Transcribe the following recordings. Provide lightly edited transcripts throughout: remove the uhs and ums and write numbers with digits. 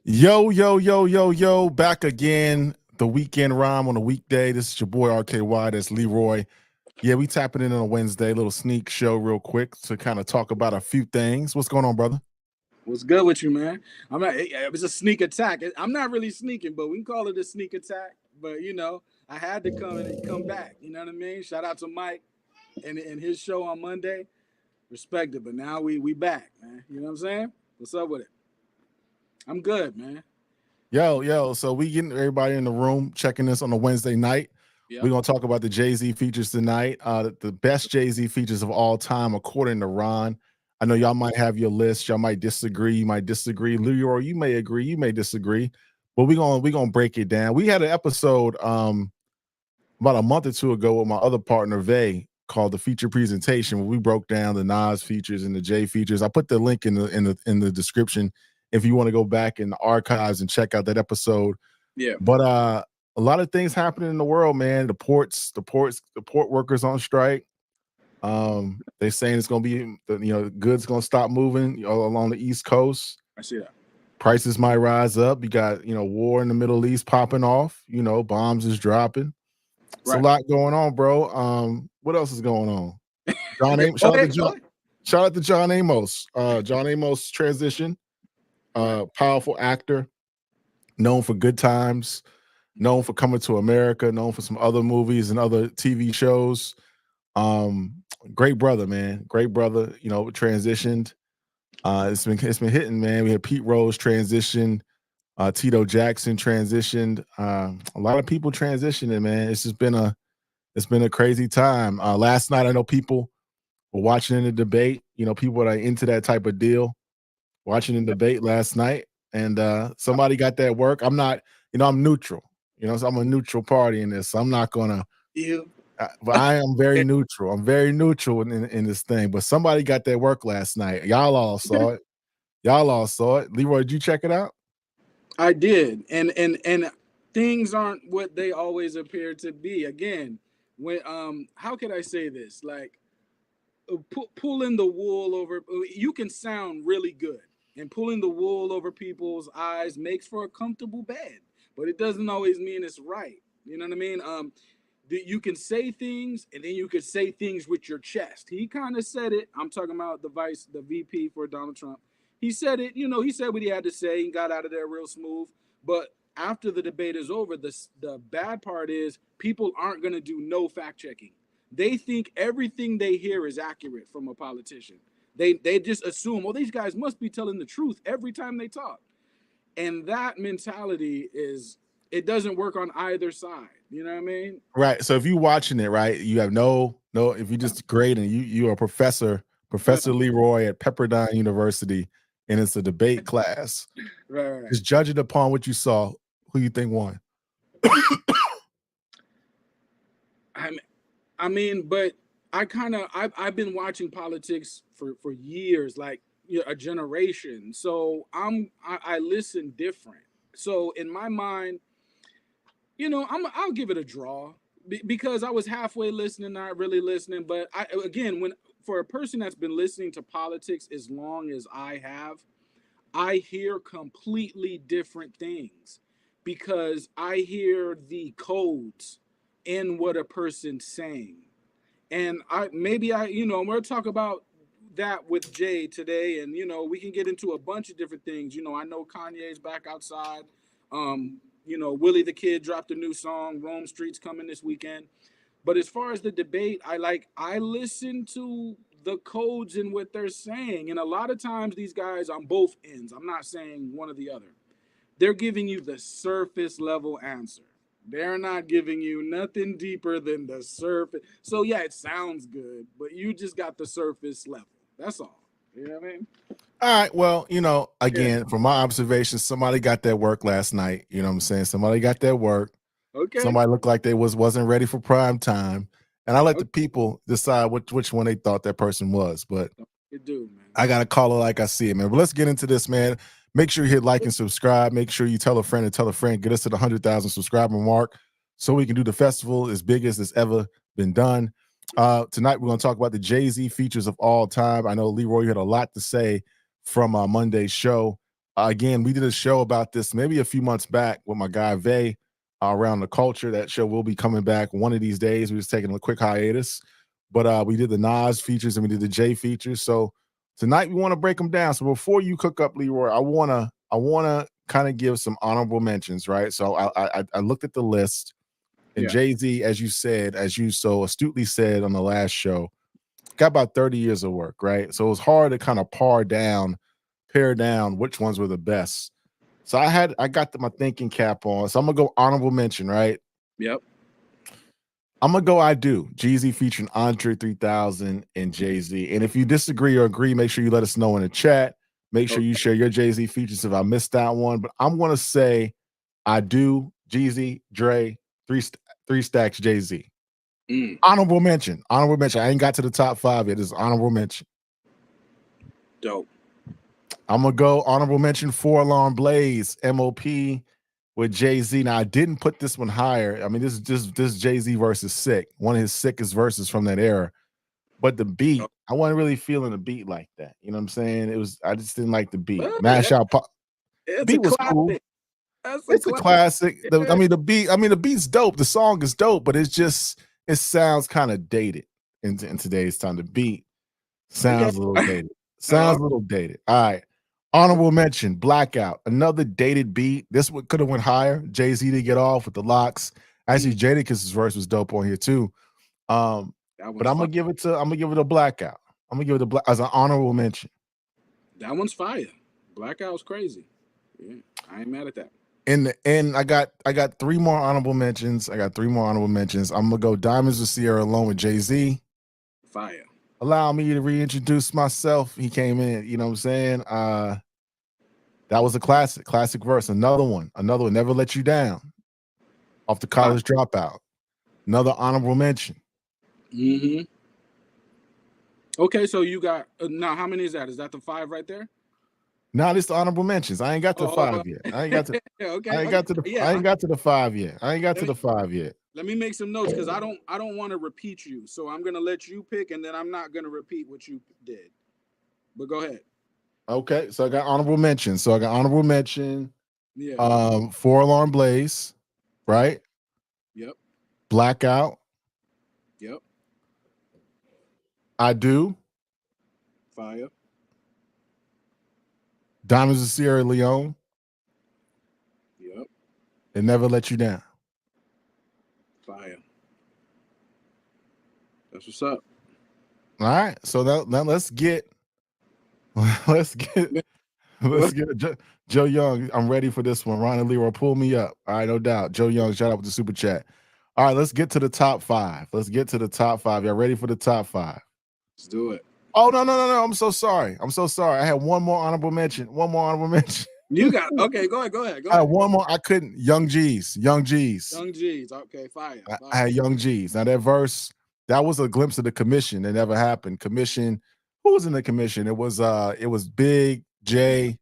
Yo, yo, yo, yo, yo, back again. The weekend rhyme on a weekday. This is your boy RKY. That's Leroy. Yeah, we tapping in on a Wednesday, little sneak show real quick to kind of talk about a few things. What's going on, brother? What's good with you, man? I'm not. It's a sneak attack. I'm not really sneaking, but we can call it a sneak attack. But I had to come back. You know what I mean? Shout out to Mike and his show on Monday. Respect it, but now we back, man. You know what I'm saying? What's up with it? I'm good, man. Yo, yo. So we getting everybody in the room checking this on a Wednesday night. We're Yep. gonna talk about the Jay-Z features tonight. The best Jay-Z features of all time, according to Ron. I know y'all might have your list. Y'all might disagree. You might disagree. Leroy, you may agree. You may disagree. But we're gonna break it down. We had an episode about a month or two ago with my other partner Vay called the feature presentation where we broke down the Nas features and the J features. I put the link in the description if you want to go back in the archives and check out that episode. Yeah. But a lot of things happening in the world, man. The port workers on strike. They're saying it's gonna be goods gonna stop moving along the East Coast. I see that. Prices might rise up. You got war in the Middle East popping off. Bombs is dropping. It's a Right. lot going on, bro. What else is going on? John Amos. Go ahead. Go ahead. Shout out to John Amos. John Amos transition. Powerful actor, known for Good Times, known for Coming to America, known for some other movies and other TV shows. Great brother, man. Great brother. Transitioned. It's been hitting, man. We had Pete Rose transitioned. Tito Jackson transitioned. A lot of people transitioning, man. It's been a crazy time. Last night, I know people were watching the debate. People that are into that type of deal, watching the debate last night, and somebody got that work. I'm not, I'm neutral. So I'm a neutral party in this. So I'm not gonna. You. But I am very neutral. I'm very neutral in this thing. But somebody got that work last night. Y'all all saw it. Y'all all saw it. Leroy, did you check it out? I did, and things aren't what they always appear to be. Again, when how could I say this? Like pulling the wool over, you can sound really good, and pulling the wool over people's eyes makes for a comfortable bed, but it doesn't always mean it's right. You know what I mean? You can say things, and then you could say things with your chest. He kind of said it. I'm talking about the VP for Donald Trump. He said it. He said what he had to say and got out of there real smooth. But after the debate is over, the bad part is people aren't going to do no fact checking. They think everything they hear is accurate from a politician. They just assume, well, these guys must be telling the truth every time they talk. And that mentality it doesn't work on either side. You know what I mean? Right. So if you're watching it, right, you have no. If you just grading, you're a Professor Leroy at Pepperdine University, and it's a debate class. Right. Just judge it upon what you saw. Who you think won? But I've been watching politics for years, like a generation. So I listen different. So in my mind, I'll give it a draw because I was halfway listening, not really listening. But when for a person that's been listening to politics as long as I have, I hear completely different things because I hear the codes in what a person's saying. And we'll talk about that with Jay today, and we can get into a bunch of different things. I know Kanye's back outside. Willie the Kid dropped a new song. Rome Streetz coming this weekend. But as far as the debate, I listen to the codes and what they're saying, and a lot of times these guys on both ends. I'm not saying one or the other. They're giving you the surface level answer. They're not giving you nothing deeper than the surface. So yeah, it sounds good, but you just got the surface level. That's all. You know what I mean? All right. Well, again, from my observations, somebody got that work last night. You know what I'm saying? Somebody got that work. Okay. Somebody looked like they wasn't ready for prime time. And I let the Okay. people decide which one they thought that person was. But You do, man. I gotta call it like I see it, man. But let's get into this, man. Make sure you hit like and subscribe. Make sure you tell a friend and tell a friend. Get us to the 100,000 subscriber mark so we can do the festival as big as it's ever been done. Tonight we're gonna talk about the Jay-Z features of all time. I know Leroy, you had a lot to say from Monday's show. Again, we did a show about this maybe a few months back with my guy Vay around the culture. That show will be coming back one of these days. We was taking a quick hiatus, but we did the Nas features and we did the J features. So tonight we want to break them down. So before you cook up, Leroy, I wanna kind of give some honorable mentions, right? So I looked at the list, and Yeah. Jay-Z, as you said, as you so astutely said on the last show, got about 30 years of work, right? So it was hard to kind of pare down which ones were the best. So I got my thinking cap on. So I'm gonna go honorable mention, right? Yep. I'm gonna go I Do. Jeezy featuring Andre 3000 and Jay-Z. And if you disagree or agree, make sure you let us know in the chat. Make sure you share your Jay-Z features if I missed that one. But I'm gonna say I Do, Jeezy, Dre, three stacks, Jay-Z. Honorable mention. Honorable mention. I ain't got to the top 5 yet. It's honorable mention. Dope. I'm gonna go honorable mention 4 Alarm Blaze, MOP with Jay-Z. Now I didn't put this one higher. I mean, this Jay-Z verse is sick. One of his sickest verses from that era. But the beat, I wasn't really feeling the beat like that. You know what I'm saying? I just didn't like the beat. Well, Mash out pop. Beat was cool. It's a classic. The beat's dope. The song is dope, but it sounds kind of dated in today's time. The beat sounds a little dated. Sounds a little dated. All right. Honorable mention, Blackout. Another dated beat. This one could have went higher. Jay-Z to get off with the locks. Actually, Jadakiss' verse was dope on here too. But I'm gonna give it a Blackout. I'm gonna give it as an honorable mention. That one's fire. Blackout's crazy. Yeah, I ain't mad at that. In the end, I got 3 more honorable mentions. I'm gonna go Diamonds with Sierra alone with Jay-Z. Fire. Allow me to reintroduce myself. He came in, you know what I'm saying? That was a classic verse. Another one, Never Let You Down, off the College Dropout. Another honorable mention. Okay, so you got now. How many is that? Is that the 5 right there? No, this the honorable mentions. I ain't got to 5 yet. I ain't got to. I ain't got to the 5 yet. I ain't got to the 5 yet. Let me make some notes because I don't want to repeat you. So I'm gonna let you pick, and then I'm not gonna repeat what you did. But go ahead. Okay, so I got honorable mention. Yeah. 4 Alarm Blaze, right? Yep. Blackout. Yep. I Do. Fire. Diamonds of Sierra Leone. Yep. And Never Let You Down. Fire. That's what's up. All right, so now let's get Joe Young. I'm ready for this one. Ron and Leroy, pull me up. All right, no doubt. Joe Young, shout out with the super chat. All right, let's get to the top 5. Y'all ready for the top 5? Let's do it. Oh, no. I'm so sorry. I had one more honorable mention. You got okay. Go ahead. I had one more. I couldn't. Young G's. Okay, fire. I had Young G's. Now that verse, that was a glimpse of the commission that never happened. Commission. Who was in the commission? It was Big J,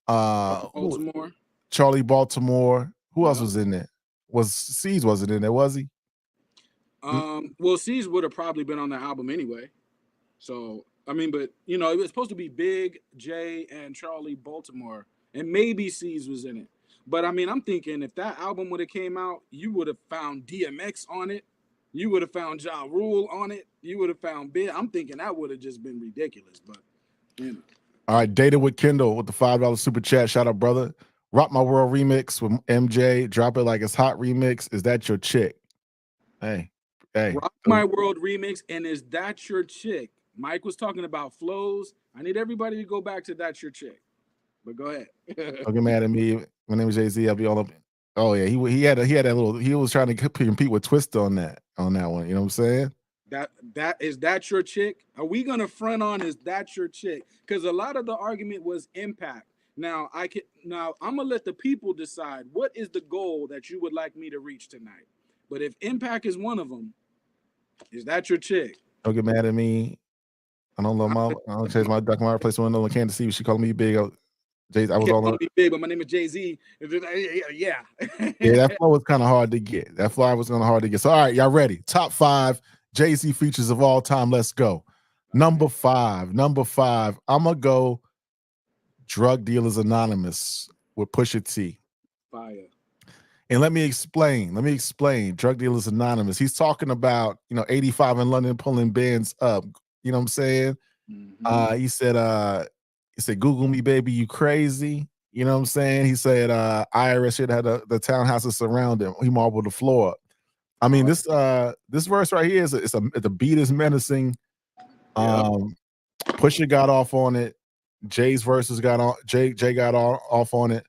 Baltimore. Charlie Baltimore. Who else was in there? C's wasn't in there, was he? Well, C's would have probably been on the album anyway. So I mean, but it was supposed to be Big J and Charlie Baltimore, and maybe C's was in it. But I mean, I'm thinking if that album would have came out, you would have found DMX on it. You would have found Ja Rule on it. You would have found Big. I'm thinking that would have just been ridiculous. But All right, Data with Kendall with the $5 super chat. Shout out, brother. Rock My World remix with MJ. Drop It Like It's Hot remix. Is that your chick? Hey. Rock My World remix, and Is That Your Chick? Mike was talking about flows. I need everybody to go back to That's Your Chick. But go ahead. Don't get mad at me. My name is Jay-Z. I'll be all up. Oh yeah, he had that little. He was trying to compete with Twista on that one. You know what I'm saying? That is that your chick? Are we gonna front on Is That Your Chick? Because a lot of the argument was impact. Now I'm gonna let the people decide what is the goal that you would like me to reach tonight. But if impact is one of them, Is That Your Chick? Don't get mad at me. I don't change my duck. My replace one in Kansas City. She called me big. I was all on big, but my name is Jay-Z. Yeah. That flow was kind of hard to get. So all right, y'all ready? Top 5 Jay-Z features of all time. Let's go. Number 5. I'm gonna go Drug Dealers Anonymous with Pusha T. Fire. And let me explain. Drug Dealers Anonymous. He's talking about, 85 in London pulling bands up. You know what I'm saying? Mm-hmm. He said, Google me, baby, you crazy. You know what I'm saying? He said, IRS should have the townhouses surround him. He marbled the floor. I mean, this verse right here the beat is menacing. Pusha got off on it. Jay's verses got on. Jay got off on it.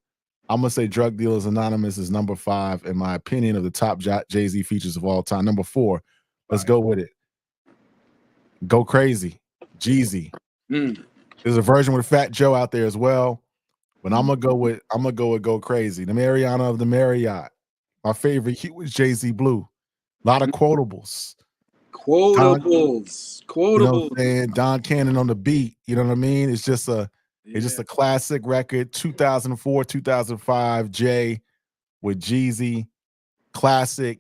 I'm gonna say Drug Dealers Anonymous is number 5 in my opinion of the top Jay-Z features of all time. Number 4. Let's go with it. Go Crazy. Jeezy. There's a version with Fat Joe out there as well. But I'm gonna go with Go Crazy. The Mariana of the Marriott. My favorite hue was Jay-Z Blue. A lot of quotables. Quotables. You know what I'm saying? Don Cannon on the beat. You know what I mean? It's just a classic record. 2004, 2005, Jay with Jeezy. Classic.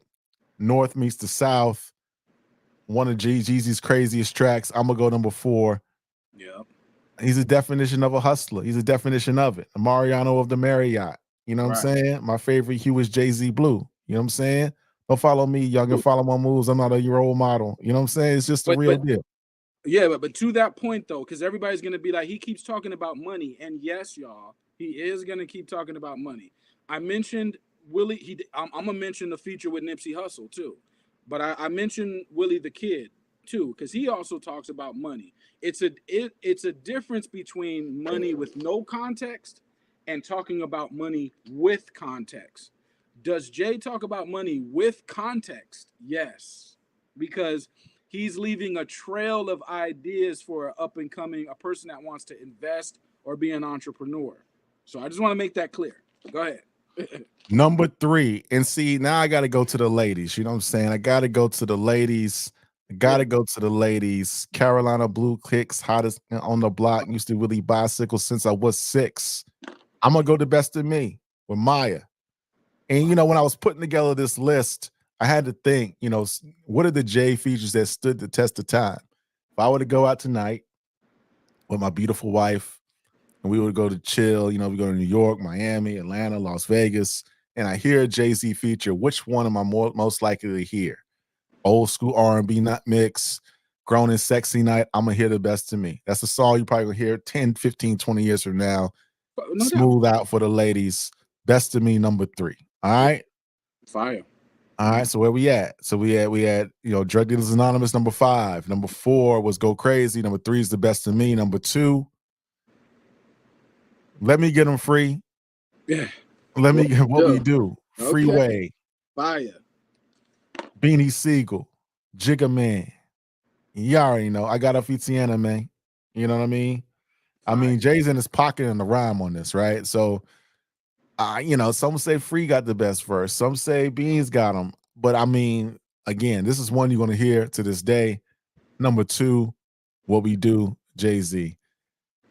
North meets the South. One of Jeezy's craziest tracks. I'm gonna go number 4. Yep. He's a definition of a hustler. He's a definition of it. The Mariano of the Marriott. You know what I'm saying? My favorite hue is Jay-Z Blue. You know what I'm saying? Don't follow me, y'all can follow my moves. I'm not a role model. You know what I'm saying? It's just a real deal. Yeah, but to that point though, because everybody's gonna be like, he keeps talking about money, and yes, y'all, he is gonna keep talking about money. I mentioned Willie. I'm gonna mention the feature with Nipsey Hussle too, but I mentioned Willie the Kid too, because he also talks about money. It's a difference between money with no context and talking about money with context. Does Jay talk about money with context? Yes, because he's leaving a trail of ideas for a person that wants to invest or be an entrepreneur. So I just want to make that clear. Go ahead. Number 3. And see, now I got to go to the ladies. You know what I'm saying? I got to go to the ladies. Carolina Blue Clicks, hottest on the block. Used to really bicycle since I was 6. I'm going to go the Best of Me with Maya. And, when I was putting together this list, I had to think, what are the Jay features that stood the test of time? If I were to go out tonight with my beautiful wife and we would go to chill, we go to New York, Miami, Atlanta, Las Vegas, and I hear a Jay-Z feature, which one am I most likely to hear? Old school R&B not mix, grown and sexy night, I'm going to hear the Best of Me. That's a song you probably will hear 10, 15, 20 years from now. No Smooth doubt. Out for the ladies. Best of Me, number 3. All right? Fire. All right, so where we at? So we had Drug Dealers Anonymous, number 5. Number 4 was Go Crazy. Number 3 is The Best of Me. Number 2, Let Me Get Them Free. Yeah. Let Me Get What We Do. Okay. Freeway. Fire. Beanie Siegel. Jigga Man. You already know. I got a Fitiana, man. You know what I mean? Fire. I mean, Jay's in his pocket in the rhyme on this, right? So some say Free got the best verse. Some say Beans got him. But I mean, again, this is one you're going to hear to this day. Number 2, What We Do, Jay-Z.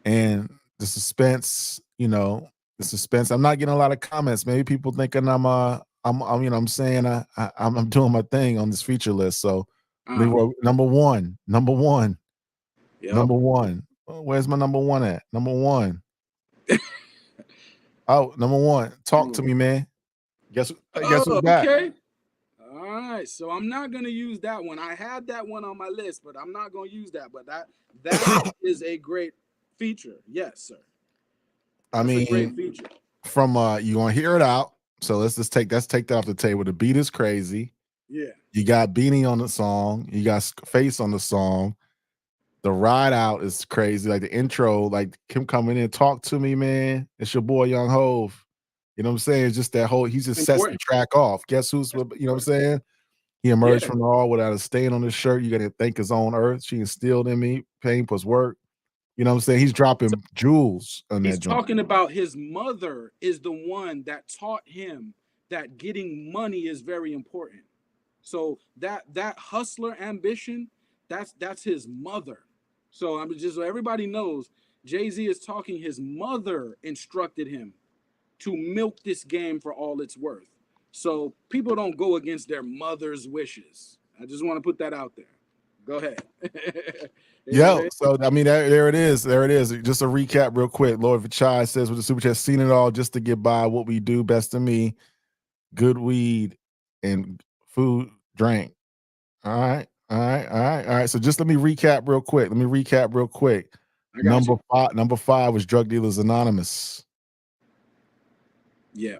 And the suspense, I'm not getting a lot of comments. Maybe people thinking I'm saying I'm doing my thing on this feature list. So number one. Yep. Number 1. Where's my number 1 at? Number 1. Oh, number 1. Talk to me, man. Guess who's back? Okay. All right. So I'm not gonna use that one. I had that one on my list, but I'm not gonna use that. But that is a great feature. Yes, sir. That's a great feature. From you gonna hear it out. So let's take that off the table. The beat is crazy. Yeah. You got Beanie on the song. You got Face on the song. The ride out is crazy. Like the intro, like him coming in, talk to me, man. It's your boy Young Hove. You know what I'm saying? It's just that whole, he just sets the track off. Guess who's, you know what I'm saying? He emerged from the all without a stain on his shirt. You got to thank his own earth. She instilled in me pain plus work. You know what I'm saying? He's dropping jewels on that joint. He's talking about his mother is the one that taught him that getting money is very important. So that hustler ambition, that's his mother. So I'm just so everybody knows, Jay-Z is talking. His mother instructed him to milk this game for all it's worth. So people don't go against their mother's wishes. I just want to put that out there. Go ahead. Yo, so I mean, there it is. There it is. Just a recap, real quick. Lord Vachai says with the super chat, seen it all just to get by. What we do, best of me, good weed and food, drink. All right, all right, all right, all right. So just let me recap real quick. I got you. Number five was Drug Dealers Anonymous. Yeah.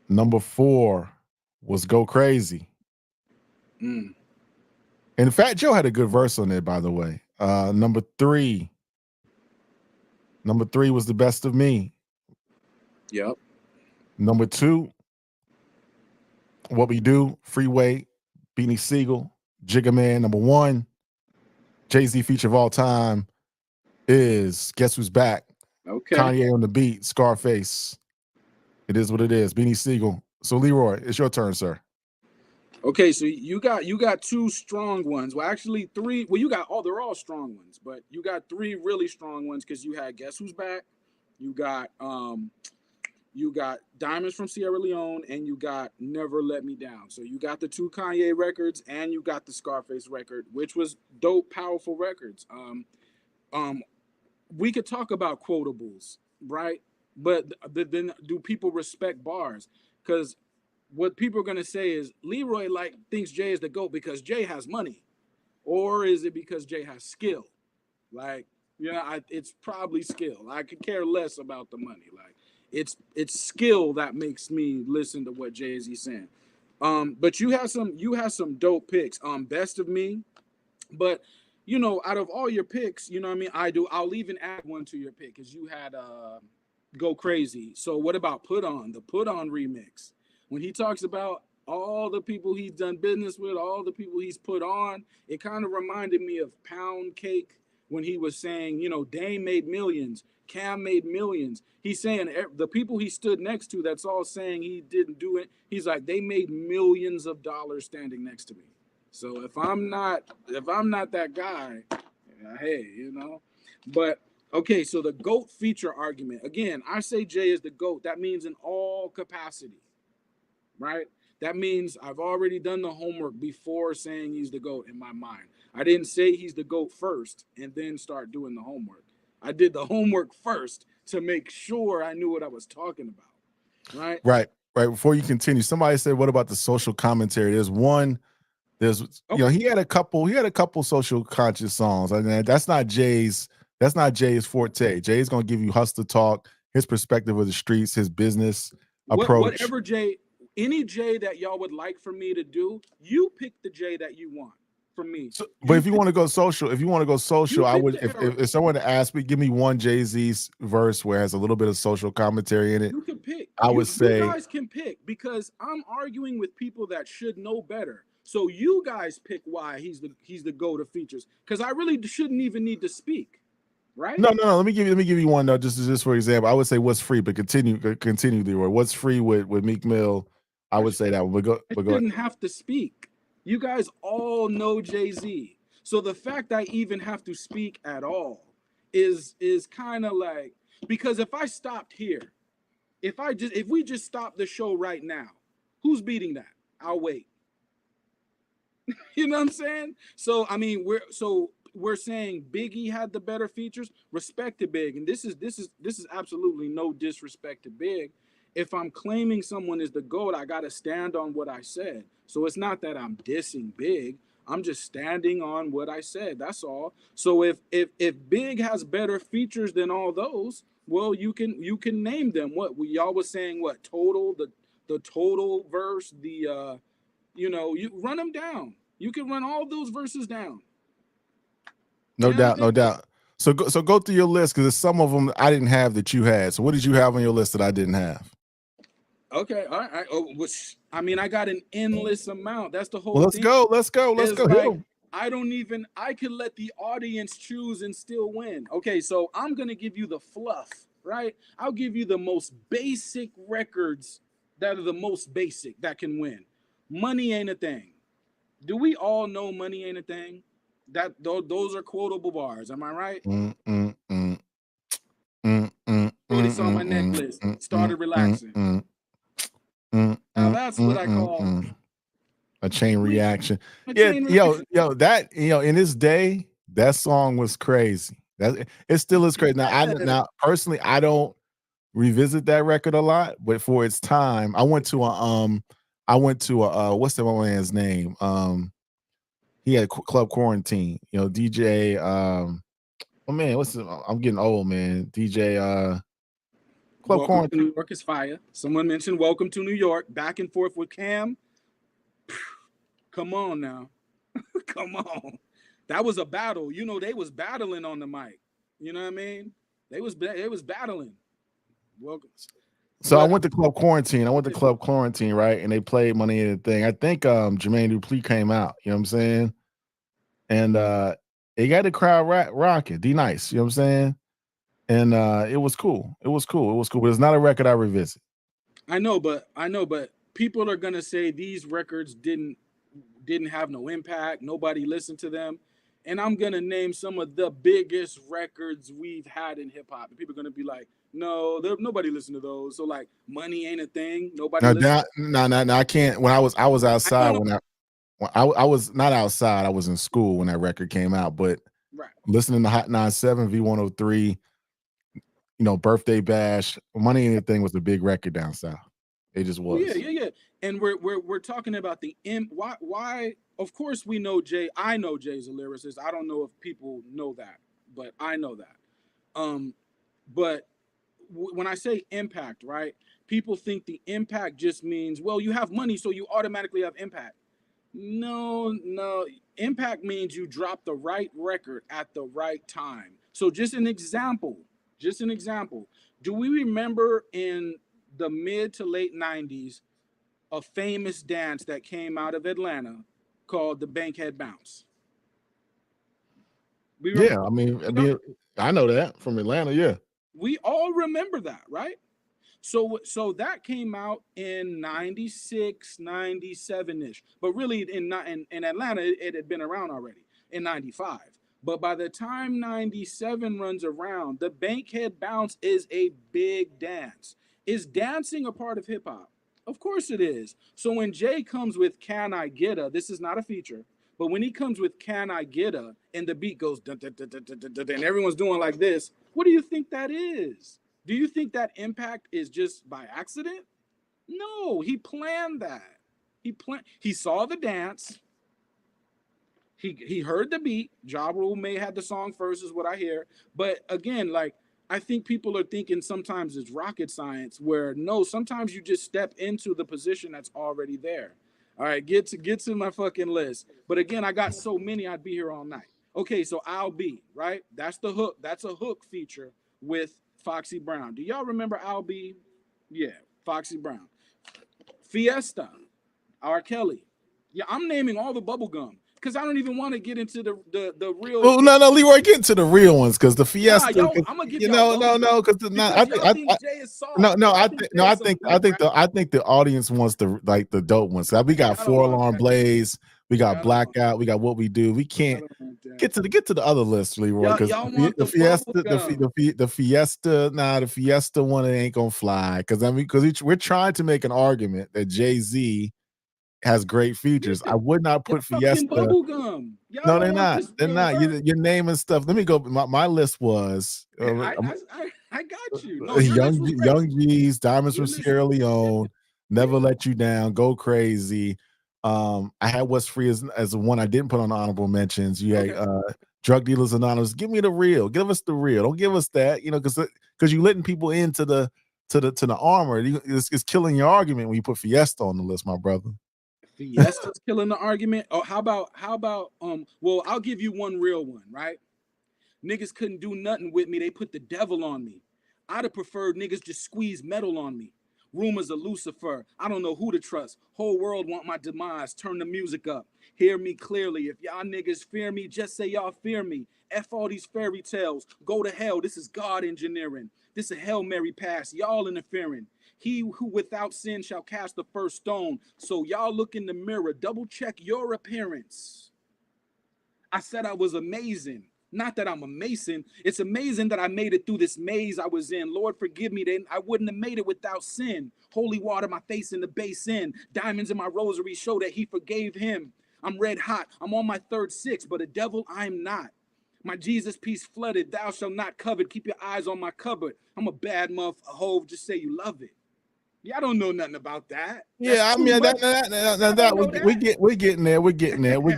Number 4 was Go Crazy. Mm. And Fat Joe had a good verse on there, by the way. Number 3 was The Best of Me. Yep. Number 2, What We Do, Freeway, Beanie Siegel, Jigga Man. Number 1, Jay-Z feature of all time is Guess Who's Back? Okay. Kanye on the beat, Scarface. It is what it is. Beanie Siegel. So Leroy, it's your turn, sir. Okay, so you got 2 strong ones. Well, actually 3. Well, they're all strong ones, but you got 3 really strong ones because you had Guess Who's Back, you got Diamonds from Sierra Leone, and you got Never Let Me Down. So you got the 2 Kanye records and you got the Scarface record, which was dope, powerful records. We could talk about quotables, right? But then do people respect bars? Because what people are gonna say is Leroy thinks Jay is the GOAT because Jay has money, or is it because Jay has skill? Like, it's probably skill. I could care less about the money. Like, it's skill that makes me listen to what Jay-Z's saying. But you have some dope picks. Best of Me, but out of all your picks, you know what I mean? I'll even add one to your pick because you had Go Crazy. So what about the Put On remix? When he talks about all the people he's done business with, all the people he's put on, it kind of reminded me of Pound Cake when he was saying, Dame made millions, Cam made millions. He's saying the people he stood next to, that's all saying he didn't do it. He's like, they made millions of dollars standing next to me. So if I'm not that guy, hey, But okay, so the GOAT feature argument. Again, I say Jay is the GOAT. That means in all capacity, right? That means I've already done the homework before saying he's the GOAT in my mind. I didn't say he's the GOAT first and then start doing the homework. I did the homework first to make sure I knew what I was talking about, right? Right. Before you continue, somebody said, what about the social commentary? He had a couple social conscious songs. I mean, that's not Jay's forte. Jay's gonna give you hustler talk, his perspective of the streets, his business approach. Whatever Jay, any Jay that y'all would like for me to do, you pick the Jay that you want from me. So, but if you want to go social, I would. If someone asked me, give me one Jay-Z's verse where it has a little bit of social commentary in it. You can pick. I would say you guys can pick because I'm arguing with people that should know better. So you guys pick why he's the GOAT of features because I really shouldn't even need to speak, right? No. Let me give you one though, just for example. I would say What's Free, but continue, Leroy. What's Free with Meek Mill? I would say that one. I didn't have to speak. You guys all know Jay-Z. So the fact I even have to speak at all is kind of like, because if I stopped here, if we just stop the show right now, who's beating that? I'll wait. You know what I'm saying? So I mean, we're saying Biggie had the better features. Respect to Big, and this is absolutely no disrespect to Big. If I'm claiming someone is the GOAT, I gotta stand on what I said. So it's not that I'm dissing Big. I'm just standing on what I said. That's all. So if Big has better features than all those, well, you can name them. What y'all was saying? What total the total verse? You run them down. You can run all those verses down. No doubt. So go through your list because there's some of them I didn't have that you had. So what did you have on your list that I didn't have? Okay, all right. I got an endless amount. That's the whole thing. Let's go. Like, I could let the audience choose and still win. Okay, so I'm gonna give you the fluff, right? I'll give you the most basic records that are the most basic that can win. Money Ain't a Thing. Do we all know Money Ain't a Thing? Those are quotable bars. Am I right? Shorty saw my necklace, started relaxing. Now that's what I call. A chain reaction. A Yeah, chain reaction. that in this day, that song was crazy. That it still is crazy. Now personally, I don't revisit that record a lot, but for its time, I went to a what's the one man's name? He had Club Quarantine, DJ oh man, I'm getting old, man. DJ Club Welcome to Quarantine. New York is fire. Someone mentioned Welcome to New York. Back and forth with Cam. Come on now. Come on. That was a battle. They was battling on the mic. You know what I mean? They was battling. Welcome. So I went to Club Quarantine. Right? And they played Money in the Thing. I think Jermaine Dupri came out, you know what I'm saying? And it got the crowd rocking. D-Nice, you know what I'm saying? And it was cool. It was cool. But it's not a record I revisit. I know, but people are gonna say these records didn't have no impact. Nobody listened to them. And I'm gonna name some of the biggest records we've had in hip hop. And people are gonna be like, no, nobody listened to those. So like Money Ain't a Thing. Nobody listened. No, I can't. When I was outside I was not outside, I was in school when that record came out, but right. Listening to Hot 97, V103, Birthday Bash, Money Ain't a Thing was a big record down south. It just was. Yeah. And we're talking about the why of course we know Jay. I know Jay's a lyricist. I don't know if people know that, but I know that. But when I say impact, right? People think the impact just means, well, you have money, so you automatically have impact. No. Impact means you drop the right record at the right time. So just an example. Do we remember in the mid to late 90s a famous dance that came out of Atlanta called the Bankhead Bounce? Yeah, I know that from Atlanta, yeah. We all remember that, right? So that came out in 96, 97-ish. But really in Atlanta, it had been around already in 95. But by the time 97 runs around, the Bankhead Bounce is a big dance. Is dancing a part of hip hop? Of course it is. So when Jay comes with Can I Get A, this is not a feature, but when he comes with Can I Get A and the beat goes dun, dun, dun, dun, dun, dun, and everyone's doing like this, what do you think that is? Do you think that impact is just by accident? No, he planned that. He saw the dance. He heard the beat. Ja Rule may have the song first, is what I hear. But again, like, I think people are thinking sometimes it's rocket science, where no, sometimes you just step into the position that's already there. All right, get to my fucking list. But again, I got so many, I'd be here all night. Okay, so I'll Be, right? That's the hook. That's a hook feature with Foxy Brown. Do y'all remember I'll Be? Yeah, Foxy Brown. Fiesta, R. Kelly. Yeah, I'm naming all the bubblegum because I don't even want to get into the real. Oh no, Leroy, get into the real ones because the Fiesta. Nah, I'm gonna give y'all because I think the audience wants the dope ones. We got Four Alarm Blaze, we got Blackout, we got What We Do. We can't get to the other list, Leroy, because the Fiesta one, it ain't gonna fly. Because we're trying to make an argument that Jay-Z has great features. I would not put Fiesta. Bubblegum. No, they're not. They're not. Your name and stuff. Let me go. My list was. I got you. No, Young G's, Diamonds from Sierra Leone, Never Let You Down, Go Crazy. I had What's Free as one I didn't put on the honorable mentions. You had Drug Dealers Anonymous. Give me the real. Give us the real. Don't give us that. Because you letting people into the armor. It's killing your argument when you put Fiesta on the list, my brother. Fiesta's killing the argument. Oh, how about well, I'll give you one real one, right? Niggas couldn't do nothing with me. They put the devil on me. I'd have preferred niggas just squeeze metal on me. Rumors of Lucifer. I don't know who to trust. Whole world want my demise. Turn the music up. Hear me clearly. If y'all niggas fear me, just say y'all fear me. F all these fairy tales. Go to hell. This is God engineering. This a Hail Mary pass. Y'all interfering. He who without sin shall cast the first stone. So y'all look in the mirror. Double check your appearance. I said I was amazing. Not that I'm a Mason. It's amazing that I made it through this maze I was in. Lord, forgive me. Then I wouldn't have made it without sin. Holy water, my face in the basin. Diamonds in my rosary show that he forgave him. I'm red hot. I'm on my third six, but a devil I'm not. My Jesus piece flooded. Thou shalt not covet. Keep your eyes on my cupboard. I'm a bad muff, a hove. Just say you love it. Y'all don't know nothing about that. That's Yeah, I too mean much. that we're getting there. We're getting there. We're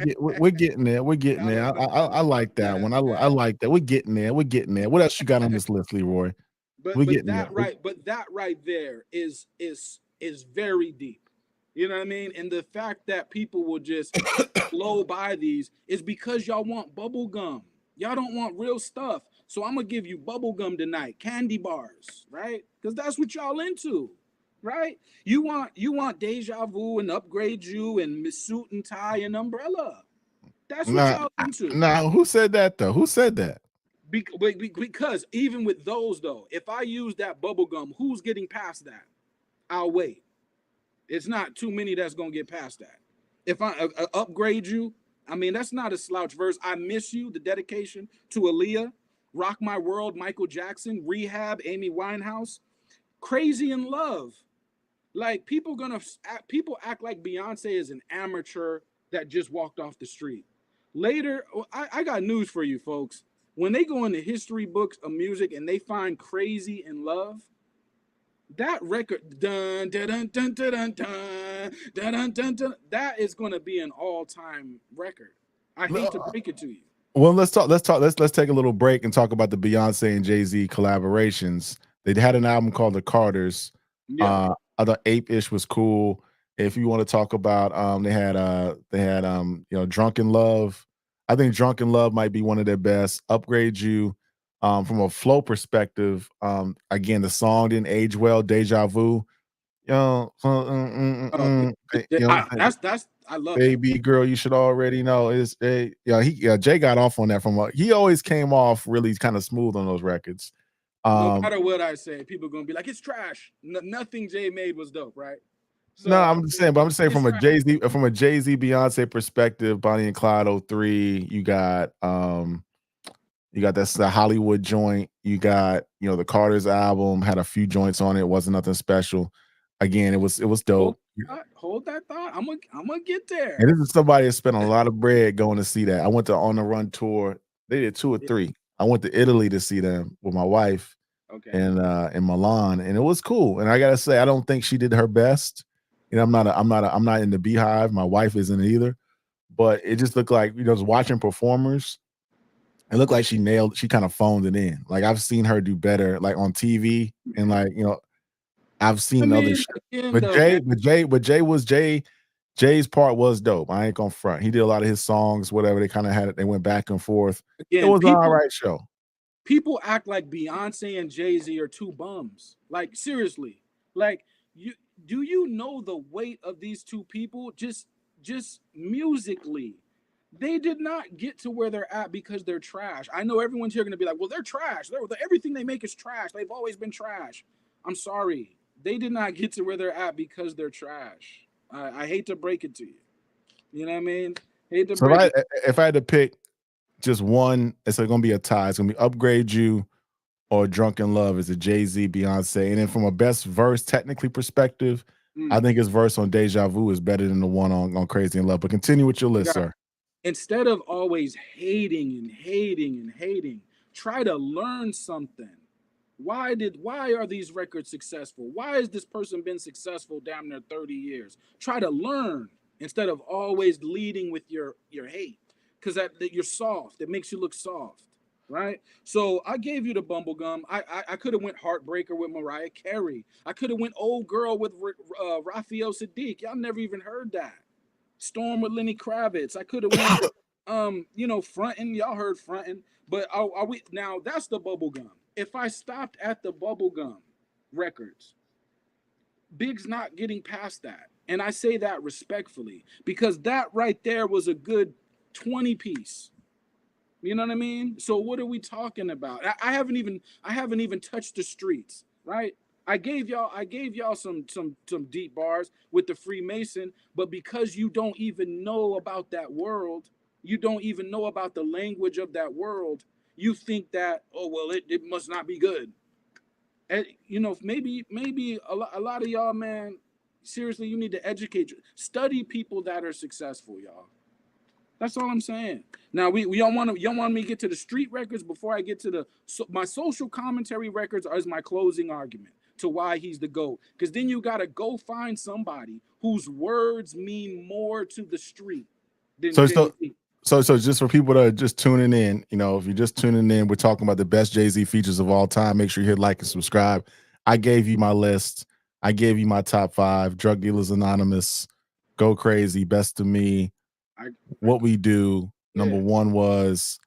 getting there. We're getting Y'all there. don't know I nothing like about that one. I man. like that. We're getting there. We're getting there. What else you got on this list, Leroy? We're But getting there. that right there is very deep. You know what I mean? And the fact that people will just blow by these is because y'all want bubble gum. Y'all don't want real stuff. So I'm gonna give you bubble gum tonight, candy bars, right? Because that's what y'all into, right? You want deja vu and upgrade you and suit and tie and umbrella. That's what Nah, y'all into. nah. Who said that though? Who said that? Because even with those though, if I use that bubble gum, who's getting past that? I'll wait. It's not too many that's gonna get past that. If I upgrade you, I mean that's not a slouch verse. I miss you. The dedication to Aaliyah, Rock My World, Michael Jackson, Rehab, Amy Winehouse, Crazy in Love. Like people act like Beyonce is an amateur that just walked off the street. Later, I got news for you folks. When they go into history books of music and they find Crazy in Love, that record dun dun dun dun dun dun dun dun dun dun, that is going to be an all-time record. I hate to break it to you. Well, let's take a little break and talk about the Beyonce and Jay-Z collaborations. They had an album called The Carters. Yeah. I thought Ape-ish was cool. If you want to talk about they had Drunken Love. I think Drunken Love might be one of their best. Upgrade You. From a flow perspective, again, the song didn't age well, Deja Vu. That's I love that. Baby girl, you should already know is Jay got off on that he always came off really kind of smooth on those records. No matter what I say, people are gonna be like, it's trash. Nothing Jay made was dope, right? So No, I'm just saying from a trash. Jay-Z Beyonce perspective, Bonnie and Clyde 03, you got that's the Hollywood joint. You got, the Carter's album had a few joints on it. It wasn't nothing special. Again, it was dope. Hold that thought. I'm gonna get there. And this is somebody that spent a lot of bread going to see that. I went to On the Run tour. They did 2 or 3. I went to Italy to see them with my wife. Okay. And in Milan, and it was cool. And I gotta say, I don't think she did her best. I'm not in the Beehive. My wife isn't either. But it just looked like, just watching performers, it looked like she kind of phoned it in. Like I've seen her do better, like on TV, and I've seen other shit. But Jay's part was dope. I ain't gonna front. He did a lot of his songs, whatever. They kind of had it. They went back and forth. It was an all right show. People act like Beyonce and Jay-Z are two bums. Like seriously, like do you know the weight of these two people? Just musically, they did not get to where they're at because they're trash. I know everyone's here gonna be like, well, they're trash. Everything they make is trash. They've always been trash. I'm sorry, they did not get to where they're at because they're trash. I hate to break it to you. You know what I mean? If I had to pick just one, it's going to be a tie. It's going to be Upgrade You or Drunken Love. Is a Jay-Z, Beyonce. And then from a best verse technically perspective, I think his verse on Deja Vu is better than the one on Crazy in Love. But continue with your list, sir. Instead of always hating, try to learn something. Why are these records successful? Why has this person been successful damn near 30 years? Try to learn instead of always leading with your hate. Because that you're soft. It makes you look soft, right? So I gave you the bubblegum. I could have went Heartbreaker with Mariah Carey. I could have went Old Girl with Raphael Sadiq. Y'all never even heard that. Storm with Lenny Kravitz. I could have went, Frontin'. Y'all heard Frontin'. But are we now? That's the bubblegum. If I stopped at the bubblegum records, Big's not getting past that. And I say that respectfully because that right there was a good 20 piece. You know what I mean? So what are we talking about? I haven't even touched the Streetz, right? I gave y'all some deep bars with the Freemason, but because you don't even know about that world, you don't even know about the language of that world, you think that, oh well, it must not be good. And you know, maybe a lot of y'all, man, seriously, you need to educate you. Study people that are successful, y'all. That's all I'm saying. Now we don't want to, you don't want me to get to the street records before I get to the my social commentary records as my closing argument to why he's the GOAT. Because then you gotta go find somebody whose words mean more to the street than So Jay-Z. so just for people that are just tuning in, you know, if you're just tuning in, we're talking about the best Jay-Z features of all time. Make sure you hit like and subscribe. I gave you my list. I gave you my top 5. Drug Dealers Anonymous, Go Crazy, Best of Me, What We Do. Number 1 was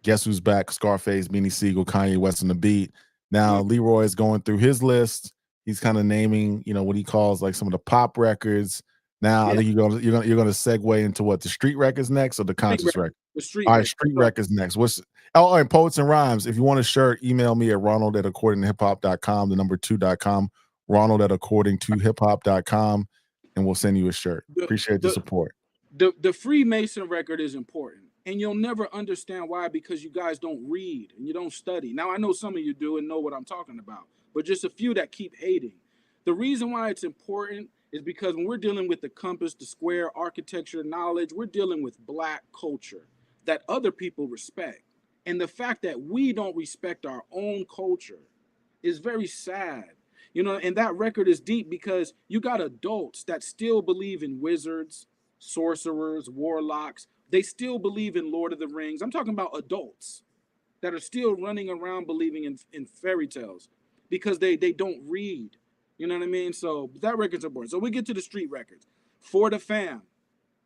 Guess Who's Back, Scarface, Beanie Siegel, Kanye West on the Beat. Now Leroy is going through his list. He's kind of naming, you know, what he calls like some of the pop records. Now I think you're gonna segue into what, the street records next or the conscious record? The street. All right, street records next. And Poets and Rhymes. If you want a shirt, email me at ronald@accordingtohiphop.com, the number 2.com, ronald@accordingtohiphop.com, and we'll send you a shirt. Appreciate the support. The Freemason record is important, and you'll never understand why, because you guys don't read and you don't study. Now I know some of you do and know what I'm talking about, but just a few that keep hating. The reason why it's important is because when we're dealing with the compass, the square, architecture, knowledge, we're dealing with Black culture that other people respect. And the fact that we don't respect our own culture is very sad. You know, and that record is deep because you got adults that still believe in wizards, sorcerers, warlocks. They still believe in Lord of the Rings. I'm talking about adults that are still running around believing in fairy tales because they don't read. You know what I mean? So that record's important. So we get to the street records. For the Fam,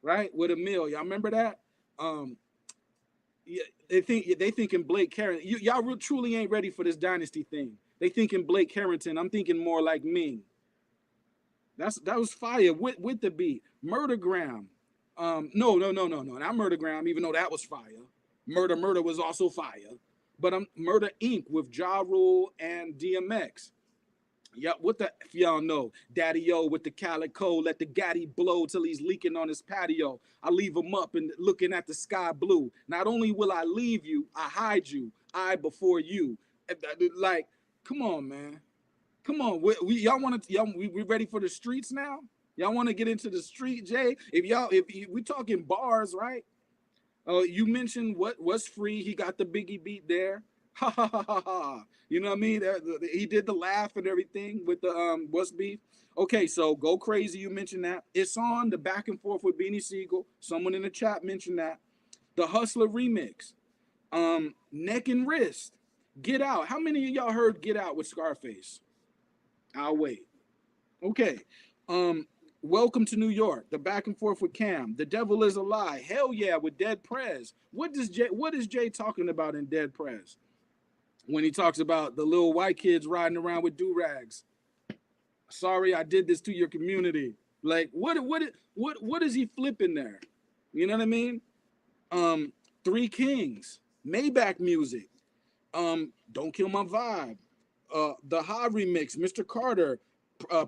right? With Emil. Y'all remember that? Yeah, they thinking Blake Carrington. Y'all truly ain't ready for this dynasty thing. They thinking Blake Carrington. I'm thinking more like Ming. That was fire with the beat. Murdergram. No, not Murdergram, even though that was fire. Murder was also fire. But Murder Inc. with Ja Rule and DMX. Yeah, what the if y'all know, Daddy O with the calico, let the gaddy blow till he's leaking on his patio. I leave him up and looking at the sky blue. Not only will I leave you, I hide you, I before you. Like, come on, man. Come on, y'all want to? We ready for the streets now? Y'all want to get into the street, Jay? If we talking bars, right? You mentioned what's free. He got the Biggie beat there. Ha ha ha ha ha. You know what I mean? He did the laugh and everything with the what's beef. Okay, so Go Crazy. You mentioned that. It's on the back and forth with Beanie Siegel. Someone in the chat mentioned that. The Hustler remix. Neck and Wrist. Get Out. How many of y'all heard Get Out with Scarface? I'll wait. Okay. Welcome to New York. The back and forth with Cam. The Devil Is a Lie. Hell Yeah with Dead Prez. What is Jay talking about in Dead Prez? When he talks about the little white kids riding around with do-rags. Sorry, I did this to your community. Like, what is he flipping there? You know what I mean? Three Kings. Maybach Music. Don't Kill My Vibe. The Ha remix, Mr. Carter,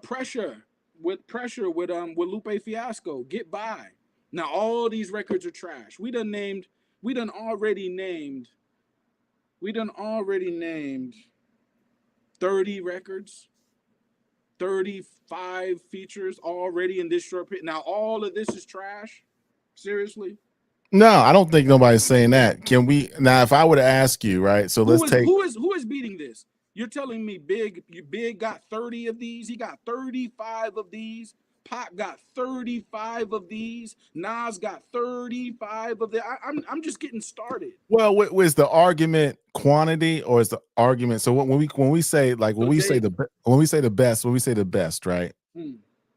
Pressure with Lupe Fiasco, Get By. Now all these records are trash. We done already named 30 records, 35 features already in this short period. Now all of this is trash. Seriously? No, I don't think nobody's saying that. Can we now? If I were to ask you, right? So who is beating this? You're telling me Big got 30 of these. He got 35 of these. Pac got 35 of these. Nas got 35 of them. I'm just getting started. Well, was the argument quantity or is the argument? So when we say the best, right?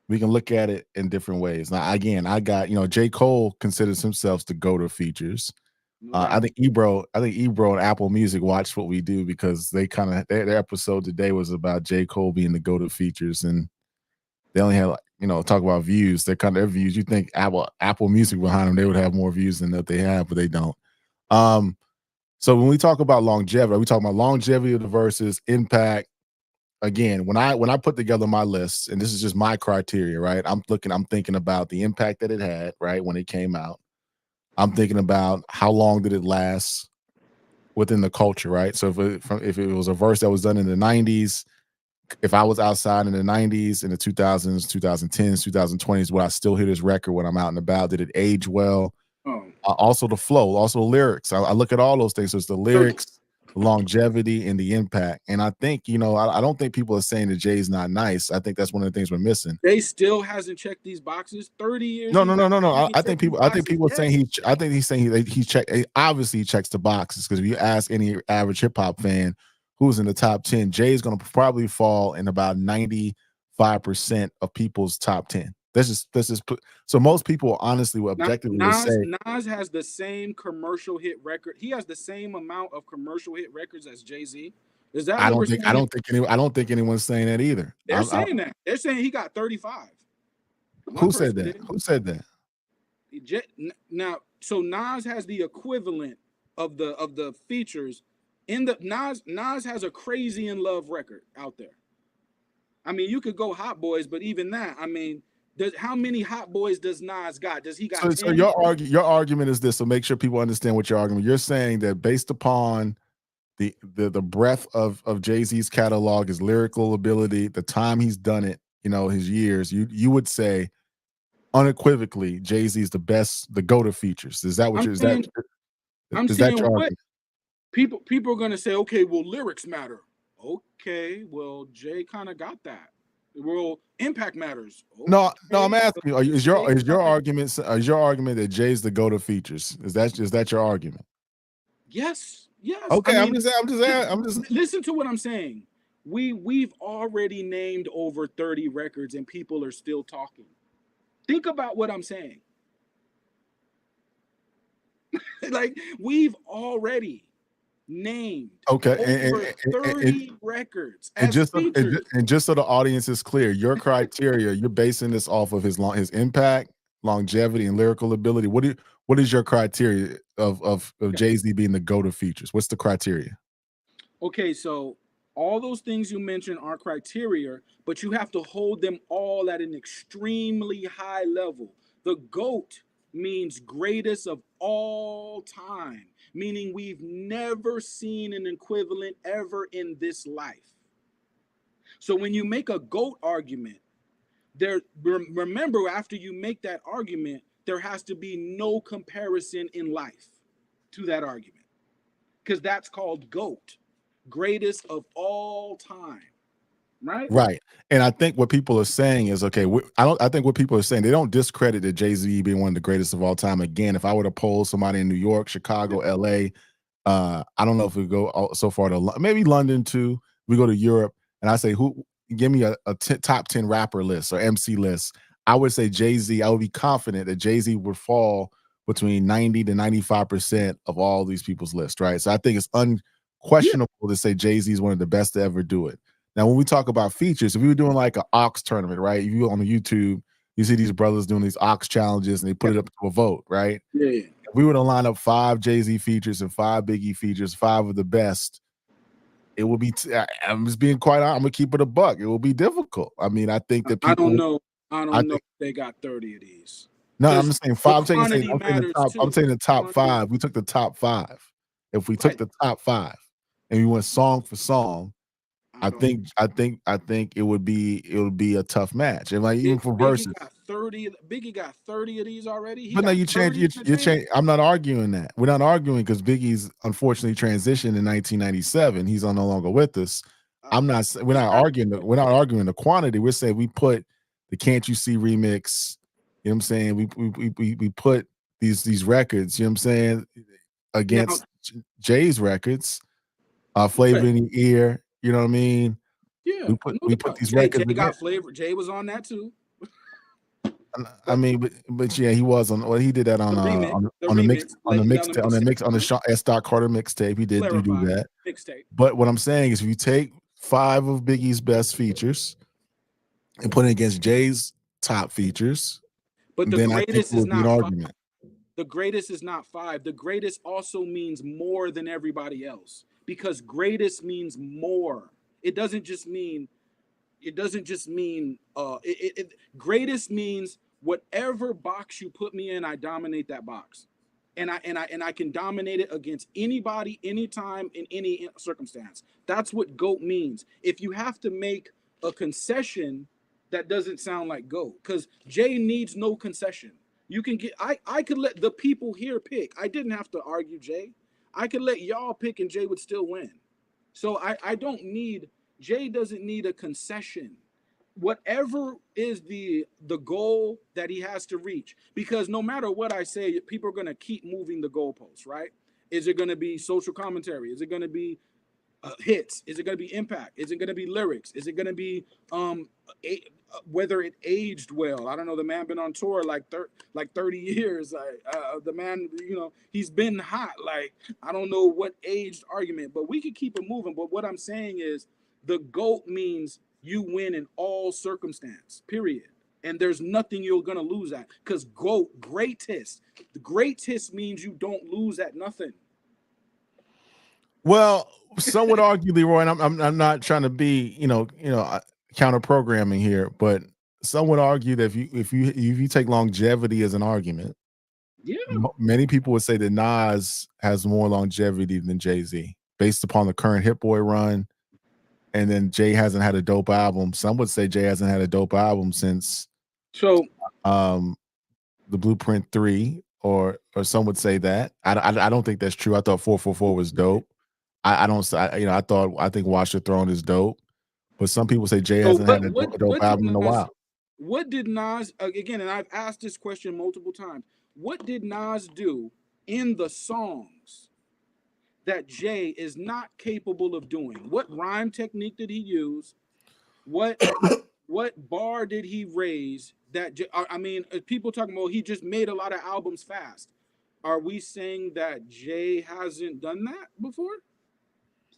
We can look at it in different ways. Now, again, I got, J. Cole considers himself the go-to features. I think Ebro and Apple Music watched what we do because they their episode today was about J. Cole being the go-to features, and they only had talk about views. They're their views. You think Apple Music behind them, they would have more views than that they have, but they don't. So when we talk about longevity, we talk about longevity of the verses, impact. Again, when I put together my list, and this is just my criteria, right? I'm thinking about the impact that it had, right, when it came out. I'm thinking about how long did it last within the culture, right? So if it was a verse that was done in the 90s, if I was outside in the 90s, in the 2000s, 2010s, 2020s, would I still hear this record when I'm out and about? Did it age well? Oh. Also the flow, also the lyrics. I look at all those things. So it's the lyrics, the longevity, and the impact. And I think, I don't think people are saying that Jay's not nice. I think that's one of the things we're missing. Jay still hasn't checked these boxes. 30 years. No. I think checked people. these I think people are boxes saying yet? I think he's saying he check. Obviously, he checks the boxes because if you ask any average hip hop fan who's in the top 10, Jay's going to probably fall in about 95% of people's top 10. So most people honestly will objectively would say Nas has the same commercial hit record. He has the same amount of commercial hit records as Jay-Z. Is that what we're saying? I don't think anyone's saying that either. They're saying that. They're saying he got 35. Who said that? Who said that? Now, so Nas has the equivalent of the features in the Nas has a Crazy in Love record out there. I mean, you could go Hot Boys, but even that, I mean, how many Hot Boys does Nas got? Does he got? So your argument is this. So make sure people understand what your argument. You're saying that based upon the breadth of Jay-Z's catalog, his lyrical ability, the time he's done it, his years, you would say unequivocally Jay-Z's the best, the go-to features. Is that what you're saying? I'm saying what people are gonna say, okay, well, lyrics matter. Okay, well, Jay kind of got that. Well, impact matters. Okay. No, I'm asking you, is your argument that Jay's the go-to features? Is that your argument? Yes. Okay, I mean, I'm just listen to what I'm saying. We've already named over 30 records and people are still talking. Think about what I'm saying. Like, we've already named over 30 records. And just so the audience is clear, your criteria, you're basing this off of his impact, longevity, and lyrical ability. What is your criteria of Jay-Z being the go-to features? What's the criteria? Okay, so all those things you mentioned are criteria, but you have to hold them all at an extremely high level. The GOAT means greatest of all time, meaning we've never seen an equivalent ever in this life. So when you make a GOAT argument, remember, after you make that argument, there has to be no comparison in life to that argument, because that's called GOAT, greatest of all time. Right. And I think what people are saying is, okay, I think what people are saying, they don't discredit that Jay-Z being one of the greatest of all time. Again, if I were to poll somebody in New York, Chicago, LA, I don't know if we go so far to maybe London too. We go to Europe, and I say, give me a top 10 rapper list or MC list. I would say Jay-Z. I would be confident that Jay-Z would fall between 90 to 95% of all these people's lists, right? So I think it's unquestionable to say Jay-Z is one of the best to ever do it. Now, when we talk about features, if we were doing like an Ox tournament, right? If you go on YouTube, you see these brothers doing these Ox challenges and they put it up to a vote, right? Yeah. If we were to line up 5 Jay-Z features and 5 Biggie features, 5 of the best, it will be, I'm just being quite honest, I'm going to keep it a buck. It will be difficult. I mean, I think that people. I don't know if they got 30 of these. No, I'm just saying 5. I'm saying the top 5. We took the top 5. If we took the top 5 and we went song for song, I think it would be a tough match. And like even for verses, Biggie got 30 of these already. But no, you change. I'm not arguing that. We're not arguing because Biggie's unfortunately transitioned in 1997. He's no longer with us. We're not arguing the quantity. We're saying we put the "Can't You See" remix. You know what I'm saying? We put these records. You know what I'm saying? Against Jay's records, Flavor in the Ear. You know what I mean? Yeah, we put these records. Jay got Flavor. Jay was on that too. I mean, but yeah, he was on. Well, he did that on the Sean S. Carter mixtape. He did do that. Mixtape. But what I'm saying is, if you take 5 of Biggie's best features and put it against Jay's top features, but the greatest is not an argument. The greatest is not 5. The greatest also means more than everybody else, because greatest means more. It doesn't just mean. Greatest means whatever box you put me in, I dominate that box. and I can dominate it against anybody, anytime, in any circumstance. That's what GOAT means. If you have to make a concession, that doesn't sound like GOAT, because Jay needs no concession. You can get I could let the people here pick. I didn't have to argue Jay. I could let y'all pick and Jay would still win. So I don't need, Jay doesn't need a concession. Whatever is the goal that he has to reach, because no matter what I say, people are going to keep moving the goalposts, right? Is it going to be social commentary? Is it going to be hits? Is it going to be impact? Is it going to be lyrics? Is it going to be whether it aged well? I don't know. The man been on tour like 30 years. The man, he's been hot. Like, I don't know what aged argument, but we could keep it moving. But what I'm saying is, the GOAT means you win in all circumstance, period. And there's nothing you're going to lose at, because GOAT, greatest. The greatest means you don't lose at nothing. Well, some would argue, Leroy, and I'm not trying to be, counter programming here, but some would argue that if you take longevity as an argument, Yeah. Many people would say that Nas has more longevity than Jay-Z based upon the current Hit Boy run. And then Jay hasn't had a dope album. Some would say Jay hasn't had a dope album since the Blueprint 3, or some would say that. I don't think that's true. I thought 444 was dope. I think Watch the Throne is dope. But some people say Jay hasn't had a dope album in a while. What did Nas, again, and I've asked this question multiple times, what did Nas do in the songs that Jay is not capable of doing? What rhyme technique did he use? What bar did he raise? People talking about he just made a lot of albums fast. Are we saying that Jay hasn't done that before?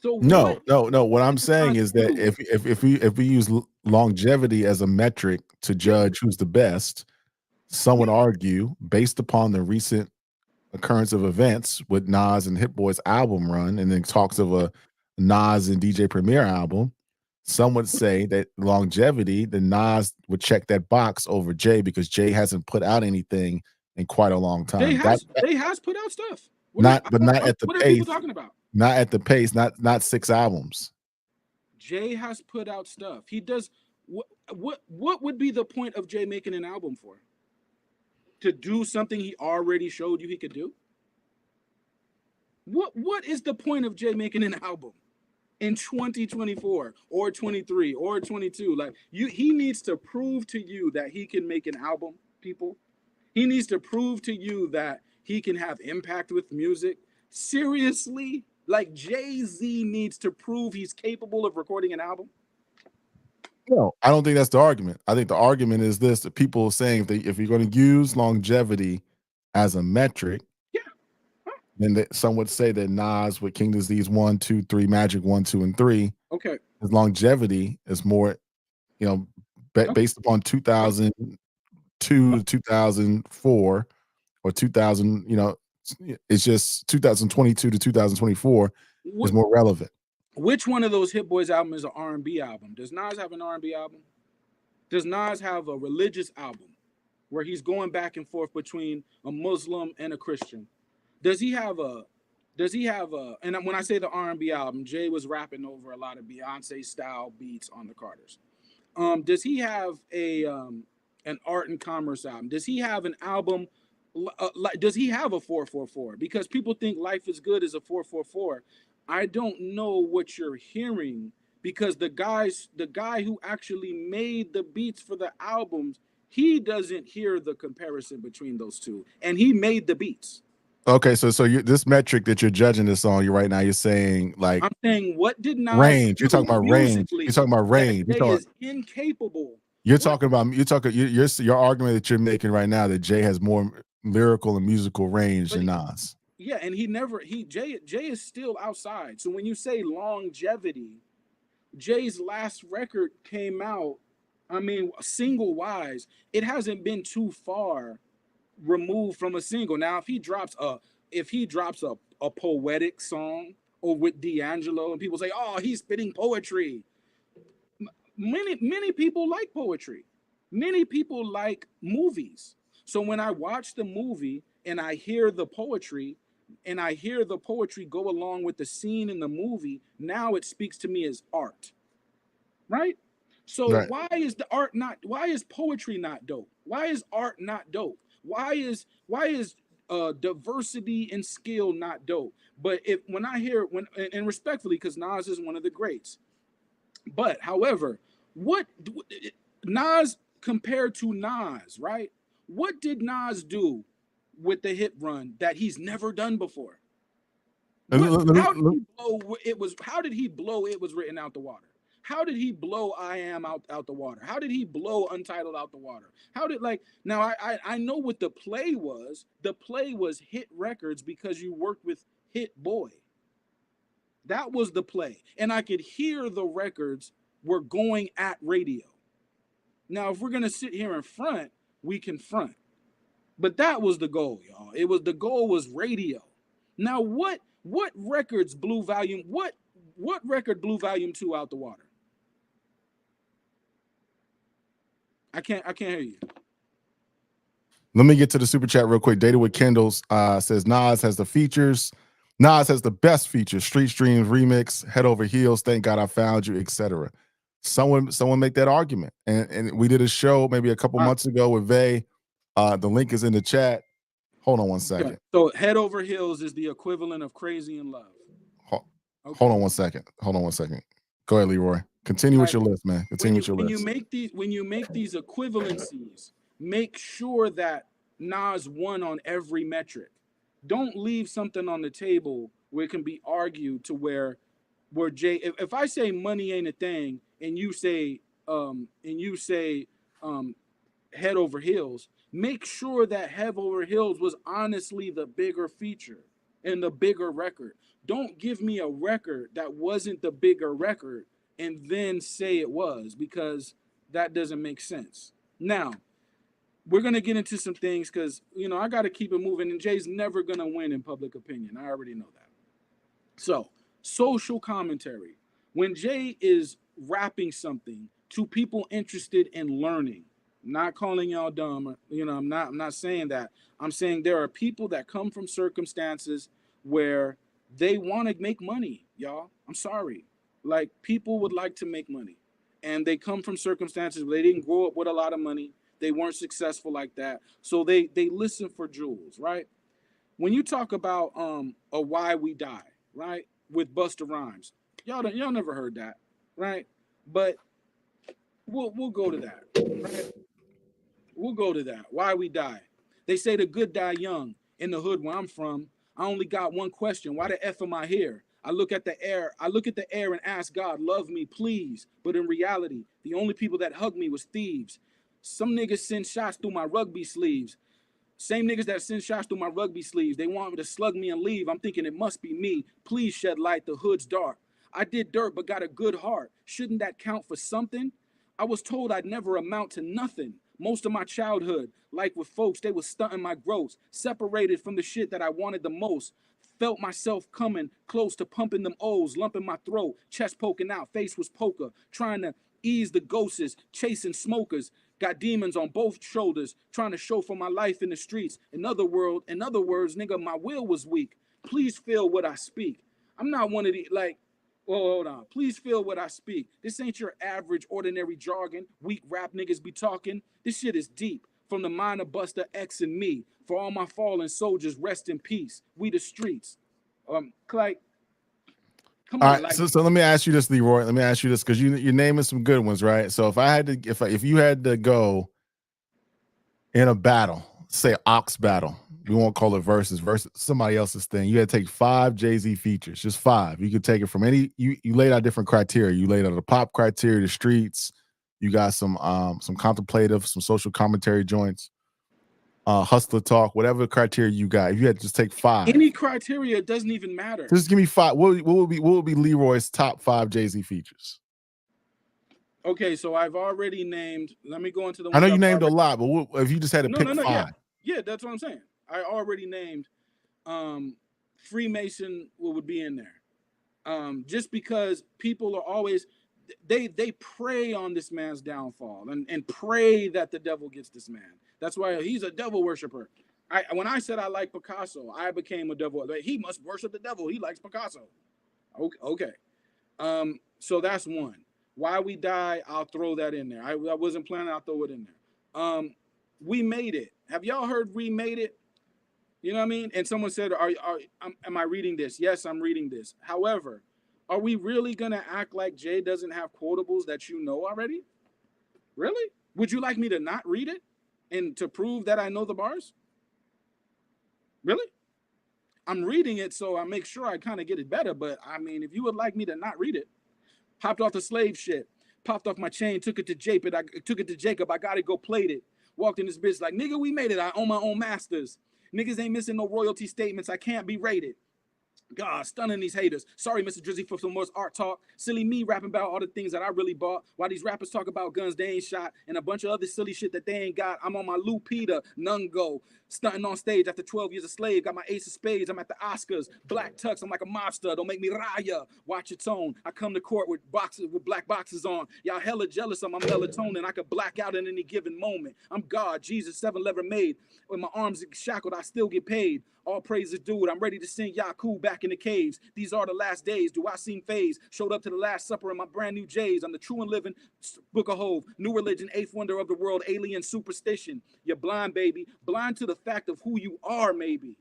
So no. What I'm saying is that if we use longevity as a metric to judge who's the best, some would argue, based upon the recent occurrence of events with Nas and Hit Boy's album run, and then talks of a Nas and DJ Premier album, some would say that longevity, the Nas would check that box over Jay, because Jay hasn't put out anything in quite a long time. Jay has put out stuff. Not at the pace. What are people talking about? Not at the pace, not 6 albums. Jay has put out stuff. He does. What would be the point of Jay making an album for? To do something he already showed you he could do? What is the point of Jay making an album in 2024 or 23 or 22? Like, he needs to prove to you that he can make an album, people. He needs to prove to you that he can have impact with music. Seriously? Like, Jay-Z needs to prove he's capable of recording an album? No, I don't think that's the argument. I think the argument is this: that people are saying that if you're going to use longevity as a metric, then some would say that Nas with King Disease 1, 2, 3, Magic 1, 2, and 3, okay, his longevity is more, based upon 2002 to 2004, or 2000, it's just 2022 to 2024 is more relevant. Which one of those Hit Boys albums is an R&B album? Does Nas have an R&B album? Does Nas have a religious album where he's going back and forth between a Muslim and a Christian? Does he have a, and when I say the R&B album, Jay was rapping over a lot of Beyonce style beats on the Carters. Does he have an art and commerce album? Does he have an album, does he have a 444? Because people think Life is Good is a 444. I don't know what you're hearing, because the guy who actually made the beats for the albums, he doesn't hear the comparison between those two, and he made the beats. Okay, so this metric that you're judging this on, you're saying, like, I'm saying, what did Nas range? You're talking about range. You're talking about range. Jay is incapable. Your argument that you're making right now, that Jay has more lyrical and musical range than Nas. Yeah, and Jay is still outside. So when you say longevity, Jay's last record came out, single wise, it hasn't been too far removed from a single. Now, if he drops a poetic song, or with D'Angelo, and people say, "Oh, he's spitting poetry," many people like poetry. Many people like movies. So when I watch the movie, and I hear the poetry, and I hear the poetry go along with the scene in the movie, now it speaks to me as art, right? So Right. why is poetry not dope? Why is art not dope? Why is diversity and skill not dope? But if when I hear when and respectfully, because Nas is one of the greats, but however, what Nas compared to Nas, right? What did Nas do with the hit run that he's never done before? What? How did he blow? It was. How did he blow? It was written out the water. How did he blow I Am out the water? How did he blow Untitled out the water? How did like now I know what the play was. The play was Hit Records because you worked with Hit Boy. That was the play. And I could hear the records were going at radio. Now, if we're gonna sit here in front, we can front. But that was the goal, y'all. It was the goal was radio. Now, what records blew volume? What record blew volume 2 out the water? I can't hear you. Let me get to the super chat real quick. Data with Kendall's says Nas has the features. Nas has the best features. Street Streams remix, Head Over Heels, Thank God I Found You, etc. Someone make that argument. And we did a show maybe a couple months ago with Vay. The link is in the chat. Hold on one second. Yeah. So Head Over Heels is the equivalent of Crazy in Love. Hold on one second. Go ahead, Leroy. Continue with your list, man. Continue with your list. When you make these equivalencies, make sure that Nas won on every metric. Don't leave something on the table where it can be argued to where Jay. If I say money ain't a thing, and you say Head Over Heels, make sure that Head Over Heels was honestly the bigger feature and the bigger record. Don't give me a record that wasn't the bigger record and then say it was, because that doesn't make sense. Now, we're going to get into some things because, I got to keep it moving, and Jay's never going to win in public opinion. I already know that. So, social commentary. When Jay is rapping something to people interested in learning, not calling y'all dumb, I'm not saying that. I'm saying there are people that come from circumstances where they want to make money, y'all. I'm sorry. Like, people would like to make money, and they come from circumstances where they didn't grow up with a lot of money. They weren't successful like that. So they listen for jewels, right? When you talk about a Why We Die, right? With Busta Rhymes. Y'all never heard that, right? But we'll go to that, right? We'll go to that. Why We Die. They say the good die young. In the hood where I'm from, I only got one question. Why the F am I here? I look at the air and ask God, love me, please. But in reality, the only people that hugged me was thieves. Some niggas send shots through my rugby sleeves. Same niggas that send shots through my rugby sleeves. They want me to slug me and leave. I'm thinking it must be me. Please shed light. The hood's dark. I did dirt but got a good heart. Shouldn't that count for something? I was told I'd never amount to nothing. Most of my childhood, like with folks, they was stunting my growth. Separated from the shit that I wanted the most. Felt myself coming close to pumping them O's, lumping my throat, chest poking out, face was poker, trying to ease the ghosts, chasing smokers. Got demons on both shoulders, trying to show for my life in the streets. In other words, nigga, my will was weak. Please feel what I speak. I'm not one of the, like, whoa, hold on. Please feel what I speak. This ain't your average, ordinary jargon. Weak rap niggas be talking. This shit is deep. From the mind of Buster X and me. For all my fallen soldiers, rest in peace. We the streets. Like, come on. All right, Like, so let me ask you this, Leroy. Let me ask you this, because you're naming some good ones, right? So if you had to go in a battle, say ox battle, we won't call it versus somebody else's thing. You had to take 5 Jay-Z features, just 5. You could take it from any. You laid out different criteria. You laid out the pop criteria, the streets. You got some contemplative, some social commentary joints, hustler talk, whatever criteria you got. If you had to just take 5, any criteria doesn't even matter. Just give me 5. What would be Leroy's top 5 Jay-Z features? Okay, so I've already named. Let me go into the. I know you named a lot, but if you just had to pick 5, yeah, that's what I'm saying. I already named. Freemason would be in there, just because people are always they prey on this man's downfall and pray that the devil gets this man. That's why he's a devil worshiper. When I said I like Picasso, I became a devil. Like, he must worship the devil. He likes Picasso. Okay. So that's one. Why we die, I'll throw that in there. I wasn't planning, I'll throw it in there. We made it. Have y'all heard we made it? You know what I mean? And someone said, am I reading this? Yes, I'm reading this. However, are we really gonna act like Jay doesn't have quotables that you know already? Really? Would you like me to not read it and to prove that I know the bars? Really? I'm reading it so I make sure I kind of get it better. But I mean, if you would like me to not read it, hopped off the slave shit, popped off my chain, took it to Jacob. I got it, go played it. Walked in this bitch like, nigga, we made it. I own my own masters. Niggas ain't missing no royalty statements. I can't be rated. God, stunning these haters. Sorry, Mr. Drizzy, for some more art talk. Silly me rapping about all the things that I really bought. While these rappers talk about guns they ain't shot and a bunch of other silly shit that they ain't got. I'm on my Lupita, Nungo, stunting on stage after 12 years a slave. Got my ace of spades. I'm at the Oscars. Black tux. I'm like a mobster. Don't make me raya. Watch your tone. I come to court with boxes with black boxes on. Y'all hella jealous of my melatonin. I could black out in any given moment. I'm God, Jesus, 7-lever made. With my arms shackled, I still get paid. All praises due. I'm ready to sing Yaku back in the caves. These are the last days. Do I seem phased? Showed up to the Last Supper in my brand new J's. I'm the true and living Book of Hove. New religion, eighth wonder of the world, alien superstition. You're blind, baby. Blind to the fact of who you are, maybe.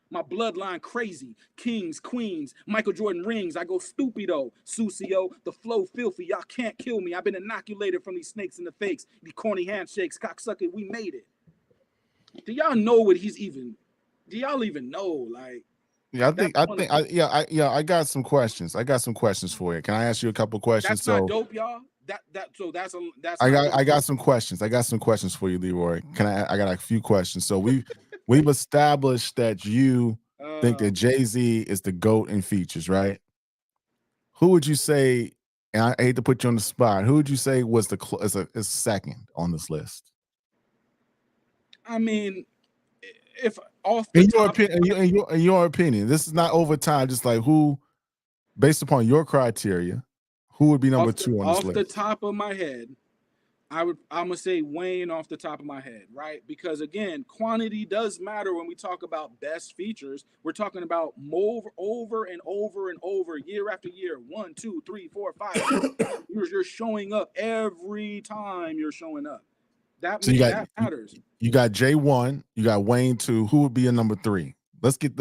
My bloodline crazy. Kings, queens, Michael Jordan rings. I go stupido. Sucio, the flow filthy. Y'all can't kill me. I've been inoculated from these snakes and the fakes. The corny handshakes. Cocksucker, we made it. Do y'all know what he's even... Do y'all even know? Like, yeah, I got some questions. I got some questions for you. Can I ask you a couple questions? That's not dope, y'all. That's I got some questions. I got some questions for you, Leroy. I got a few questions. So we've established that you think that Jay-Z is the GOAT in features, right? Who would you say, and I hate to put you on the spot, who would you say was is second on this list? I mean, if off the top, in your opinion, this is not over time, just like who, based upon your criteria, who would be number two on this list? Off the top of my head, I'm gonna say Wayne off the top of my head, right? Because again, quantity does matter when we talk about best features. We're talking about over and over, year after year. 1, 2, 3, 4, 5. You're showing up every time you're showing up. That matters. You got J1, you got Wayne 2. Who would be a number 3? Let's get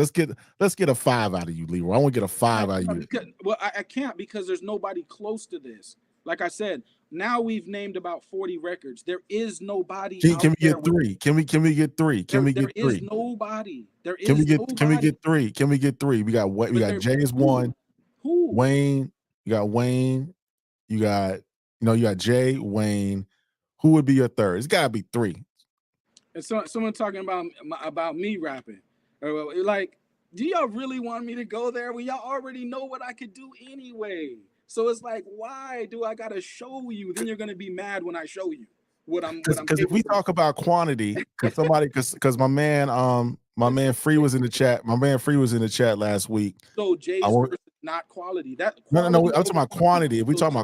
a 5 out of you, Leroy. I want to get a 5 out of you. Well, I can't because there's nobody close to this. Like I said, now we've named about 40 records. There is nobody. Can we get 3? Can we get 3? Can we get 3? There is nobody. Can we get 3? Can we get 3? We got Jay's 1. Who? Wayne. You got Wayne. You got Jay, Wayne. Who would be your third? It's got to be 3. And so someone talking about me rapping. Like, do y'all really want me to go there? Well, y'all already know what I could do anyway. So it's like, why do I gotta show you? Then you're gonna be mad when I show you what I'm. Because if we talk about quantity, because my man Free was in the chat. My man Free was in the chat last week. So Jay's not quality. No. I'm talking about quantity. If we're talking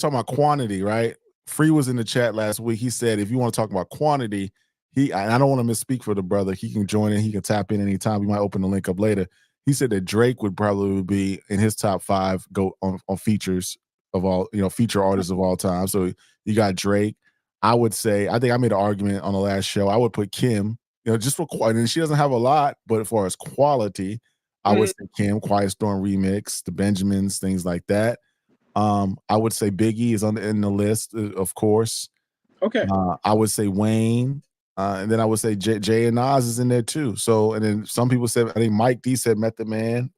about quantity, right? Free was in the chat last week. He said, if you want to talk about quantity, I don't want to misspeak for the brother. He can join in. He can tap in anytime. We might open the link up later. He said that Drake would probably be in his top 5 go on features of all, feature artists of all time. So you got Drake. I would say, I think I made an argument on the last show. I would put Kim, just for quality. And she doesn't have a lot, but as far as quality, I would say Kim, Quiet Storm remix, the Benjamins, things like that. I would say Biggie is in the list, of course. Okay. I would say Wayne, and then I would say Jay and Nas is in there too. So, and then some people said, I think Mike D said Method Man.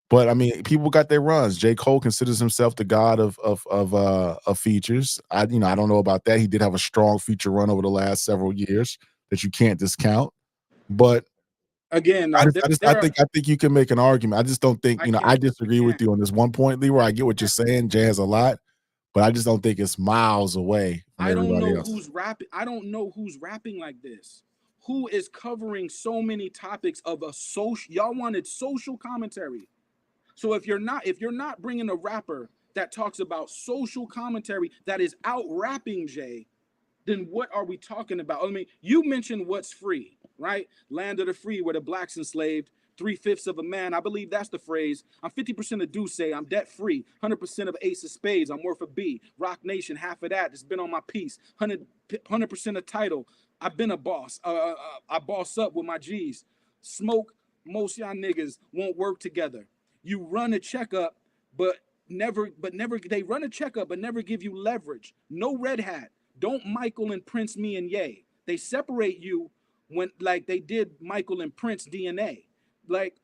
But I mean, people got their runs. J. Cole considers himself the god of features. I don't know about that. He did have a strong feature run over the last several years that you can't discount. But again, I think you can make an argument. I just don't think, I disagree with you on this one point, Leroy. I get what you're saying. Jay has a lot, but I just don't think it's miles away from everybody else. Who's rapping. I don't know who's rapping like this. Who is covering so many topics of a social? Y'all wanted social commentary. So if you're not bringing a rapper that talks about social commentary that is out rapping Jay, then what are we talking about? I mean, you mentioned What's Free. right? Land of the free where the blacks enslaved. 3/5 of a man, I believe that's the phrase. I'm 50% of Duce, I'm debt free. 100% of Ace of Spades, I'm worth a B. Rock Nation, half of that, it's been on my piece. 100% of title, I've been a boss. I boss up with my G's. Smoke, most y'all niggas won't work together. You run a checkup, but never, they run a checkup, but never give you leverage. No red hat. Don't Michael and Prince me and Ye. They separate you when, like they did Michael and Prince DNA. Like,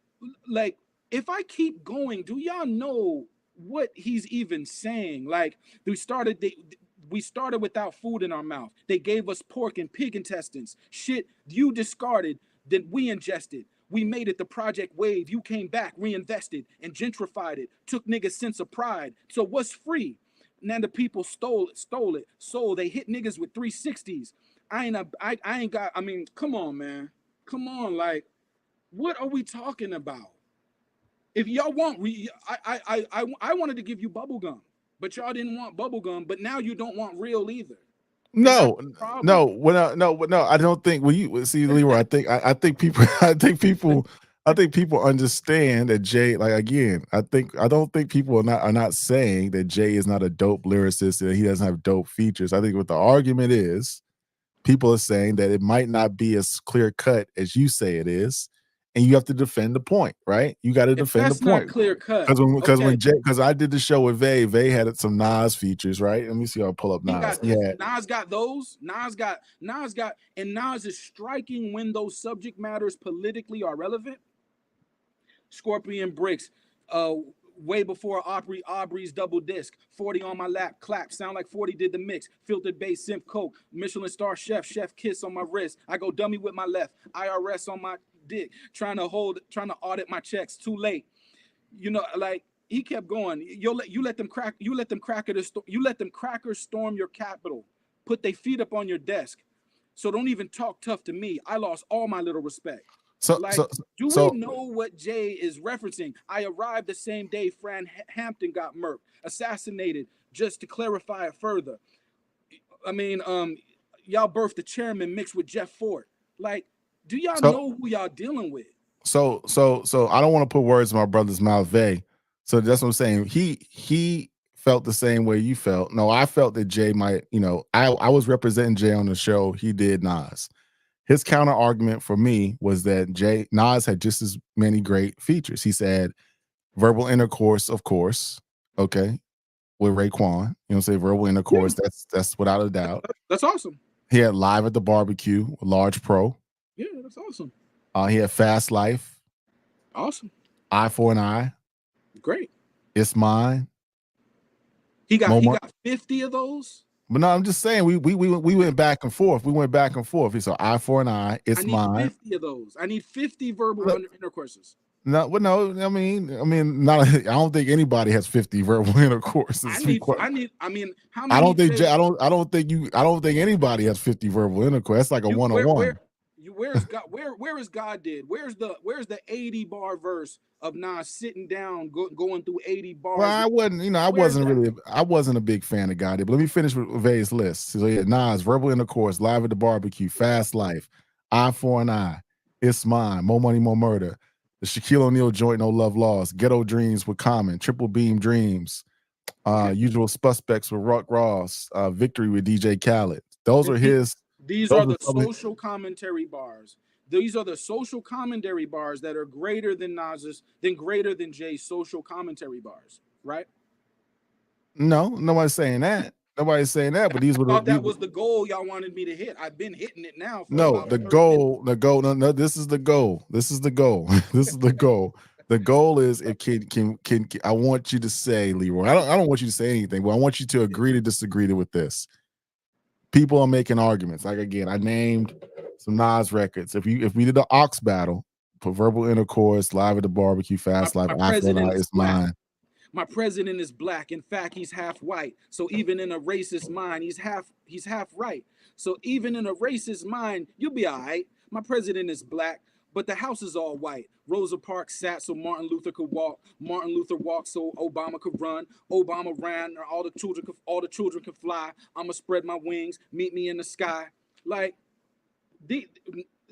like if I keep going, do y'all know what he's even saying? Like we started without food in our mouth. They gave us pork and pig intestines. Shit you discarded, then we ingested. We made it the project wave. You came back, reinvested, and gentrified it. Took niggas' sense of pride. So what's free? Now the people stole it. So they hit niggas with 360s. I ain't got. I mean, come on, man. Come on, like. What are we talking about? If y'all want, I wanted to give you bubblegum, but y'all didn't want bubblegum, but now you don't want real either. No, no. I don't think. Well, you see, Leroy. I think people. I think people understand that Jay. Like again, I don't think people are not saying that Jay is not a dope lyricist and he doesn't have dope features. I think what the argument is, people are saying that it might not be as clear cut as you say it is. And you have to defend the point, right? You got to defend the point. That's not clear cut. Because I did the show with Vay had some Nas features, right? Let me see. I'll pull up Nas. Nas got those. Nas got, and Nas is striking when those subject matters politically are relevant. Scorpion Bricks, way before Aubrey's double disc. 40 on my lap, clap, sound like 40 did the mix. Filtered bass, Simp Coke, Michelin star chef kiss on my wrist. I go dummy with my left, IRS on my dick, trying to audit my checks. Too late, you know. Like he kept going. You let them crackers storm your capital, put their feet up on your desk. So don't even talk tough to me. I lost all my little respect. Do we know what Jay is referencing? I arrived the same day Fran Hampton got murked, assassinated. Just to clarify it further, I mean, y'all birthed the chairman mixed with Jeff Ford. Like, do y'all know who y'all dealing with? So I don't want to put words in my brother's mouth, Vay. So that's what I'm saying. He felt the same way you felt. No, I felt that Jay might, I was representing Jay on the show. He did Nas. His counter argument for me was that Nas had just as many great features. He said verbal intercourse, of course, okay, with Raekwon. Say verbal intercourse. Yeah. That's without a doubt. That's awesome. He had Live at the Barbecue, Large Pro. Yeah, that's awesome. He had Fast Life. Awesome. Eye for an Eye. Great. It's Mine. He got 50 of those. But no, I'm just saying we went back and forth. We went back and forth. So Eye for an Eye, It's Mine. 50 of those. I need 50 verbal intercourses. No, well, no. I mean, not. I don't think anybody has 50 verbal intercourses. How many? I don't think anybody has 50 verbal intercourse. That's like a one-on-one. Where's God? Where is God did? Where's the 80 bar verse of Nas sitting down going through 80 bars? Well, I wasn't a big fan of God did. But let me finish with Vay's list. So yeah, Nas, verbal intercourse, Live at the Barbecue, Fast Life, Eye for an Eye, It's Mine, More Money, More Murder, the Shaquille O'Neal joint, No Love Lost, Ghetto Dreams with Common, Triple Beam Dreams, Usual Suspects with Ruck Ross, Victory with DJ Khaled. Those are his. These are the social commentary bars. These are the social commentary bars that are greater than Nas's, greater than Jay's social commentary bars, right? No, nobody's saying that. Nobody's saying that. But these were that was the goal y'all wanted me to hit. I've been hitting it now. No, the goal. No. This is the goal. This is the goal. This is the goal. The goal is can I want you to say, Leroy. I don't want you to say anything, but I want you to agree to disagree with this. People are making arguments. Like again, I named some Nas records. If we did the Ox battle, for verbal intercourse, Live at the Barbecue, Fast Life, It's Mine. My president is black. In fact, he's half white. So even in a racist mind, he's half right. So even in a racist mind, you'll be all right. My president is black, but the house is all white. Rosa Parks sat so Martin Luther could walk. Martin Luther walked so Obama could run. Obama ran, or all the children could fly. I'ma spread my wings. Meet me in the sky. Like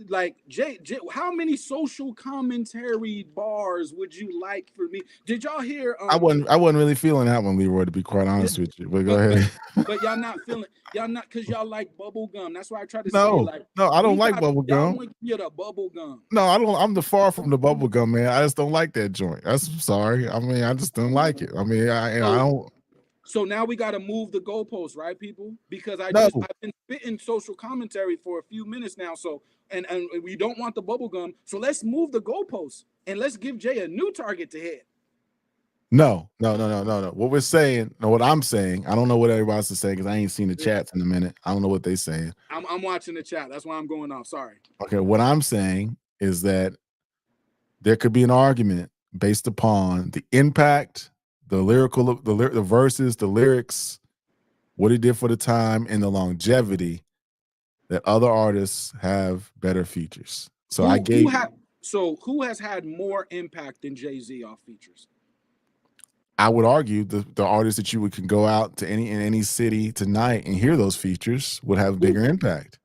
like Jay, how many social commentary bars would you like for me? Did y'all hear? I wasn't really feeling that one, Leroy, to be quite honest with you. But go ahead. But y'all not feeling, y'all not, because y'all like bubble gum. That's why I try to say, No, like, no, I don't like bubble y'all gum. want you the bubble gum. No, I don't. I'm the far from the bubble gum, man. I just don't like that joint. That's sorry. I mean, I just don't like it. I mean, I don't. So now we got to move the goalposts, right, people? Because I've been spitting social commentary for a few minutes now. So and we don't want the bubble gum. So let's move the goalposts and let's give Jay a new target to hit. No. What we're saying, no, what I'm saying, I don't know what everybody else is saying because I ain't seen the chats in a minute. I don't know what they're saying. I'm watching the chat. That's why I'm going off. Sorry. Okay, what I'm saying is that there could be an argument based upon the impact, the lyrical, the verses, the lyrics, what he did for the time, and the longevity, that other artists have better features. So who has had more impact than Jay-Z off features? I would argue the artists that you can go out to in any city tonight and hear those features would have a bigger impact.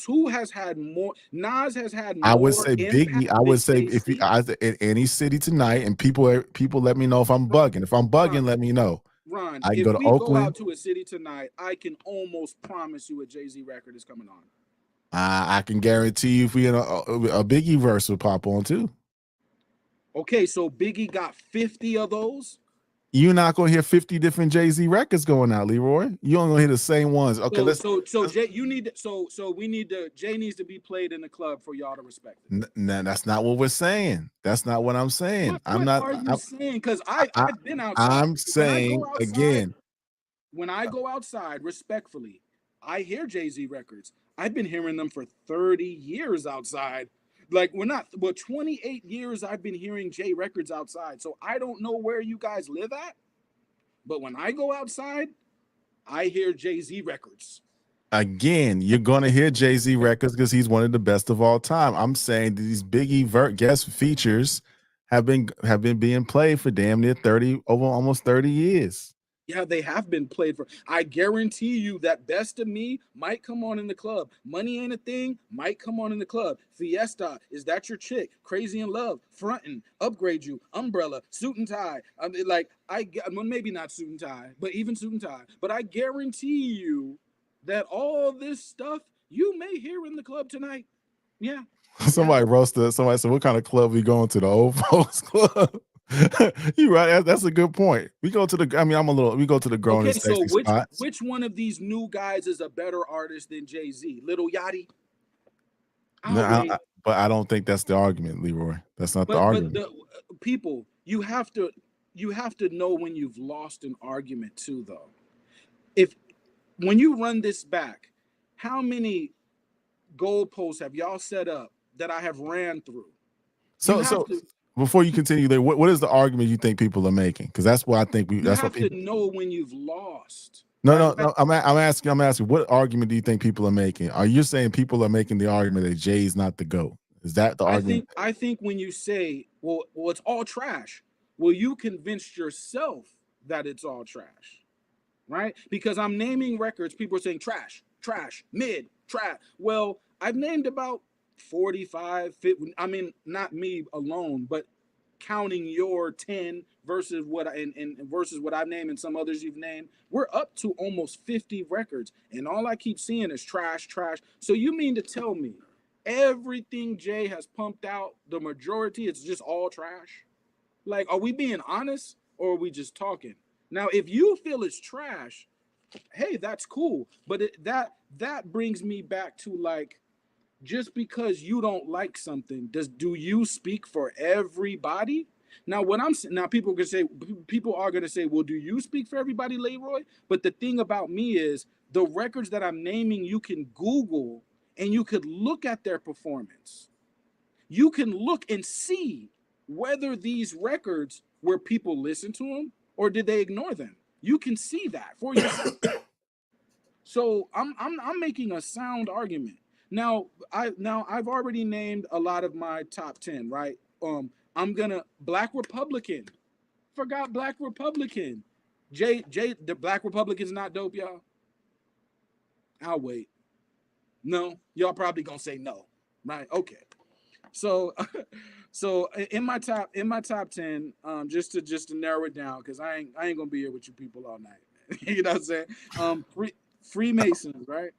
Who has had more? Nas has had more. I would say Biggie. I would say if you in any city tonight, and people let me know if I'm bugging. If I'm bugging, let me know. Ron, I can go to Oakland. Go out to a city tonight, I can almost promise you a Jay-Z record is coming on. I can guarantee you if we in a Biggie verse will pop on too. Okay, so Biggie got 50 of those. You're not gonna hear 50 different Jay-Z records going out, Leroy. You only gonna hear the same ones. Okay, so Jay, you need we need to Jay needs to be played in the club for y'all to respect it. No, that's not what we're saying. That's not what I'm saying. What are you saying? Because I've been outside. I'm saying again. When I go outside, respectfully, I hear Jay-Z records. I've been hearing them for 30 years outside. Like 28 years I've been hearing Jay records outside. So I don't know where you guys live at, but when I go outside, I hear Jay-Z records. Again, you're gonna hear Jay-Z records because he's one of the best of all time. I'm saying these Biggie guest features have been being played for damn near almost 30 years. Yeah, they have been played for. I guarantee you that Best of Me might come on in the club. Money Ain't a Thing might come on in the club. Fiesta, Is That Your Chick? Crazy in Love, Frontin', Upgrade You, Umbrella, Suit and Tie. I mean, maybe not Suit and Tie, but even Suit and Tie. But I guarantee you that all this stuff you may hear in the club tonight. Yeah. Somebody roasted. Somebody said, "What kind of club we going to? The old folks club?" You're right. That's a good point. We go to the. I mean, we go to the grown and sexy spots. Which one of these new guys is a better artist than Jay-Z? Little Yachty? But I don't think that's the argument, Leroy. That's not the argument. But people, you have to know when you've lost an argument too, though. When you run this back, how many goalposts have y'all set up that I have ran through? Before you continue there, what is the argument you think people are making? Because that's what I think that's what people know when you've lost. No. I'm asking. What argument do you think people are making? Are you saying people are making the argument that Jay's not the GOAT? Is that the argument? I think when you say, well, it's all trash. Well, you convinced yourself that it's all trash, right? Because I'm naming records. People are saying trash, mid, trash. Well, I've named about 45, 50, I mean, not me alone, but counting your 10 versus what I've named and some others you've named, we're up to almost 50 records, and all I keep seeing is trash. So you mean to tell me everything Jay has pumped out, the majority, it's just all trash? Like, are we being honest or are we just talking? Now, if you feel it's trash, hey, that's cool, but that brings me back to, like, just because you don't like something, do you speak for everybody? Now, people are gonna say, well, do you speak for everybody, Leroy? But the thing about me is the records that I'm naming, you can Google and you could look at their performance. You can look and see whether these records were people listen to them or did they ignore them. You can see that for yourself. So I'm making a sound argument. Now I've already named a lot of my top 10, right? I'm gonna Black Republican. Forgot Black Republican. Jay, the Black Republican's not dope, y'all. I'll wait. No, y'all probably gonna say no. right? Okay. So, so in my top 10, just to narrow it down, because I ain't gonna be here with you people all night. You know what I'm saying? Freemasons, right?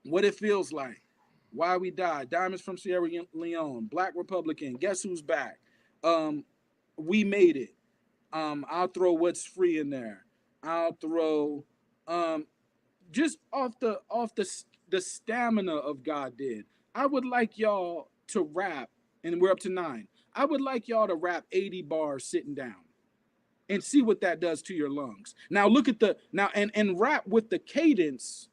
What it feels like, why we died, diamonds from Sierra Leone, Black Republican, guess who's back? We made it. I'll throw what's free in there. I'll throw um, just off the stamina of God did. I would like y'all to rap, and we're up to 9. I would like y'all to rap 80 bars sitting down and see what that does to your lungs. Now look at the now and rap with the cadence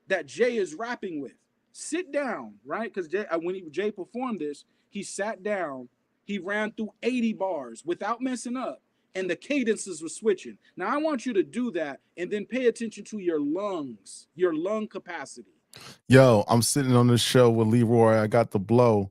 that Jay is rapping with. Sit down, right? Because Jay performed this, he sat down, he ran through 80 bars without messing up, and the cadences were switching. Now I want you to do that and then pay attention to your lungs, your lung capacity. Yo, I'm sitting on this show with Leroy. I got the blow.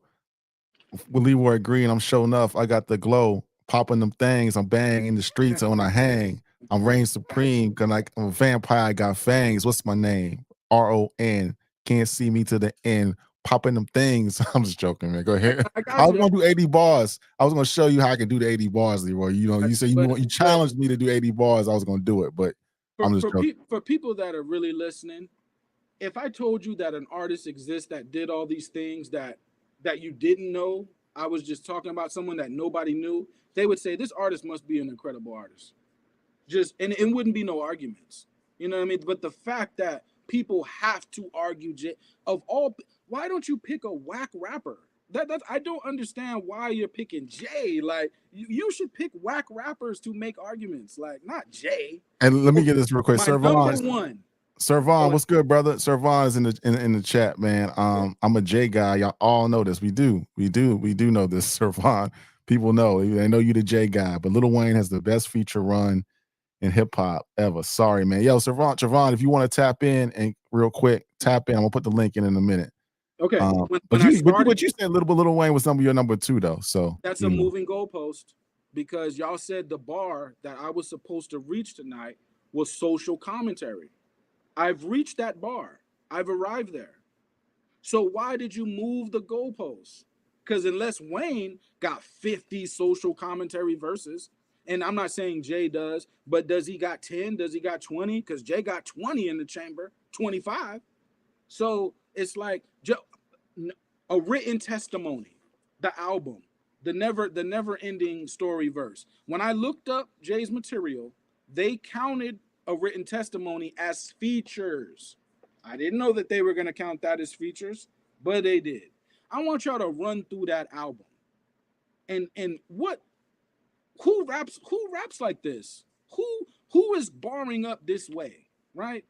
With Leroy Green, I'm showing up. I got the glow. Popping them things. I'm banging in the streets and when I hang. I'm reign supreme. Cause I'm a vampire. I got fangs. What's my name? RON. Can't see me to the end. Popping them things. I'm just joking, man. Go ahead. I was gonna do 80 bars. I was gonna show you how I can do the 80 bars, Leroy. You know, you said you challenged me to do 80 bars. I was gonna do it, but I'm just joking. For people that are really listening, if I told you that an artist exists that did all these things that you didn't know, I was just talking about someone that nobody knew, they would say this artist must be an incredible artist. And it wouldn't be no arguments. You know what I mean? But the fact that people have to argue, why don't you pick a whack rapper? That I don't understand why you're picking Jay. Like you should pick whack rappers to make arguments, like not Jay. And let me get this real quick. My number one. Sir Vaughn, what's good, brother? Sir Vaughn is in the chat, man. I'm a J guy. Y'all all know this. We do know this, Sir Vaughn. People know. They know you the J guy. But Lil Wayne has the best feature run in hip hop ever. Sorry, man. Yo, Sir Vaughn, if you want to tap in and real quick, tap in. I'm gonna put the link in a minute. Okay. But you said Lil Wayne was your number 2 though. So that's a moving goalpost because y'all said the bar that I was supposed to reach tonight was social commentary. I've reached that bar. I've arrived there. So why did you move the goalposts? Because unless Wayne got 50 social commentary verses, and I'm not saying Jay does, but does he got 10? Does he got 20? Because Jay got 20 in the chamber, 25. So it's like a written testimony, the album, the never ending story verse. When I looked up Jay's material, they counted a written testimony as features. I didn't know that they were going to count that as features, but they did. I want y'all to run through that album. And who raps like this? Who is barring up this way, right?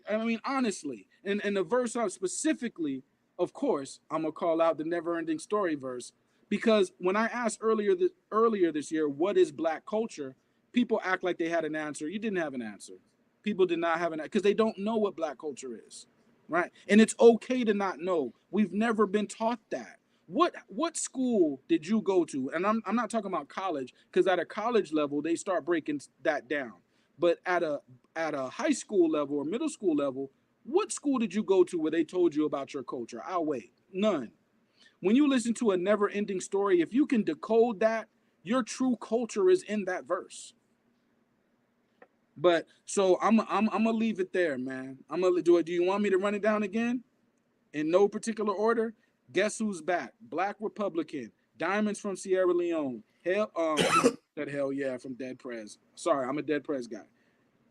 I mean, honestly, and the verse out specifically, of course, I'm gonna call out the never ending story verse, because when I asked earlier this year, what is Black culture? People act like they had an answer. You didn't have an answer. People did not have an answer because they don't know what Black culture is, right? And it's okay to not know. We've never been taught that. What school did you go to? And I'm not talking about college, because at a college level they start breaking that down. But at a high school level or middle school level, what school did you go to where they told you about your culture? I'll wait. None. When you listen to a never-ending story, if you can decode that, your true culture is in that verse. But so I'm gonna leave it there, man. I'm gonna do it. Do you want me to run it down again? In no particular order. Guess who's back? Black Republican, Diamonds from Sierra Leone. Hell yeah from Dead Prez. Sorry, I'm a Dead Prez guy.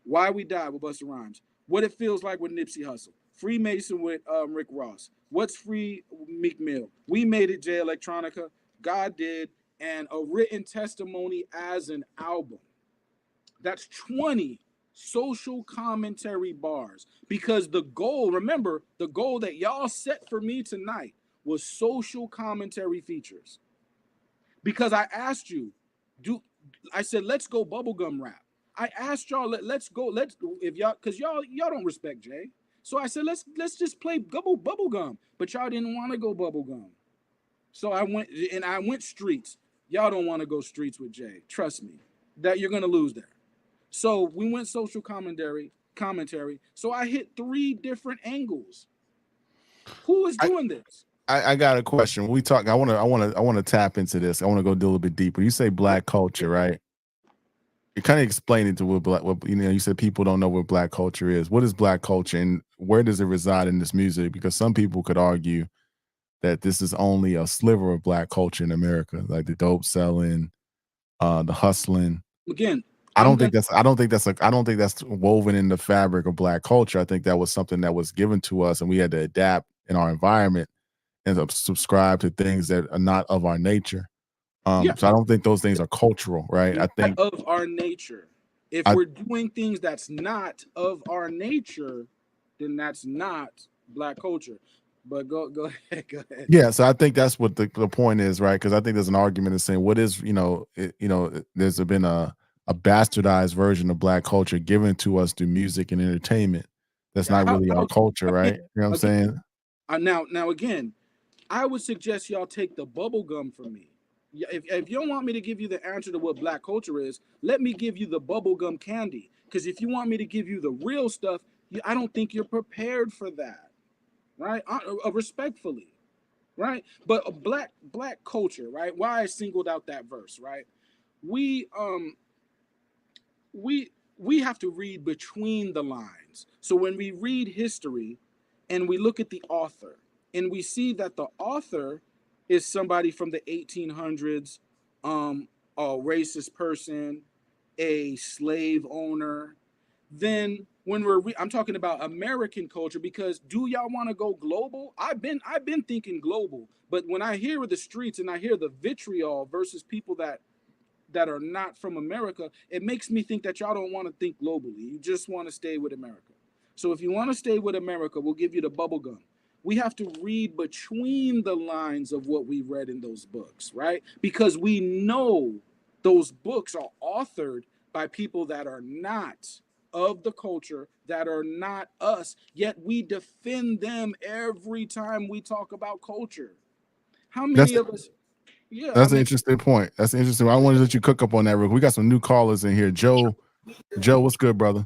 Why We Die with Busta Rhymes. What It Feels Like with Nipsey Hussle. Freemason with Rick Ross. What's Free Meek Mill. We Made It Jay Electronica. God Did. And a written testimony as an album. That's 20 social commentary bars. Because the goal, remember, the goal that y'all set for me tonight was social commentary features. Because I asked you, I said, let's go bubblegum rap. I asked y'all, let's if y'all, because y'all don't respect Jay. So I said, let's just play bubblegum. But y'all didn't want to go bubblegum. So I went Streetz. Y'all don't want to go Streetz with Jay. Trust me, that you're gonna lose there. So we went social commentary. So I hit 3 different angles. Who is doing this? I got a question. We talk. I want to tap into this. I want to go a little bit deeper. You say black culture, right? You kind of explain it to what you said people don't know what black culture is. What is black culture, and where does it reside in this music? Because some people could argue that this is only a sliver of black culture in America, like the dope selling, the hustling. Again, I don't think that's woven in the fabric of black culture. I think that was something that was given to us, and we had to adapt in our environment and subscribe to things that are not of our nature. So I don't think those things are cultural, right? I think of our nature. If we're doing things that's not of our nature, then that's not black culture. But go ahead. Yeah, so I think that's what the point is, right? Because I think there's an argument in saying what is, there's been a bastardized version of black culture given to us through music and entertainment. That's not really our culture, right? You know what I'm saying? Now again, I would suggest y'all take the bubble gum from me. If you don't want me to give you the answer to what black culture is, let me give you the bubblegum candy. Because if you want me to give you the real stuff, I don't think you're prepared for that, right? Respectfully, right? But black culture, right? Why I singled out that verse, right? We have to read between the lines. So when we read history and we look at the author and we see that the author is somebody from the 1800s, a racist person, a slave owner, then when I'm talking about American culture, because do y'all want to go global? I've been thinking global, but when I hear the streets and I hear the vitriol versus people that are not from America, it makes me think that y'all don't want to think globally. You just want to stay with America. So if you want to stay with America, we'll give you the bubble gum. We have to read between the lines of what we read in those books, right? Because we know those books are authored by people that are not of the culture, that are not us, yet we defend them every time we talk about culture. How many of us? Yeah, that's an interesting point. That's interesting. I wanted to let you cook up on that, Rick. We got some new callers in here. Joe, what's good, brother?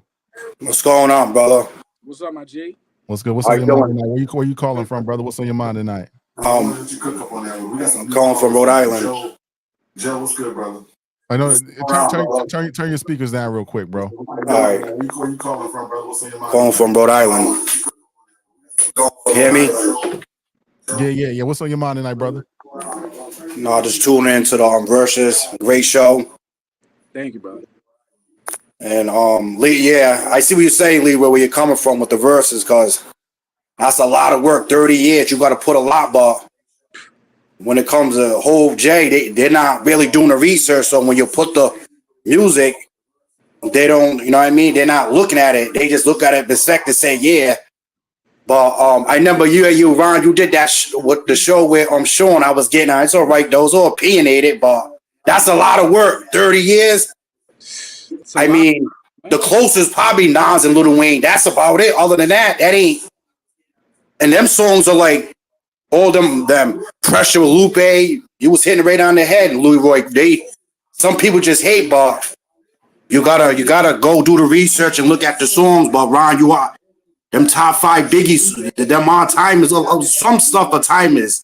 What's going on, brother? What's up, my G? What's good? What's on your mind tonight? Where you calling from, brother? What's on your mind tonight? I'm calling from Rhode Island. Joe, what's good, brother? I know. Turn your speakers down real quick, bro. All right. Where you calling from, brother? What's on your mind? Calling from Rhode Island. You hear me? Yeah. What's on your mind tonight, brother? No, just tuning into the verses. Great show. Thank you, brother. And Lee, yeah, I see what you're saying, Lee, where you're coming from with the verses, because that's a lot of work. 30 years, you got to put a lot, but when it comes to Hov J, they're not really doing the research. So when you put the music, they don't, you know what I mean? They're not looking at it. They just look at it perspective, say, yeah. But I remember you, Ron, you did that with the show where Sean, I was getting, it's all right, those all opinionated, but that's a lot of work. 30 years. I mean, the closest probably Nas and Lil Wayne. That's about it. Other than that, that ain't. And them songs are like all them Pressure with Lupe. You was hitting right on the head, Louis Roy. Some people just hate, but you gotta go do the research and look at the songs. But Ron, you are them top 5 biggies. Them on time is some stuff are timeless.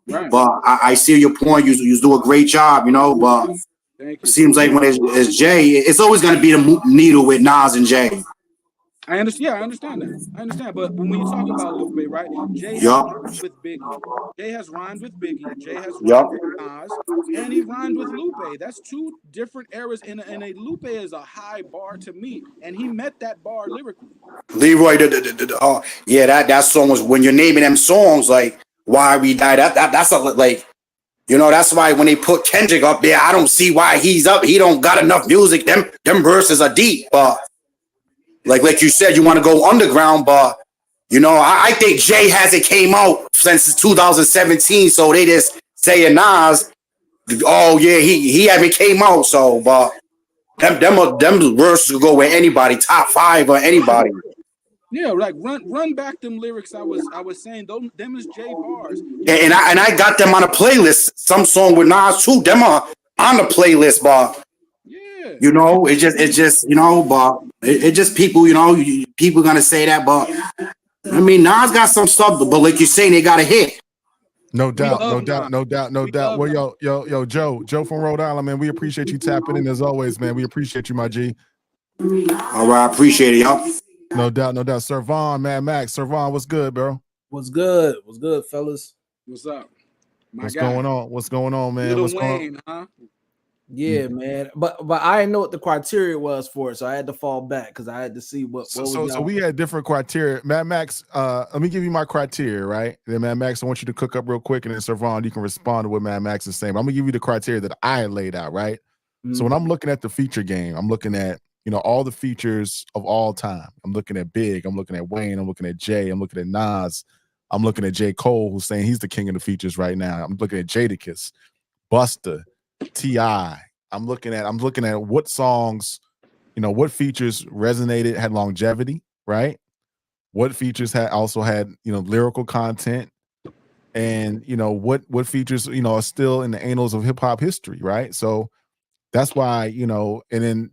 Right. But I see your point. You do a great job, but. It seems like when it's Jay, it's always going to be the needle with Nas and Jay. I understand. Yeah, I understand that. I understand. But when you're talking about Lupe, right? Jay has rhymed with Biggie. Jay has rhymed with Biggie. Jay has rhymed with Nas. And he rhymed with Lupe. That's 2 different eras. And a Lupe is a high bar to me. And he met that bar lyrically. Leroy, yeah, that song was, when you're naming them songs, like Why We Die, that's like, that's why when they put Kendrick up there, I don't see why he's up. He don't got enough music. Them verses are deep. But like you said, you want to go underground. But, I think Jay hasn't came out since 2017. So they just saying Nas, oh, yeah, he haven't came out. So, but them verses go with anybody, top 5 or anybody. Yeah, like run back them lyrics. I was saying them is J bars. And I got them on a playlist. Some song with Nas too. Them are on the playlist, but yeah, it's just but it just people, people gonna say that, but I mean Nas got some stuff, but like you're saying, they got a hit. No We doubt, no love doubt, Nas. no doubt, no We doubt. love Well, Nas. yo, Joe from Rhode Island, man. We appreciate you tapping in as always, man. We appreciate you, my G. All right, I appreciate it, y'all. No doubt, no doubt. Sir Vaughn, Mad Max. Sir Vaughn, what's good, bro? What's good? What's good, fellas? What's up, my What's guy? going on? What's going on, man? Little What's going on? Wayne, huh? Yeah, man. But I didn't know what the criteria was for it, so I had to fall back because I had to see what So we had different criteria. Mad Max, let me give you my criteria, right? Then Mad Max, I want you to cook up real quick, and then Sir Vaughn, you can respond to what Mad Max is saying. But I'm gonna give you the criteria that I laid out, right? So when I'm looking at the feature game, I'm looking at all the features of all time. I'm looking at Big, I'm looking at Wayne, I'm looking at Jay, I'm looking at Nas, I'm looking at J. Cole, who's saying he's the king of the features right now. I'm looking at Jadakiss, Busta, T.I. I'm looking at what songs, what features resonated, had longevity, right? What features also had lyrical content, and what features are still in the annals of hip hop history, right? So that's why and then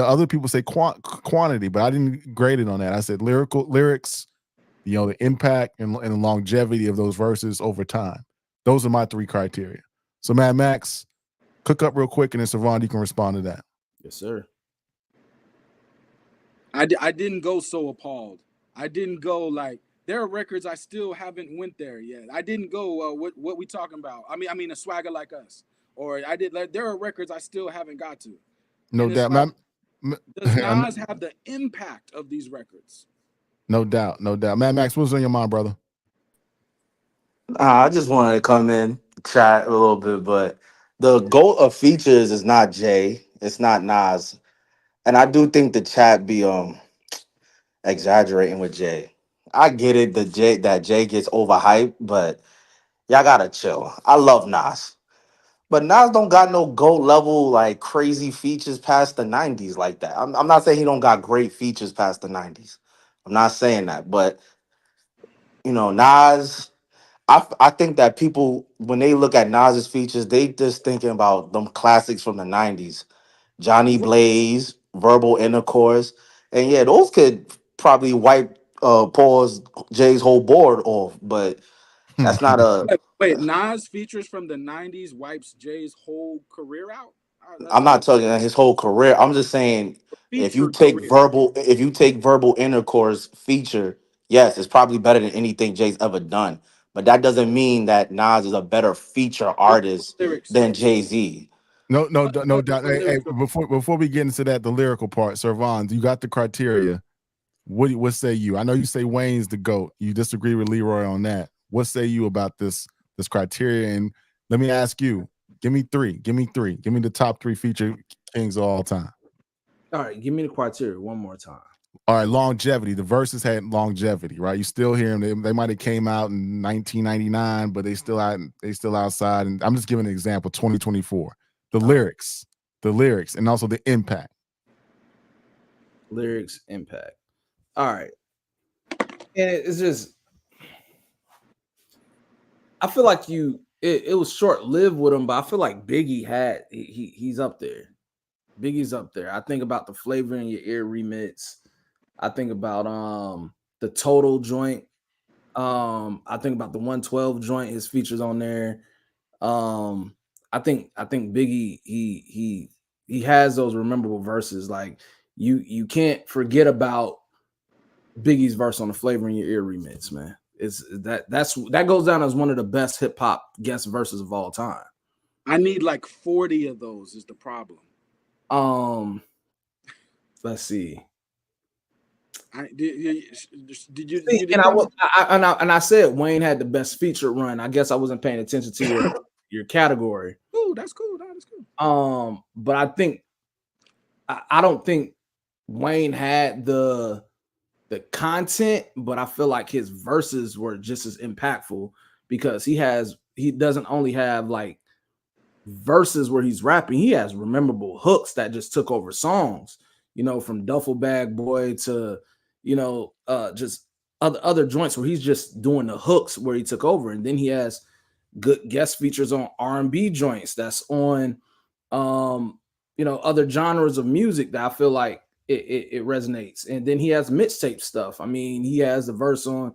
other people say quantity, but I didn't grade it on that. I said lyrics, the impact and the longevity of those verses over time. Those are my three criteria. So Mad Max, cook up real quick, and then Savon, you can respond to that. Yes, sir. I didn't go so appalled. I didn't go like there are records I still haven't went there yet. I didn't go what we talking about. I mean a swagger like us, or I did. There are records I still haven't got to. No doubt, like, does Nas have the impact of these records? No doubt, no doubt. Mad Max, what's on your mind, brother? I just wanted to come in, chat a little bit, but the goal of features is not Jay, it's not Nas, and I do think the chat be exaggerating with Jay. I get it that Jay gets overhyped, but y'all gotta chill. I love Nas, but Nas don't got no GOAT level like crazy features past the '90s like that. I'm not saying he don't got great features past the '90s. I'm not saying that, but Nas. I think that people, when they look at Nas's features, they just thinking about them classics from the 90s. Johnny Blaze, Verbal Intercourse. And yeah, those could probably wipe Jay's whole board off, but that's not a Wait, Nas features from the '90s wipes Jay's whole career out. I'm not talking about his whole career. I'm just saying if you take Career. verbal intercourse feature, yes, it's probably better than anything Jay's ever done. But that doesn't mean that Nas is a better feature artist than Jay-Z. No doubt. Hey, before we get into that, the lyrical part, Sir Vaughn, you got the criteria. What say you? I know you say Wayne's the GOAT. You disagree with Leroy on that. What say you about this criteria? And let me ask you, give me three. Give me the top three feature kings of all time. All right, give me the criteria one more time. All right, longevity. The verses had longevity, right? You still hear them. They might have came out in 1999, but they still outside. And I'm just giving an example. 2024. The lyrics, and also the impact. Lyrics, impact. All right, and it's just I feel like it was short lived with him, but I feel like Biggie he's up there. Biggie's up there. I think about the Flavor in Your Ear remix. I think about the Total joint. I think about the 112 joint. His features on there. I think Biggie he has those memorable verses. Like you can't forget about Biggie's verse on the Flavor in Your Ear remix, man. That goes down as one of the best hip hop guest verses of all time. I need like 40 of those is the problem. Let's see. Did you and I said Wayne had the best feature run. I guess I wasn't paying attention to your category. Oh, that's cool. That's cool. But I don't think Wayne had the content, but I feel like his verses were just as impactful because he doesn't only have like verses where he's rapping, he has memorable hooks that just took over songs, from Duffel Bag Boy to just other joints where he's just doing the hooks where he took over. And then he has good guest features on R&B joints that's on other genres of music that I feel like it resonates. And then he has mixtape stuff. I mean, he has the verse on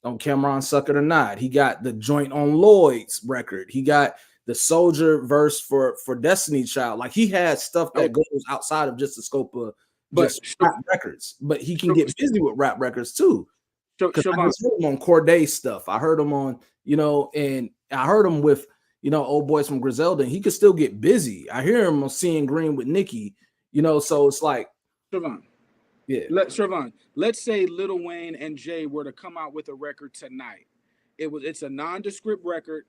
on Cameron Suck It or Not. He got the joint on Lloyd's record. He got the Soldier verse for Destiny Child. Like he has stuff that goes outside of just the scope of just rap records, but he can get busy with rap records too. Because I just heard him on Corday stuff. I heard him on, and I heard him with, Old Boys from Griselda, and he could still get busy. I hear him on Seeing Green with Nicki, so it's like Trevon. Yeah. Trevon, let's say Lil Wayne and Jay were to come out with a record tonight. It's a nondescript record.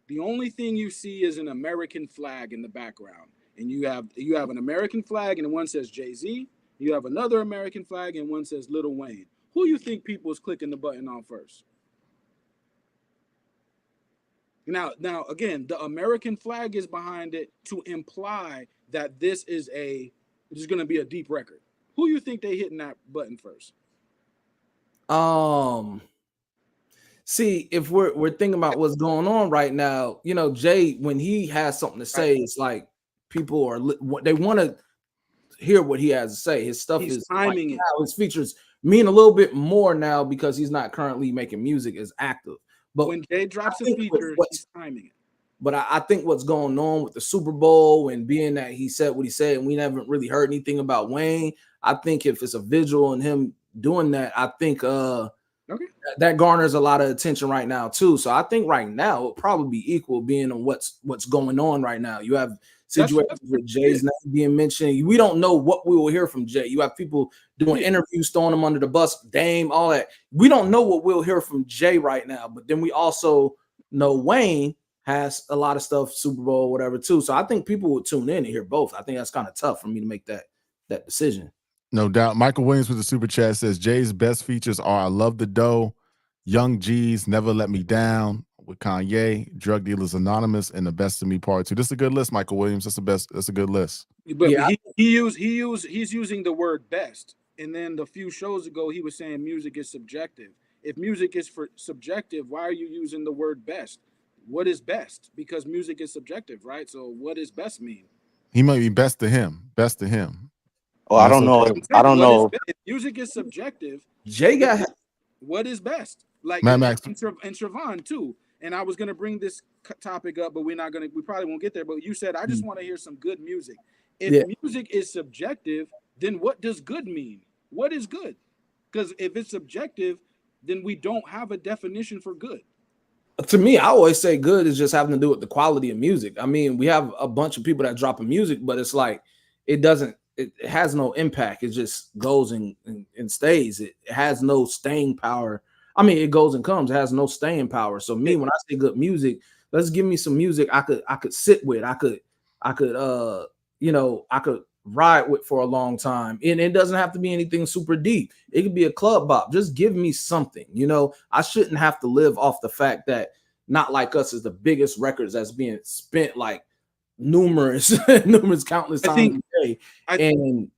The only thing you see is an American flag in the background. And you have an American flag and one says Jay-Z. You have another American flag and one says Lil Wayne. Who you think people is clicking the button on first? Now again, the American flag is behind it to imply that this is going to be a deep record. Who you think they hitting that button first? See, if we're thinking about what's going on right now, Jay, when he has something to say, it's like people they want to hear what he has to say. His stuff is timing it. Now, his features mean a little bit more now because he's not currently making music as active. But when Jay drops a feature, he's timing it. But I think what's going on with the Super Bowl and being that he said what he said, and we haven't really heard anything about Wayne. I think if it's a visual and him doing that, I think that garners a lot of attention right now too. So I think right now it'll probably be equal being on what's going on right now. You have situations with Jay's name being mentioned. We don't know what we will hear from Jay. You have people doing interviews, throwing him under the bus, Dame, all that. We don't know what we'll hear from Jay right now, but then we also know Wayne has a lot of stuff, Super Bowl, whatever, too. So I think people will tune in and hear both. I think that's kind of tough for me to make that decision. No doubt. Michael Williams with the super chat says Jay's best features are I Love the Dough, Young G's, Never Let Me Down with Kanye, Drug Dealers Anonymous, and The Best of Me Part 2. This is a good list, Michael Williams. That's a good list. But yeah, he's using the word best. And then a few shows ago, he was saying music is subjective. If music is subjective, why are you using the word best? What is best? Because music is subjective, right? So what does best mean? He might be best to him. Best to him. Oh, I don't know. I don't know. If music is subjective, Jay got what is best? Like Mad Max and Trevon too. And I was gonna bring this topic up, but we probably won't get there. But you said I just want to hear some good music. If music is subjective, then what does good mean? What is good? Because if it's subjective, then we don't have a definition for good. To me, I always say good is just having to do with the quality of music. I mean, we have a bunch of people that drop in music, but it's like it has no impact. It just goes and stays. It has no staying power. I mean, it goes and comes. It has no staying power. So me, when I say good music, let's give me some music I could sit with. I could ride with for a long time. And it doesn't have to be anything super deep. It could be a club bop. Just give me something. I shouldn't have to live off the fact that Not Like Us is the biggest records that's being spent like numerous countless times a day. And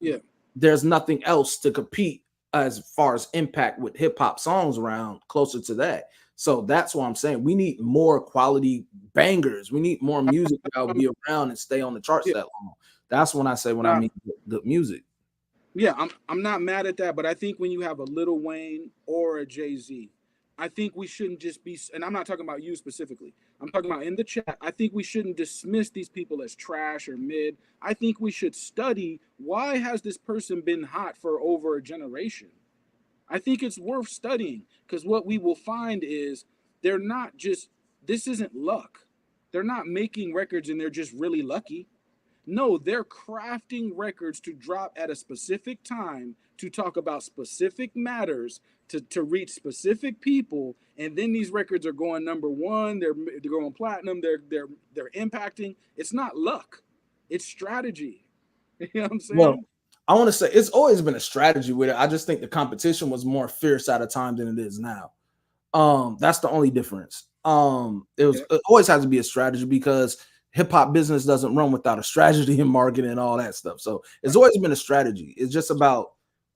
there's nothing else to compete as far as impact with hip hop songs around closer to that. So that's what I'm saying. We need more quality bangers. We need more music that will be around and stay on the charts that long. That's when I say I mean good music. Yeah, I'm not mad at that, but I think when you have a Lil Wayne or a Jay-Z, I think we shouldn't just be, and I'm not talking about you specifically. I'm talking about in the chat. I think we shouldn't dismiss these people as trash or mid. I think we should study why has this person been hot for over a generation. I think it's worth studying because what we will find is they're not just, this isn't luck. They're not making records and they're just really lucky. No, they're crafting records to drop at a specific time to talk about specific matters to reach specific people, and then these records are going number one. They're going platinum. They're impacting. It's not luck. It's strategy. You know what I'm saying? Well, I want to say it's always been a strategy with it. I just think the competition was more fierce at a time than it is now. That's the only difference. It always has to be a strategy because hip hop business doesn't run without a strategy and marketing and all that stuff. So it's always been a strategy. It's just about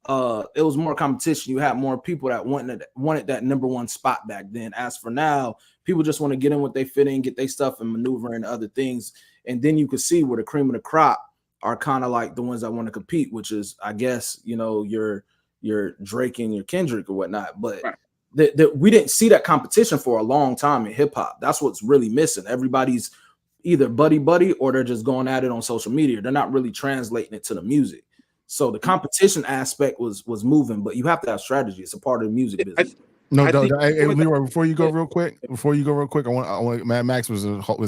it was more competition. You had more people that wanted that number one spot back then. As for now, people just want to get in what they fit in, get their stuff and maneuver into other things. And then you could see where the cream of the crop are kind of like the ones that want to compete, which is, I guess, your Drake and your Kendrick or whatnot. But that we didn't see that competition for a long time in hip hop. That's what's really missing. Everybody's either buddy or they're just going at it on social media. They're not really translating it to the music. So the competition aspect was moving, but you have to have strategy. It's a part of the music business. Hey, Leroy, before you go real quick, I want Mad Max was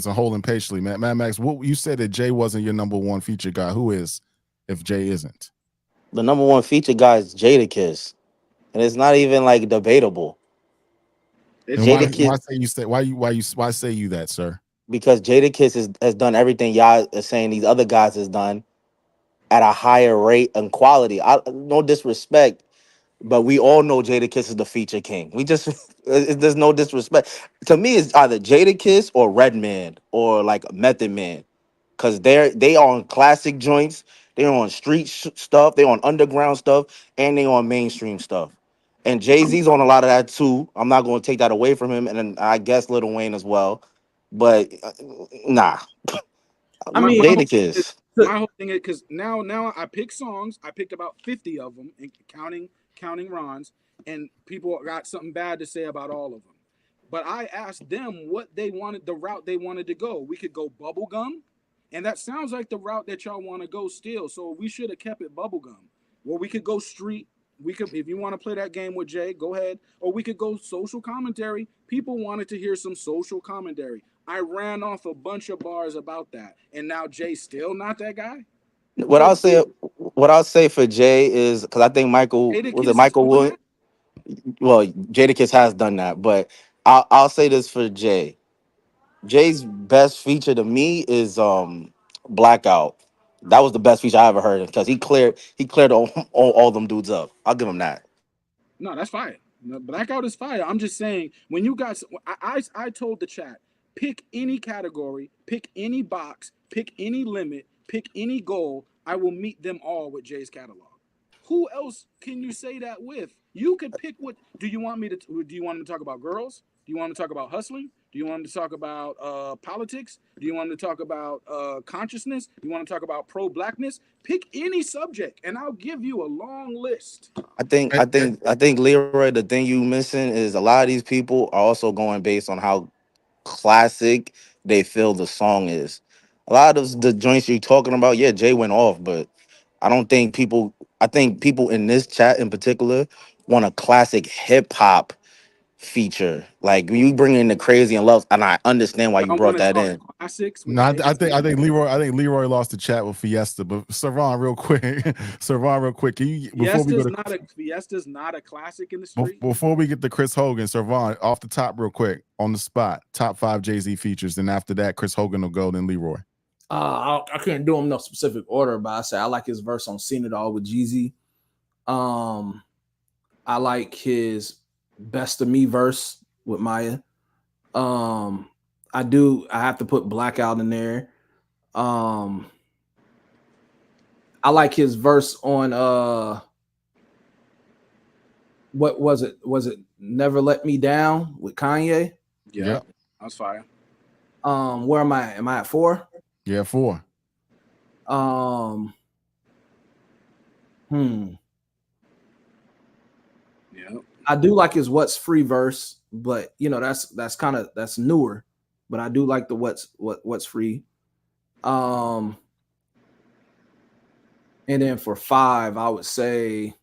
holding patiently. Mad Max, what you said that Jay wasn't your number one feature guy. Who is, if Jay isn't? The number one feature guy is Jadakiss, and it's not even like debatable. And why say you that, sir? Because Jadakiss has done everything y'all are saying these other guys has done at a higher rate and quality. No disrespect, but we all know Jadakiss is the feature king. We just there's no disrespect. To me, it's either Jadakiss or Redman or like Method Man, because they on classic joints, they're on stuff, they on underground stuff, and they on mainstream stuff. And Jay-Z's on a lot of that too. I'm not going to take that away from him, and then I guess Lil Wayne as well. But nah, I mean, Jadakiss. My whole thing is because now I pick songs. I picked about 50 of them, and counting Ron's, and people got something bad to say about all of them. But I asked them what they wanted, the route they wanted to go. We could go bubblegum, and that sounds like the route that y'all want to go still. So we should have kept it bubblegum. Well, we could go street. We could, if you want to play that game with Jay, go ahead. Or we could go social commentary. People wanted to hear some social commentary. I ran off a bunch of bars about that, and now Jay's still not that guy. What I'll say for Jay is because I think Michael Wood. Well, Jadakiss has done that, but I'll say this for Jay. Jay's best feature to me is Blackout. That was the best feature I ever heard because he cleared all them dudes up. I'll give him that. No, that's fire. Blackout is fire. I'm just saying when you guys, I told the chat, pick any category, pick any box, pick any limit, pick any goal. I will meet them all with Jay's catalog. Who else can you say that with? You could pick what. Do you want me to talk about girls? Do you want to talk about hustling? Do you want to talk about politics? Do you want to talk about consciousness? Do you want to talk about pro-blackness? Pick any subject, and I'll give you a long list. I think Leroy, the thing you missing is a lot of these people are also going based on how classic they feel the song is. A lot of the joints you're talking about, yeah, Jay went off, but I think people in this chat in particular want a classic hip hop feature. Like when you bring in the Crazy and Love, and I understand why you brought that in. Classics. No, I think Leroy lost the chat with Fiesta, but Savon, real quick, can you Fiesta's not a classic in the street. Before we get to Chris Hogan, Savon, off the top, real quick, on the spot, top 5 Jay-Z features, then after that, Chris Hogan will go, then Leroy. I can't do him no specific order, but I say I like his verse on "Seen It All" with Jeezy. I like his "Best of Me" verse with Maya. I have to put Blackout in there. I like his verse on what was it? Was it "Never Let Me Down" with Kanye? Yeah. That's fire. Where am I? Am I at 4? Yeah, 4. Yeah. I do like his "What's Free" verse, but you know that's newer. But I do like the what's free. And then for 5, I would say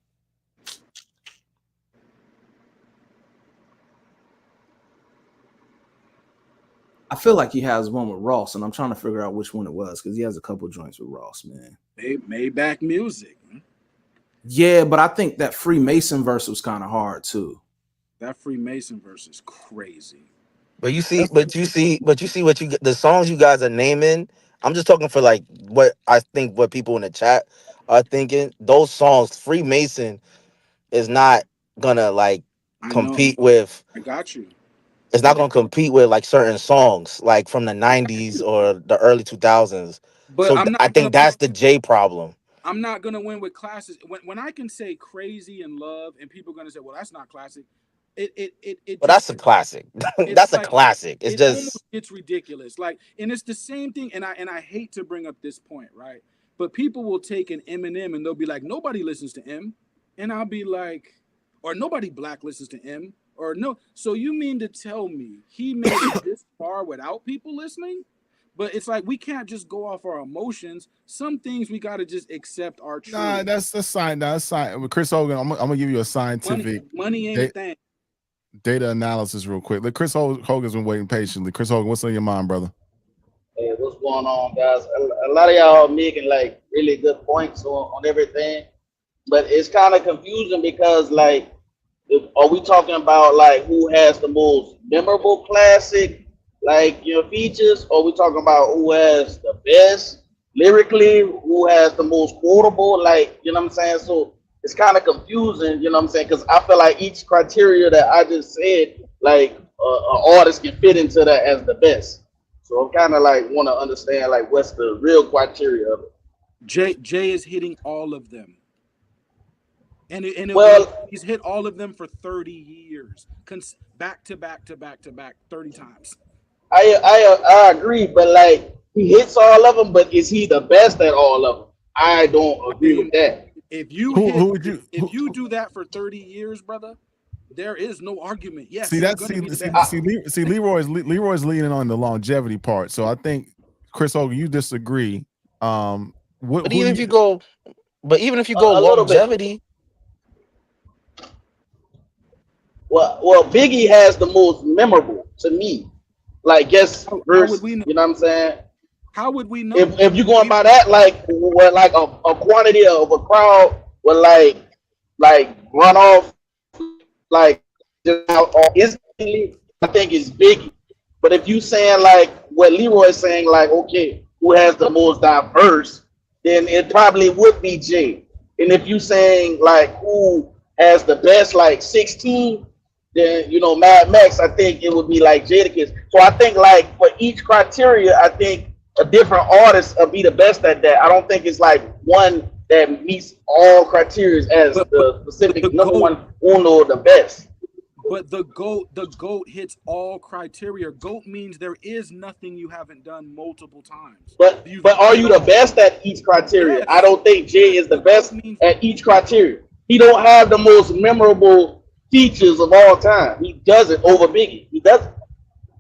I feel like he has one with Ross, and I'm trying to figure out which one it was because he has a couple joints with Ross, man. Maybach Music. Yeah, but I think that Freemason verse was kind of hard too. That Freemason verse is crazy. But you see what the songs you guys are naming. I'm just talking for like what I think what people in the chat are thinking. Those songs, Freemason is not gonna like compete with. I got you. It's not gonna compete with like certain songs like from the 90s or the early 2000s. But So I think that's the J problem. I'm not gonna win with classes when I can say Crazy and Love, and people are gonna say, well, that's not classic. But that's a classic. That's like, a classic. It just almost gets ridiculous. Like, and it's the same thing. And I hate to bring up this point, right? But people will take an Eminem and they'll be like, nobody listens to M, and I'll be like, or nobody black listens to M, or no. So you mean to tell me he made it this far without people listening? But it's like we can't just go off our emotions. Some things we got to just accept are true. Nah, that's the sign. That's sign. With Chris Hogan, I'm gonna give you a scientific money ain't a thing. Data analysis real quick. Like Chris Hogan's been waiting patiently. Chris Hogan, what's on your mind, brother? Hey, what's going on, guys? A lot of y'all are making like really good points on everything, but it's kind of confusing because like, are we talking about like who has the most memorable classic, like features, or are we talking about who has the best lyrically, who has the most quotable, like what I'm saying? So it's kind of confusing, what I'm saying? Because I feel like each criteria that I just said, like an artist can fit into that as the best. So I'm kind of like want to understand like what's the real criteria of it. Jay is hitting all of them, and he's hit all of them for 30 years, back to back 30 times. I agree, but like he hits all of them, but is he the best at all of them? I don't agree with that. If you do that for 30 years, brother, there is no argument. Yes. See, Leroy's leaning on the longevity part. So I think Chris Hogan, you disagree. But even if you go longevity. Well, Biggie has the most memorable to me. Like verse, you know what I'm saying? How would we know? If you're going by that, like what, like a quantity of a crowd would like run off like just out instantly, I think it's Biggie. But if you saying like what Leroy is saying, like okay, who has the most diverse, then it probably would be Jay. And if you saying like who has the best like 16, then Mad Max, I think it would be like Jadakiss. So I think like for each criteria, I think a different artist will be the best at that. I don't think it's like one that meets all criteria as the specific number one uno the best. But the GOAT hits all criteria. GOAT means there is nothing you haven't done multiple times. But are you the best at each criteria? Yes. I don't think Jay is the best at each criteria. He don't have the most memorable features of all time. He does it over Biggie. He doesn't.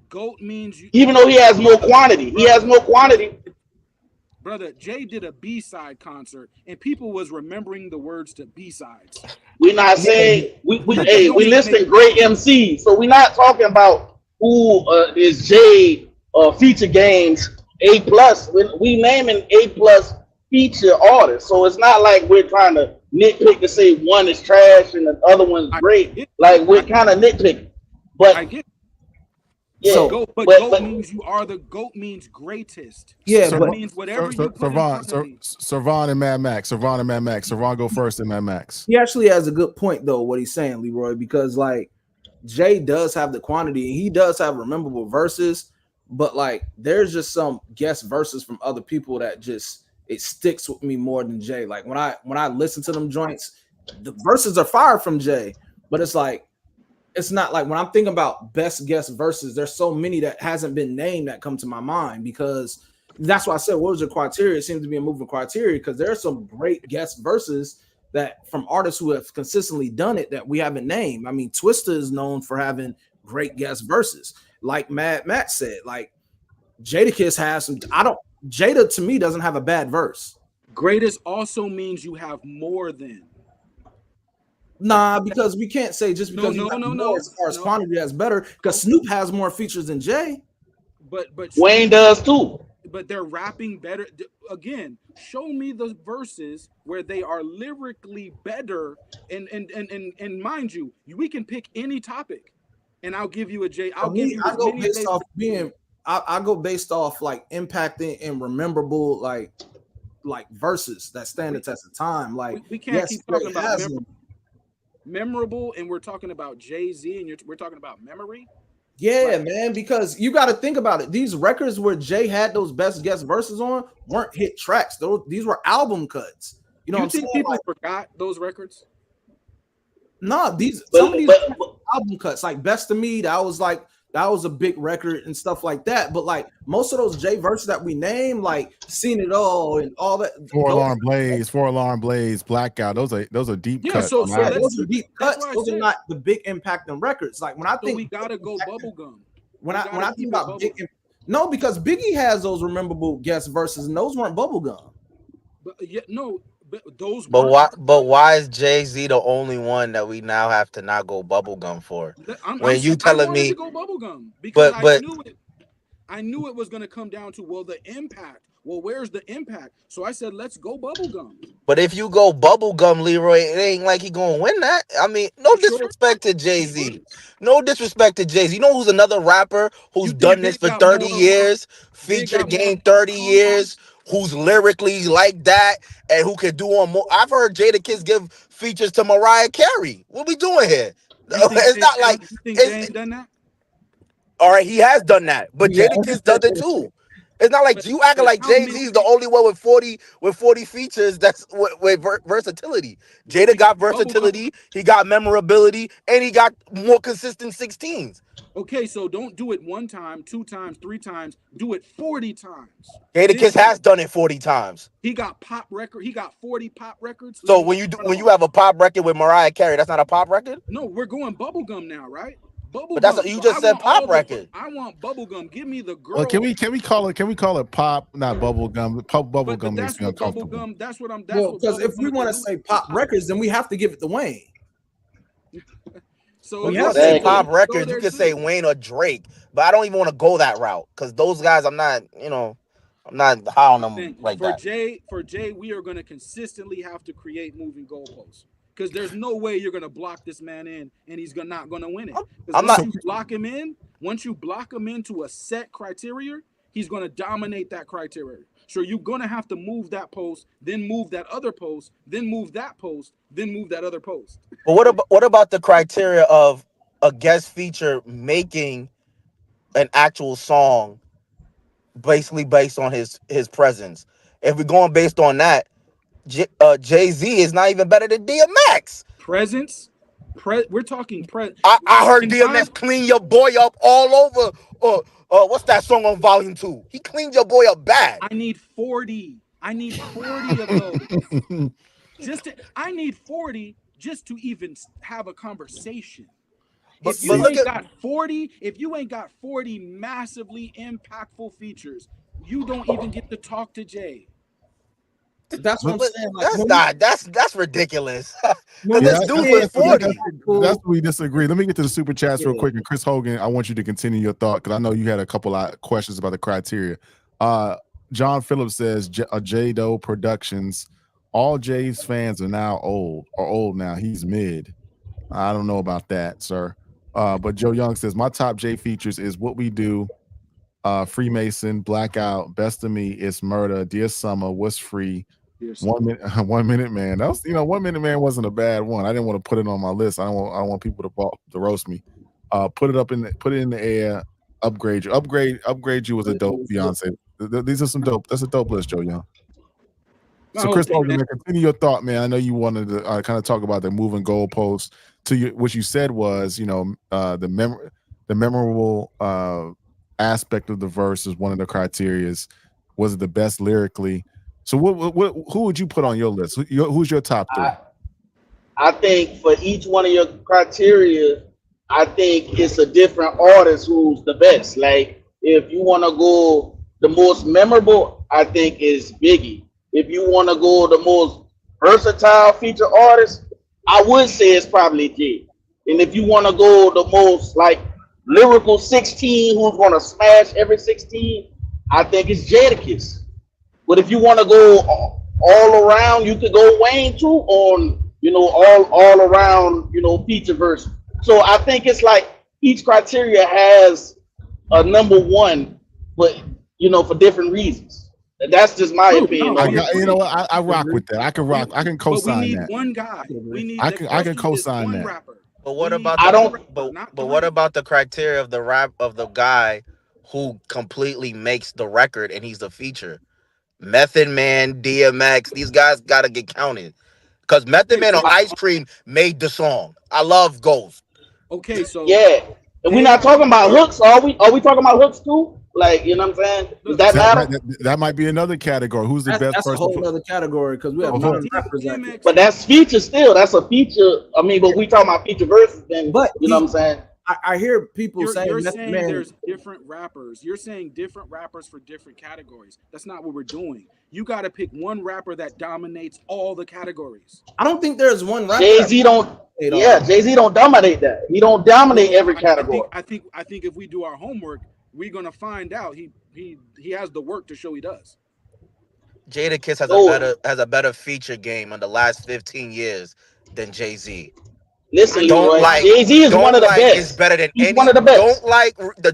GOAT means even though he has more quantity. He has more quantity. Brother, Jay did a B-side concert and people was remembering the words to B-sides. We're not saying we listing great MCs, so we're not talking about who is Jay feature games A+. We naming A+ feature artists, so it's not like we're trying to nitpick to say one is trash and the other one's great. Like we're kind of nitpicking, but I get. Yeah, so, GOAT means you are the GOAT means greatest. Yeah, so it means whatever you put in front of me. Servan and Mad Max. Servan go first and Mad Max. He actually has a good point though, what he's saying, Leroy, because like Jay does have the quantity and he does have memorable verses, but like there's just some guest verses from other people that just it sticks with me more than Jay. Like when I listen to them joints, the verses are fire from Jay, but it's like it's not like when I'm thinking about best guest verses, there's so many that hasn't been named that come to my mind because that's why I said, what was your criteria? It seems to be a moving criteria because there are some great guest verses that from artists who have consistently done it that we haven't named. I mean, Twista is known for having great guest verses. Like Matt said, like Jadakiss has some. Jada to me doesn't have a bad verse. Greatest also means you have more than. Nah, because we can't say just because as far as quantity that's better because Snoop has more features than Jay. But Wayne does too. But they're rapping better. Again, show me the verses where they are lyrically better. And mind you, we can pick any topic, and I'll give you a Jay. I go based off like impacting and memorable like verses that stand the test of time. Like we can't keep talking about memorable, and we're talking about Jay-Z, and we're talking about memory. Yeah, man, because you got to think about it. These records where Jay had those best guest verses on weren't hit tracks. These were album cuts. You know, you think people forgot those records? No, some of these album cuts, like Best of Me, that was like That was a big record and stuff like that. But like most of those J verses that we name, like Seen It All and all that, Four Alarm Blaze, Blackout. Those are deep Yeah, cuts. so on so albums. let's those are deep that's cuts. why I Those are said, not the big impacting records. Like when I so think we gotta go bubblegum. when We I gotta think keep it about bubble. no, because Biggie has those memorable guest verses, and those weren't bubblegum. But yeah, no, but those But weren't. why is Jay-Z the only one that we now have to not go bubblegum for? When you I telling wanted to me, go bubblegum because I but knew it. I knew it was going to come down to, well, the impact. Well, where's the impact? So I said, let's go bubblegum. But if you go bubblegum, Leroy, it ain't like he gonna win that. I mean, no Sure. disrespect to Jay-Z. No disrespect to Jay-Z. You know who's another rapper who's You think done this Big for got 30 more? years, Big feature got more game 30 songs? years, who's lyrically like that, and who can do on more. I've heard Jadakiss give features to Mariah Carey. What we doing here? It's not like You think Jay it's ain't done that? all right, he has done that, but Yeah. Jadakiss does it too. It's not like you acting like how many- Jay-Z is the only one with 40 features that's with versatility. Jada got versatility, he got memorability, and he got more consistent 16s. Okay, so don't do it one time, 2 times, 3 times. Do it 40 times. Jadakiss has done it 40 times. He got pop record. He got 40 pop records. So when you have a pop record with Mariah Carey, that's not a pop record? No, we're going bubblegum now, right? Bubblegum. But that's you just said pop record. I want bubblegum. Give me the girl. Well, can we call it pop, not bubblegum? Pop But bubblegum that's makes me what uncomfortable. bubblegum. That's what I'm. Well, because if we want to say pop records, then we have to give it to Wayne. So If you you want to say pop records, you can say Wayne or Drake, but I don't even want to go that route because those guys, I'm not high on them like that. For Jay, we are going to consistently have to create moving goalposts because there's no way you're going to block this man in and he's not going to win it. Once you block him into a set criteria, he's going to dominate that criteria. So you're going to have to move that post, then move that other post, then move that post, then move that other post. But what about the criteria of a guest feature making an actual song basically based on his presence? If we're going based on that, Jay-Z is not even better than DMX. Presence? We're talking I heard DMX clean your boy up all over. What's that song on Volume 2? He cleaned your boy up bad. I need 40. I need 40 of those. I need 40 just to even have a conversation. If you ain't got 40 massively impactful features, you don't even get to talk to Jay. That's what I'm saying. That's ridiculous. That's where we disagree. Let me get to the super chats real quick. And Chris Hogan, I want you to continue your thought because I know you had a couple of questions about the criteria. John Phillips says J-Do Productions. All Jay's fans are now old now. He's mid. I don't know about that, sir. But Joe Young says my top Jay features is What We Do, Freemason, Blackout, Best of Me, It's Murder, Dear Summer, What's Free, 1 Minute Man. That was 1 Minute Man wasn't a bad one. I didn't want to put it on my list. I don't want people to roast me. Put it in the air. Upgrade you was a dope Beyonce. These are some dope. That's a dope list, Joe Young. So Chris Hogan, continue your thought, man. I know you wanted to kind of talk about the moving goalposts. What you said was, the memorable aspect of the verse is one of the criterias. Was it the best lyrically? So who would you put on your list? Who's your top 3? I think for each one of your criteria, I think it's a different artist who's the best. Like if you want to go the most memorable, I think is Biggie. If you want to go the most versatile feature artist, I would say it's probably Jay. And if you want to go the most like lyrical 16, who's going to smash every 16, I think it's Jadakiss. But if you want to go all around, you could go Wayne too on, all around, feature verse. So I think it's like each criteria has a number one, but, for different reasons. That's just my opinion. I rock with that. I can co-sign that. We need one guy. I can co-sign that. Rapper. But what about what about the criteria of the guy who completely makes the record and he's the feature? Method Man, DMX, these guys gotta get counted. Because Method Man on Ice Cream made the song. I love Ghost. Okay, so yeah. And we're not talking about hooks, are we? Are we talking about hooks too? Like, you know what I'm saying? Does that matter? That might be another category. Who's the best That's a person? whole other category because we have non-rappers. But that's feature still. That's a feature. I mean, but we talking about feature versus, then But you know what I'm saying? I hear people You're saying saying man, there's different rappers. You're saying different rappers for different categories. That's not what we're doing. You got to pick one rapper that dominates all the categories. I don't think there's one rapper. Jay-Z don't. Yeah, Jay-Z don't dominate that. He don't dominate every category. I think if we do our homework, we're gonna find out he has the work to show he does. Jadakiss has a better feature game in the last 15 years than Jay-Z. Listen, Jay-Z is one of the best. It's better than He's any. One of the best.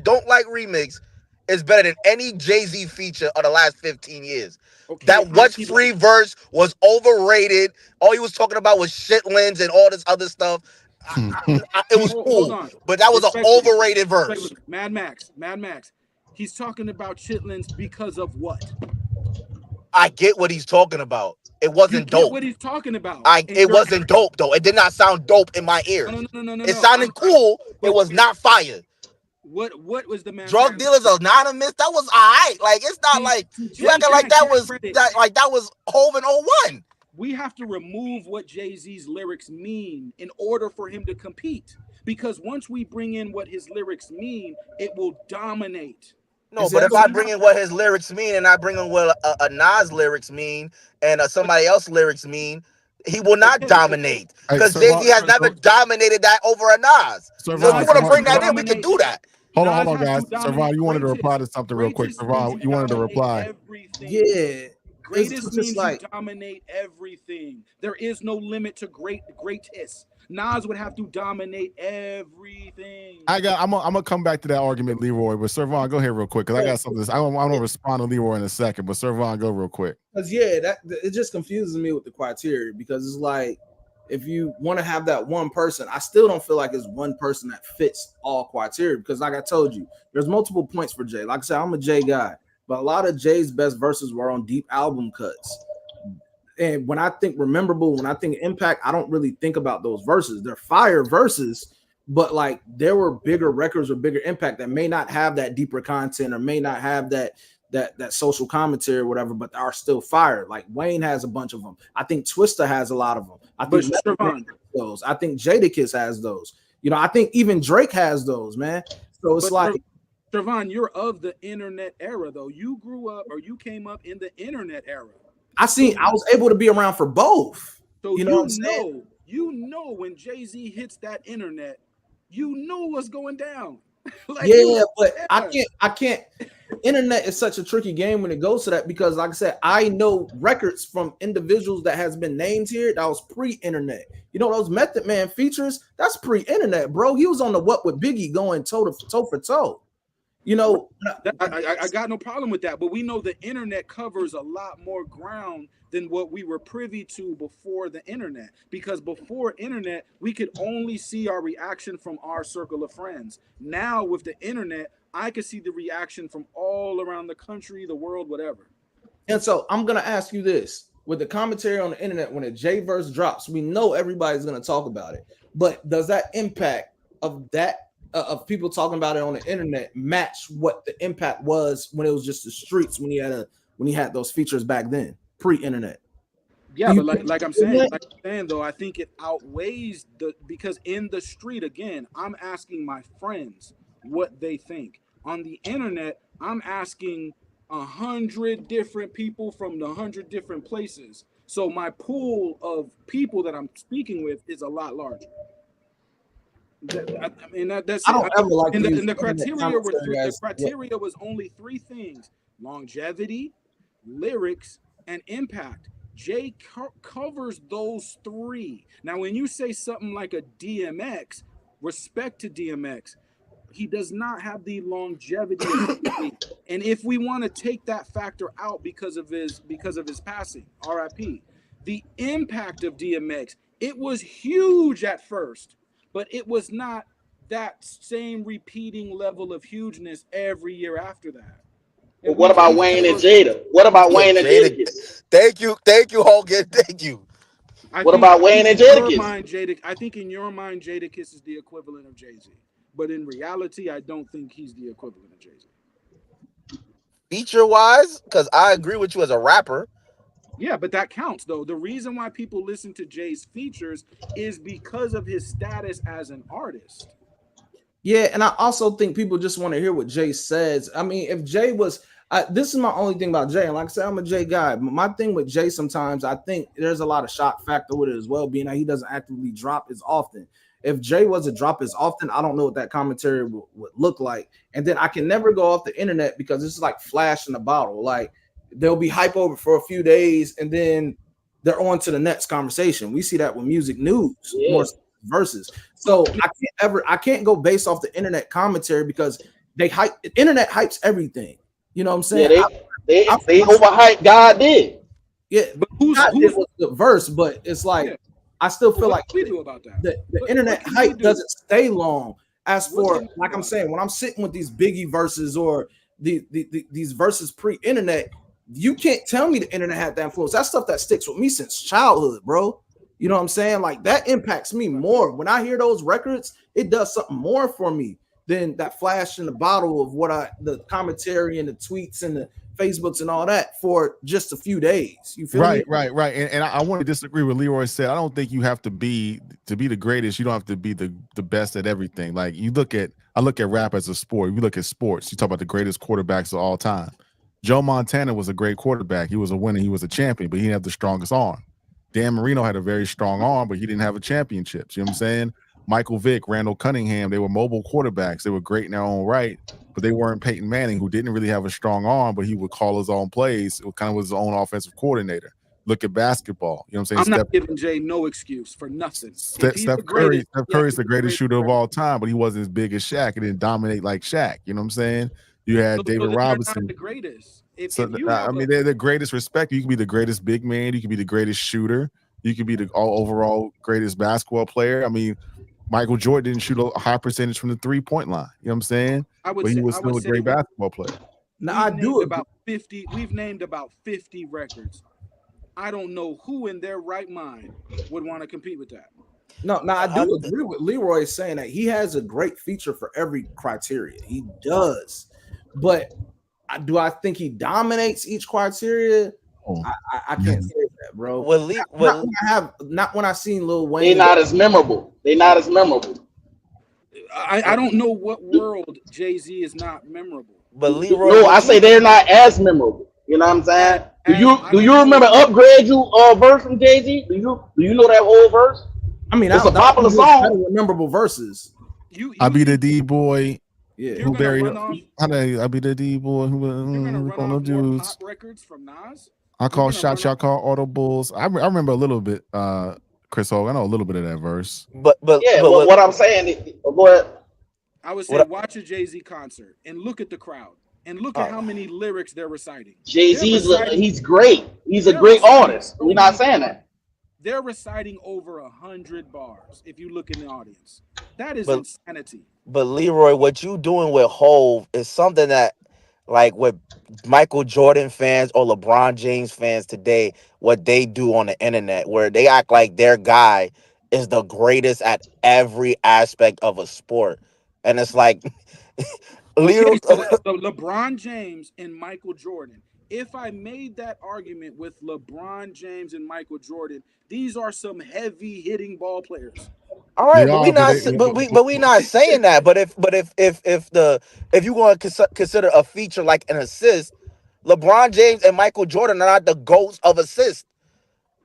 Don't like remix is better than any Jay-Z feature of the last 15 years. Okay, that What's Free verse was overrated. All he was talking about was shitlins and all this other stuff. It was cool, but that was an overrated verse. Mad Max. He's talking about shitlins because of what? I get what he's talking about. It wasn't dope. What he's talking about? It wasn't dope though. It did not sound dope in my ears. No. It sounded cool. It was not fire. What was the man? Drug Dealers Anonymous? That was alright. Like it's not like you acting like that was Hov in 01. We have to remove what Jay-Z's lyrics mean in order for him to compete. Because once we bring in what his lyrics mean, it will dominate. No, but if I bring in what his lyrics mean and I bring in what a Nas lyrics mean and somebody else lyrics mean, he will not dominate. Because Jay-Z has never dominated that over a Nas. So if you want to bring that in, we can do that. Hold on, guys. Servan, you wanted to reply to something real quick. Servan, you wanted to reply. Yeah. Greatest means you dominate everything. There is no limit to greatest. Nas would have to dominate everything. I'm gonna come back to that argument, Leroy. But Servan, go ahead real quick because I got something. I'm gonna respond to Leroy in a second. But Servan, go real quick. Because that it just confuses me with the criteria because it's like if you want to have that one person, I still don't feel like it's one person that fits all criteria because, like I told you, there's multiple points for Jay. Like I said, I'm a Jay guy, but a lot of Jay's best verses were on deep album cuts. And when I think memorable, when I think impact, I don't really think about those verses. They're fire verses, but like there were bigger records or bigger impact that may not have that deeper content or may not have that social commentary or whatever, but are still fire. Like Wayne has a bunch of them. I think Twista has a lot of them. I think those. I think Jadakiss has those. You know, I think even Drake has those, man. So it's Servan, you're of the internet era, though. You grew up or you came up in the internet era. I was able to be around for both. So you know what I'm saying? You know when Jay-Z hits that internet, you know what's going down. But I can't. Internet is such a tricky game when it goes to that because, like I said, I know records from individuals that has been named here that was pre-internet. You know those Method Man features? That's pre-internet, bro. He was on the What with Biggie going toe for toe. You know, I got no problem with that, but we know the internet covers a lot more ground than what we were privy to before the internet. Because before internet, we could only see our reaction from our circle of friends. Now with the internet, I could see the reaction from all around the country, the world, whatever. And so I'm gonna ask you this: with the commentary on the internet, when a J verse drops, we know everybody's gonna talk about it. But does that impact of of people talking about it on the internet match what the impact was when it was just the streets when he had those features back then, pre-internet? Yeah, but like I'm saying though, I think it outweighs because in the street again, I'm asking my friends what they think. On the internet, I'm asking 100 different people from 100 different places. So my pool of people that I'm speaking with is a lot larger. I mean that's I don't ever like and the criteria was only three things: longevity, lyrics, and impact. Jay covers those three. Now, when you say something like a DMX, respect to DMX, he does not have the longevity. And if we want to take that factor out because of his passing, RIP, the impact of DMX, it was huge at first, but it was not that same repeating level of hugeness every year after that. Well, what about Wayne and Jada? What about Wayne and Jadakiss? Thank you, Hogan. Thank you. What about Wayne and Jadakiss? I think in your mind, Jadakiss is the equivalent of Jay-Z. but in reality, I don't think he's the equivalent of Jay-Z. Feature wise, because I agree with you as a rapper. Yeah, but that counts though. The reason why people listen to Jay's features is because of his status as an artist. Yeah, and I also think people just want to hear what Jay says. I mean, if Jay was, this is my only thing about Jay. And like I said, I'm a Jay guy. But my thing with Jay sometimes, I think there's a lot of shock factor with it as well, being that he doesn't actively drop as often. If Jay was to drop as often, I don't know what that commentary would look like. And then I can never go off the internet because it's like flash in the bottle. Like they'll be hype over for a few days and then they're on to the next conversation. We see that with music news, more verses. So I can't go based off the internet commentary because the internet hypes everything. You know what I'm saying? Yeah, they overhyped God did. Yeah, but who's was the verse? But it's like I still feel like we do about that. The internet hype doesn't stay long. As for like I'm saying, when I'm sitting with these Biggie verses or these verses pre-internet, you can't tell me the internet had that influence. That's stuff that sticks with me since childhood, bro. You know what I'm saying? Like that impacts me more. When I hear those records, it does something more for me than that flash in the bottle of the commentary and the tweets and the Facebooks and all that for just a few days. You feel me? Right. And I want to disagree with Leroy said. I don't think you have to be the greatest. You don't have to be the best at everything. Like I look at rap as a sport. You look at sports. You talk about the greatest quarterbacks of all time. Joe Montana was a great quarterback. He was a winner. He was a champion, but he didn't have the strongest arm. Dan Marino had a very strong arm, but he didn't have a championship. You know what I'm saying? Michael Vick, Randall Cunningham, they were mobile quarterbacks. They were great in their own right, but they weren't Peyton Manning, who didn't really have a strong arm, but he would call his own plays. It kind of was his own offensive coordinator. Look at basketball. You know what I'm saying? I'm not giving Jay no excuse for nothing. Steph Curry's the greatest shooter of all time, but he wasn't as big as Shaq. He didn't dominate like Shaq. You know what I'm saying? You had David Robinson. The greatest. They're the greatest respect. You can be the greatest big man. You can be the greatest shooter. You can be the overall greatest basketball player. I mean, Michael Jordan didn't shoot a high percentage from the 3-point line. You know what I'm saying? But he was still a great basketball player. Now we've named about 50 records. I don't know who in their right mind would want to compete with that. No, I do agree with Leroy saying that he has a great feature for every criteria. He does. But do I think he dominates each criteria? I can't say that, bro. Not when I seen Lil Wayne. They're not as memorable. I don't know what world Jay-Z is not memorable. But Leroy, no, I say they're not as memorable. You know what I'm saying? Do you remember Upgrade You verse from Jay-Z? Do you know that whole verse? I mean, it's a popular song. Memorable verses. I be the D-boy. Yeah, who buried? I be the D-boy. Who gonna do records from Nas? I call shots, y'all call audibles. I remember a little bit, Chris Hogue. I know a little bit of that verse. But what I'm saying, I would say watch a Jay-Z concert and look at the crowd and look at how many lyrics they're reciting. Jay-Z's he's great. He's a great artist. We're not saying that. They're reciting over 100 bars. If you look in the audience, that is insanity. But Leroy, what you doing with Hove is something that, like, with Michael Jordan fans or LeBron James fans today, what they do on the internet, where they act like their guy is the greatest at every aspect of a sport, and it's like, LeBron James and Michael Jordan. If I made that argument with LeBron James and Michael Jordan, these are some heavy hitting ball players. All right, but we not saying that. But if you want to consider a feature like an assist, LeBron James and Michael Jordan are not the GOATs of assist,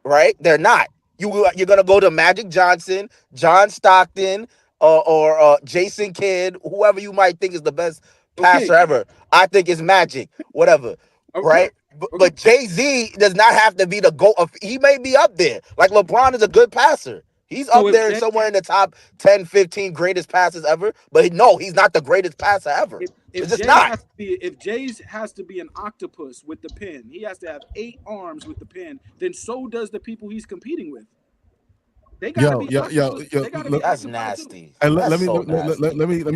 right? They're not. You're gonna go to Magic Johnson, John Stockton, or Jason Kidd, whoever you might think is the best passer ever. I think it's Magic, whatever. Okay. Right? But Jay-Z does not have to be the GOAT. He may be up there. Like LeBron is a good passer. He's up there somewhere in the top 10, 15 greatest passes ever. But no, he's not the greatest passer ever. It's just not. If Jay has to be an octopus with the pen, he has to have 8 arms with the pen, then so does the people he's competing with. They gotta be that's nasty. Hey, let me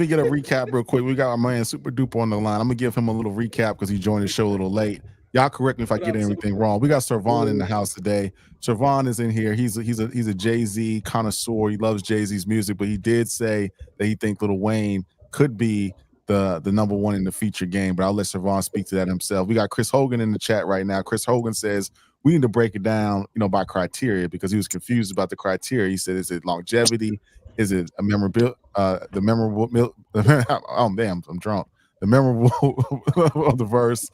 get a recap real quick. We got our man Super Duper on the line. I'm gonna give him a little recap because he joined the show a little late. Y'all correct me if I What get up, anything Silver? wrong. We got Servon in the house today. Servon is in here. He's a Jay-Z connoisseur. He loves Jay-Z's music, but he did say that he thinks Lil Wayne could be the number one in the feature game. But I'll let Servon speak to that himself. We got Chris Hogan in the chat right now. Chris Hogan says we need to break it down, by criteria, because he was confused about the criteria. He said, is it longevity? Is it a memorable? The memorable? Oh damn, I'm drunk. The memorable of the verse.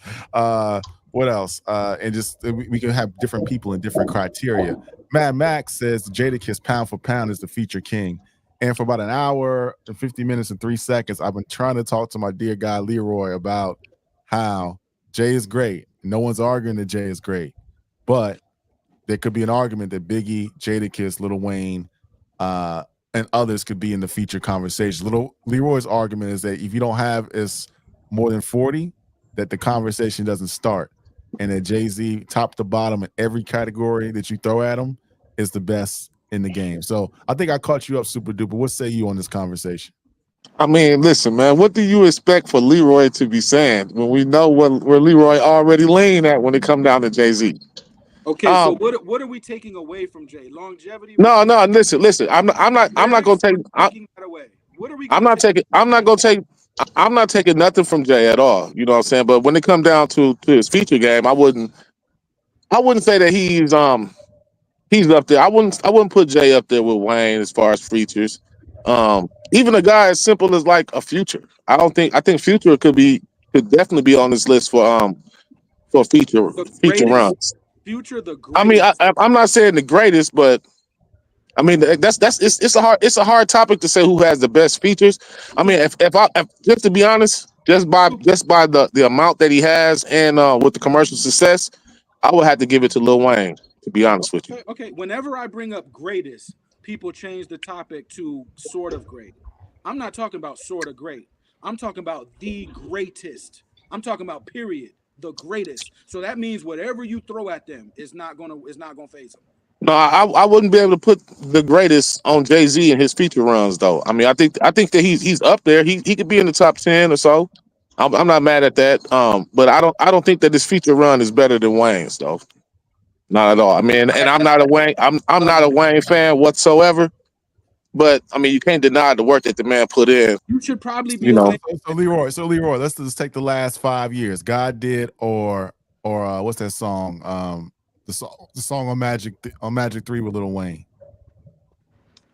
What else? And just we can have different people and different criteria. Mad Max says Jadakiss pound for pound is the feature king. And for about an hour and 50 minutes and 3 seconds, I've been trying to talk to my dear guy Leroy about how Jay is great. No one's arguing that Jay is great, but there could be an argument that Biggie, Jadakiss, Lil Wayne, and others could be in the feature conversation. Leroy's argument is that if you don't have more than 40, that the conversation doesn't start, and that Jay-Z, top to bottom in every category that you throw at him, is the best in the game. So I think I caught you up, Super Duper. What say you on this conversation? I mean, listen, man, what do you expect for Leroy to be saying when we know where Leroy already lean at when it come down to Jay-Z? Okay, so what are we taking away from Jay? Longevity? No, listen. I'm not gonna take. Taking that away. What are we? I'm not taking. I'm not taking nothing from Jay at all. You know what I'm saying? But when it come down to his feature game, I wouldn't say that he's up there. I wouldn't put Jay up there with Wayne as far as features. Even a guy as simple as like a Future. I think Future could definitely be on this list for feature runs. Future the greatest. I mean, I'm not saying the greatest, but I mean it's a hard topic to say who has the best features. I mean, if just to be honest, just by the amount that he has and with the commercial success, I would have to give it to Lil Wayne, to be honest with you. Okay. Whenever I bring up greatest, people change the topic to sort of great. I'm not talking about sort of great. I'm talking about the greatest. I'm talking about period. The greatest. So that means whatever you throw at them is not gonna phase them. No, I wouldn't be able to put the greatest on Jay-Z in his feature runs though. I mean, I think that he's up there. He could be in the top 10 or so. I'm not mad at that. But I don't think that this feature run is better than Wayne's though. Not at all. I mean, and I'm not a Wayne. I'm not a Wayne fan whatsoever. But I mean, you can't deny the work that the man put in. You should probably be. So Leroy, let's just take the last 5 years. God did, or what's that song? The song on Magic 3 with Lil Wayne.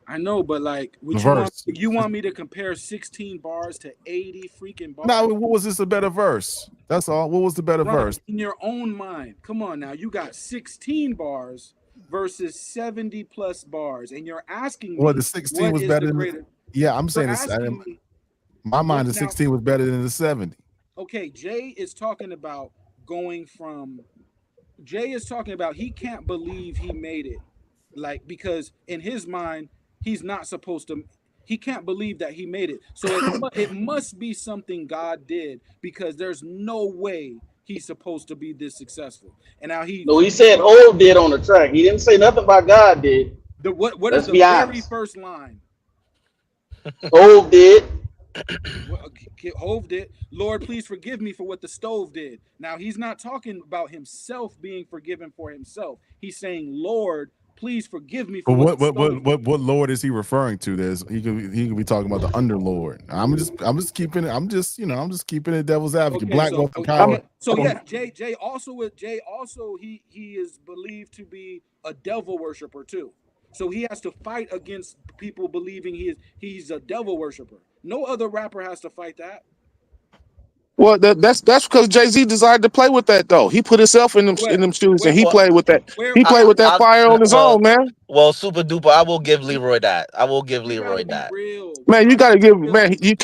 I know, but like, you want me to compare 16 bars to 80 freaking bars? No, what was this a better verse? That's all. What was the better verse? In your own mind. Come on now. You got 16 bars versus 70 plus bars, and you're asking me. Well, the 16 was better than. Yeah, I'm saying this. My mind, the 16 was better than the 70. Okay, Jay is talking about he can't believe he made it, like, because in his mind he's not supposed to. He can't believe that he made it. So it must be something God did, because there's no way he's supposed to be this successful. And now he said Hov did on the track. He didn't say nothing about God did. What is the very first line? Hov did. Hov did. Lord, please forgive me for what the stove did. Now he's not talking about himself being forgiven for himself. He's saying, Lord, please forgive me for what Lord is he referring to? He could be talking about the underlord. I'm just keeping it devil's advocate. Okay, Black wealth and power. So yeah, Jay also he is believed to be a devil worshiper too. So he has to fight against people believing he's a devil worshiper. No other rapper has to fight that. Well, that's because Jay-Z decided to play with that though. He put himself in them shoes, and he played with that. He played with that fire on his own, man. Well, Super Duper, I will give Leroy that. Man, you gotta give you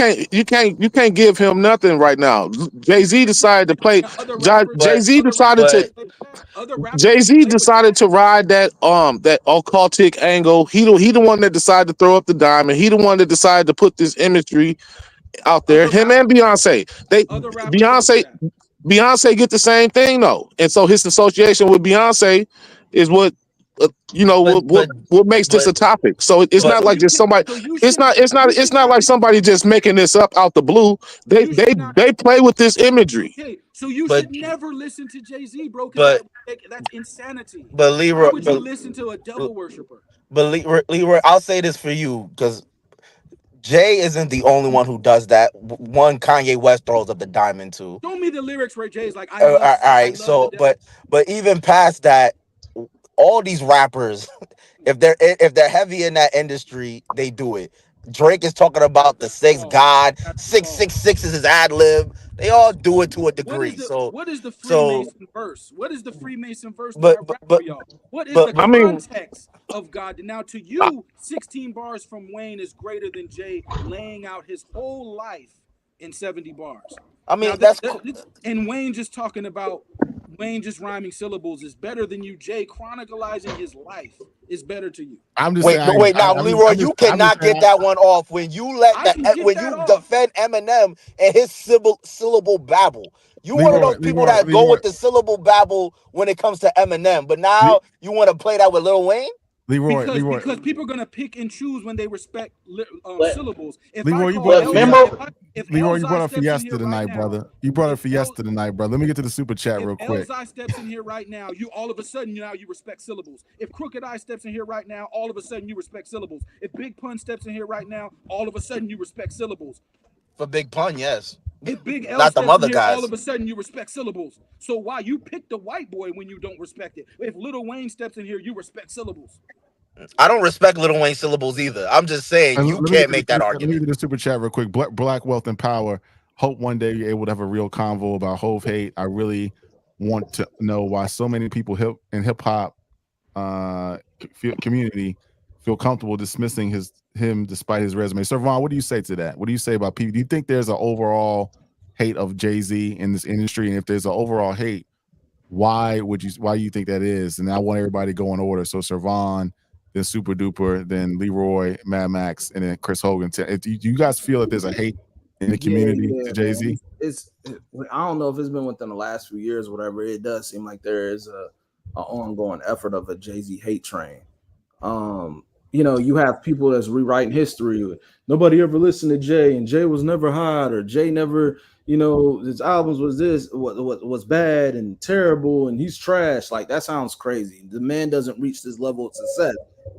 can't give him nothing right now. Jay-Z decided to play. Jay-Z decided to ride that occultic angle. He the one that decided to throw up the diamond. He the one that decided to put this imagery out there. Him and Beyonce. Beyonce get the same thing though. And so his association with Beyonce is what what makes this a topic. So it's but not like just somebody. So you It's not. It's not like somebody just making this up out the blue. They You they should not. they play with this imagery. Okay, so you but should never listen to Jay-Z, bro, because that's insanity. but Why Leroy, would you listen to a devil worshiper? but Leroy, I'll say this for you because Jay isn't the only one who does that. One, Kanye West throws up the diamond too. Show me the lyrics where Jay's like, All right, so but even past that, all these rappers, if they're heavy in that industry, they do it. Drake is talking about the sixth God. 666 is his ad lib. They all do it to a degree. What is the Freemason verse? What is the Freemason verse that but I but rap but, for y'all? What is but the I mean, context of God? Now, to you, 16 bars from Wayne is greater than Jay laying out his whole life in 70 bars. I mean, Now, that's cool. and Wayne just talking about Wayne just rhyming syllables is better than you. Jay chronicalizing his life is better to you. I'm just Wait, saying. wait. Now, Leroy, you cannot get that one off when you defend Eminem and his syllable babble. You one of those people that go with the syllable babble when it comes to Eminem, but now you want to play that with Lil Wayne? Because people are gonna pick and choose when they respect syllables. Leroy, you brought up Fiesta tonight, brother. You brought up Fiesta tonight, brother. Let me get to the super chat real quick. If Elzai steps in here right now, you all of a sudden you respect syllables. If Crooked Eye steps in here right now, all of a sudden you respect syllables. If Big Pun steps in here right now, all of a sudden you respect syllables. For Big Pun, yes. If Big L not the steps mother in here, guys, all of a sudden you respect syllables. So why you pick the white boy when you don't respect it? If Lil Wayne steps in here, you respect syllables. I don't respect Lil Wayne syllables either. I'm just saying you can't make that argument. Let me do the super chat real quick. Black Wealth and Power. Hope one day you're able to have a real convo about Hove hate. I really want to know why so many people in hip hop community feel comfortable dismissing him despite his resume. So Vaughn, what do you say to that? What do you say about people? Do you think there's an overall hate of Jay-Z in this industry? And if there's an overall hate, why you think that is? And I want everybody to go in order. So Servon, then Super Duper, then Leroy, Mad Max, and then Chris Hogan. Do you guys feel that there's a hate in the community to Jay-Z? I don't know if it's been within the last few years or whatever. It does seem like there is a ongoing effort of a Jay-Z hate train. You have people that's rewriting history. Nobody ever listened to Jay, and Jay was never hot, or Jay never, his albums was bad and terrible, and he's trash. Like, that sounds crazy. The man doesn't reach this level of success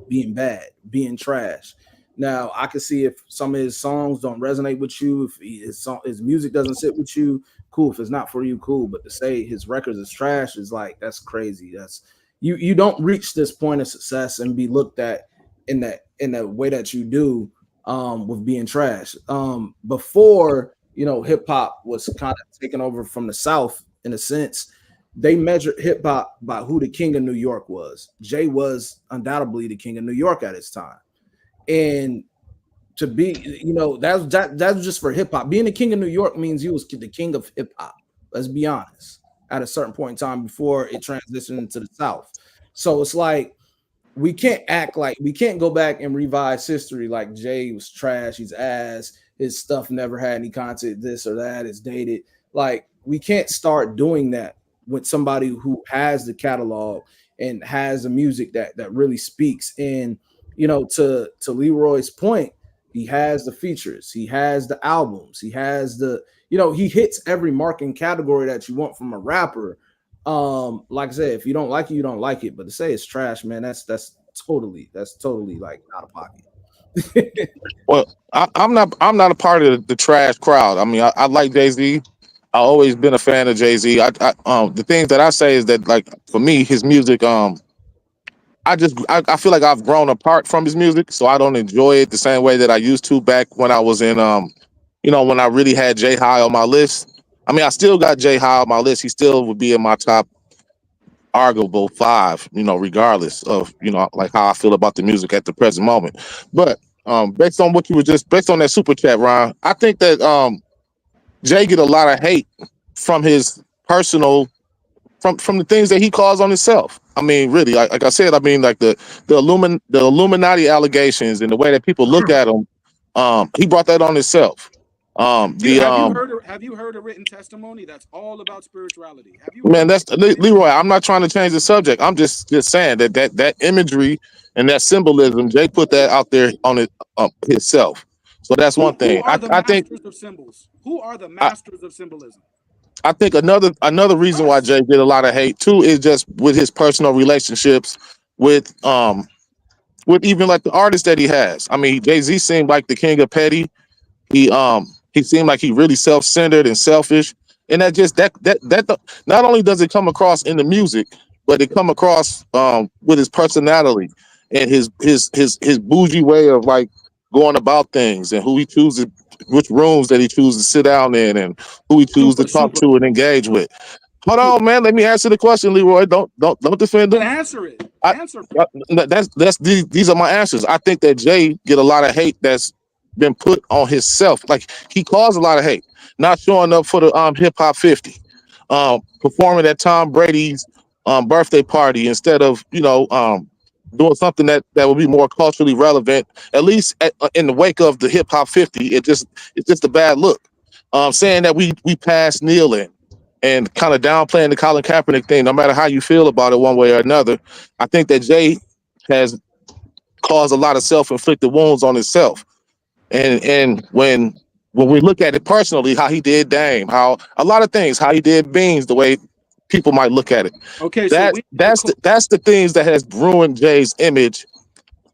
being bad, being trash. Now, I can see if some of his songs don't resonate with you, if his music doesn't sit with you, cool. If it's not for you, cool. But to say his records is trash is like, that's crazy. That's you don't reach this point of success and be looked at in that way that you do with being trash. Before hip hop was kind of taken over from the South in a sense. They measured hip hop by who the king of New York was. Jay was undoubtedly the king of New York at his time. And to be, that was just for hip hop. Being the king of New York means you was the king of hip hop. Let's be honest. At a certain point in time before it transitioned into the South. So it's like, we can't go back and revise history like Jay was trash, he's ass, his stuff never had any content, this or that, it's dated. Like, we can't start doing that with somebody who has the catalog and has the music that really speaks. And to Leroy's point, he has the features, he has the albums, he has he hits every marking category that you want from a rapper. Like I said, if you don't like it, you don't like it. But to say it's trash, man, that's totally like out of pocket. Well, I'm not a part of the trash crowd. I mean, I like Jay-Z. I always been a fan of Jay-Z. The things that I say is that, like, for me, his music, I feel like I've grown apart from his music, so I don't enjoy it the same way that I used to back when I was in when I really had Jay High on my list. I mean, I still got Jay High on my list. He still would be in my top arguable 5, regardless of, like how I feel about the music at the present moment. But based on that super chat, Ron, I think that Jay get a lot of hate from his personal, from the things that he calls on himself. I mean, really, like I said, I mean, like the Illuminati allegations and the way that people look at him, he brought that on himself. Have you heard a written testimony that's all about spirituality? Have you Man, heard that's Leroy. I'm not trying to change the subject. I'm just saying that imagery and that symbolism, Jay put that out there on it himself. So that's one who thing. are the I think masters of symbols? Who are the I, masters of symbolism? I think another reason why Us. Jay get a lot of hate too is just with his personal relationships with even like the artists that he has. I mean, Jay-Z seemed like the king of petty. He seemed like he really self-centered and selfish, and not only does it come across in the music, but it come across with his personality and his bougie way of like going about things and who he chooses, which rooms that he chooses to sit down in, and who he chooses to talk to and engage with. Hold on, man. Let me answer the question, Leroy. Don't defend him. But answer it. These are my answers. I think that Jay get a lot of hate that's been put on himself. Like he caused a lot of hate, not showing up for the Hip Hop 50, performing at Tom Brady's birthday party instead of doing something that would be more culturally relevant. At least in the wake of the Hip Hop 50, it's just a bad look. Saying that we passed kneeling and kind of downplaying the Colin Kaepernick thing, no matter how you feel about it one way or another. I think that Jay has caused a lot of self-inflicted wounds on himself. And when we look at it personally, how he did Dame, how a lot of things, how he did Beans, the way people might look at it. Okay, that's the things that has ruined Jay's image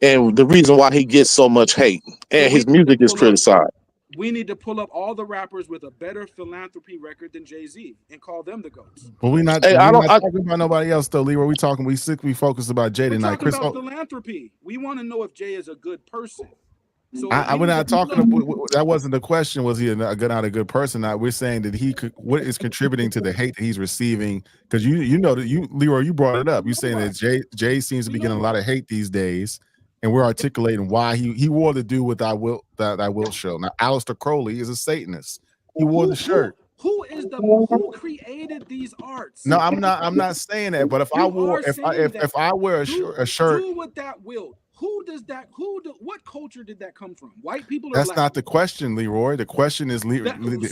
and the reason why he gets so much hate and his music is criticized. We need to pull up all the rappers with a better philanthropy record than Jay-Z and call them the GOATs. But we're not talking about nobody else though, Leroy. We focused about Jay tonight. We're talking about philanthropy. We want to know if Jay is a good person. So we're not talking about, that wasn't the question. Was he not a good person? We're saying that what is contributing to the hate that he's receiving? Because you know that Leroy, you brought it up. You're saying that Jay seems to be getting a lot of hate these days. And we're articulating why he wore the dude with that will show. Now, Aleister Crowley is a Satanist. He wore the shirt. Who created these arts? No, I'm not saying that. But if I wear a shirt, do with that will. What culture did that come from? White people? That's not the question, Leroy. The question is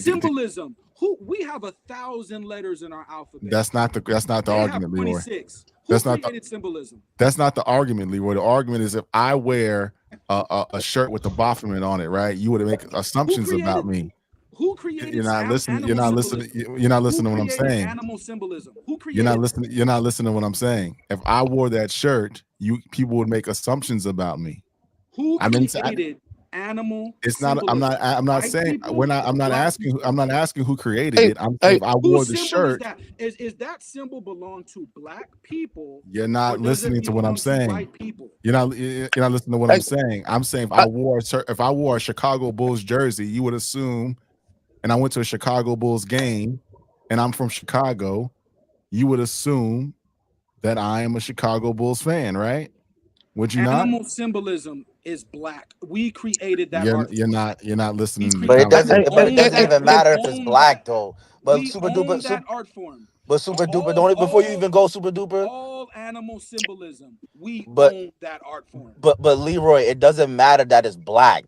symbolism. We have 1,000 letters in our alphabet. That's not the argument, Leroy. 26. That's not symbolism. That's not the argument, Leroy. The argument is if I wear a shirt with the Baphomet on it, right? You would make assumptions about me. Who created? You're not listening. You're not listening to what I'm saying. Animal symbolism. Who created? You're not listening to what I'm saying. If I wore that shirt, people would make assumptions about me. Who created animal? It's not. I'm not saying. I'm not asking who created it. I'm saying if I wore the shirt. Is that symbol belong to black people? You're not listening to what I'm saying. White people. You're not listening to what I'm saying. I'm saying if I wore a Chicago Bulls jersey, you would assume. And I went to a Chicago Bulls game, and I'm from Chicago, you would assume that I am a Chicago Bulls fan, right? Would you not? Animal symbolism is black. We created that. You're not listening. But it doesn't even matter if it's black though. But Super Duper, that art form. But Super Duper, don't it before you even go Super Duper. All animal symbolism. We own that art form. But Leroy, it doesn't matter that it's black.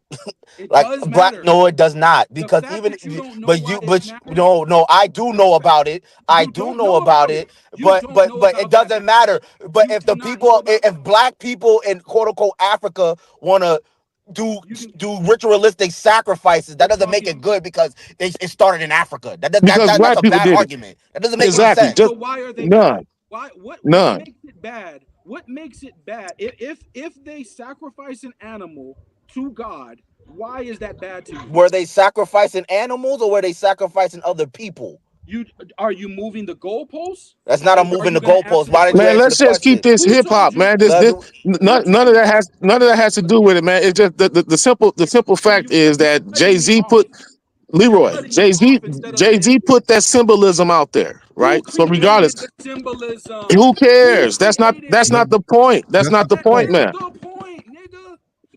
It like does black, matter. no, it does not. Because even no, I do know about it. I do know about it. But it doesn't matter. But if the people, if black people in quote unquote Africa want to do ritualistic sacrifices, that doesn't make it good because it started in Africa. That's a bad argument. That doesn't make any sense. So why are they none? What none. Makes it bad? What makes it bad? If they sacrifice an animal to God, why is that bad to you? Were they sacrificing animals or were they sacrificing other people? Are you moving the goalposts? That's not a moving the goalposts. Why did man? Let's just keep this hip hop, man. None of that has to do with it, man. It's just the simple fact is that Jay-Z put Jay-Z put that symbolism out there, right? So regardless, who cares? That's not the point. That's not the point, man.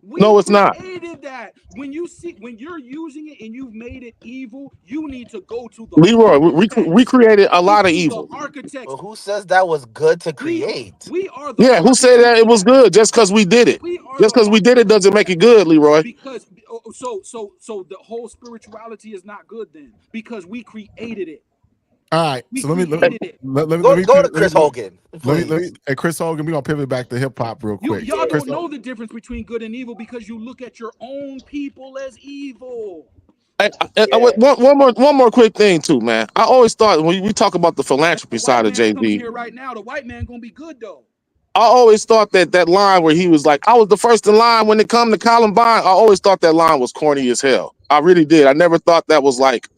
No, it's not. That when you're using it and you've made it evil, you need to go to the Leroy. We created a lot of evil. But who says that was good to create? Who said that it was good just because we did it? Just because we did it doesn't make it good, Leroy. Because So the whole spirituality is not good then because we created it. All right, We so let me created it. Go to Chris Hogan, please. Hey, Chris Hogan, we're gonna pivot back to hip hop real quick. Y'all Chris, don't know the difference between good and evil because you look at your own people as evil. One more quick thing too, man. I always thought when we talk about the philanthropy The side white of man comes Jay-Z, here right now. The white man gonna be good though. I always thought that line where he was like, I was the first in line when it come to Columbine, I always thought that line was corny as hell. I really did. I never thought that was like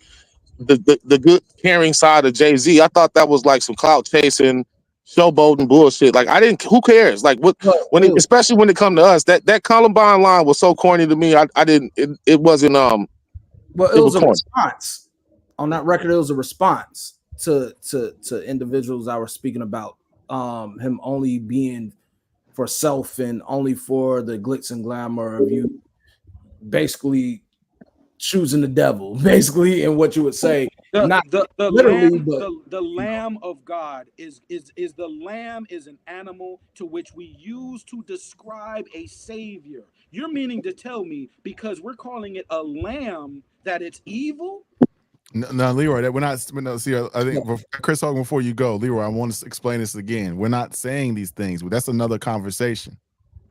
the good caring side of Jay-Z. I thought that was like some clout chasing, showboating bullshit. Like I didn't, who cares? Like what when it, especially when it come to us, that Columbine line was so corny to me. I didn't it wasn't well, it was a corny. response. On that record, it was a response to individuals I was speaking about. Him only being for self and only for the glitz and glamour of you basically choosing the devil, basically, in what you would say. Not literally, but the Lamb of God is the lamb is an animal to which we use to describe a savior. You're meaning to tell me because we're calling it a lamb that it's evil? No, Leroy, we're not. See, I think Chris Hogan, before you go, Leroy, I want to explain this again. We're not saying these things. That's another conversation.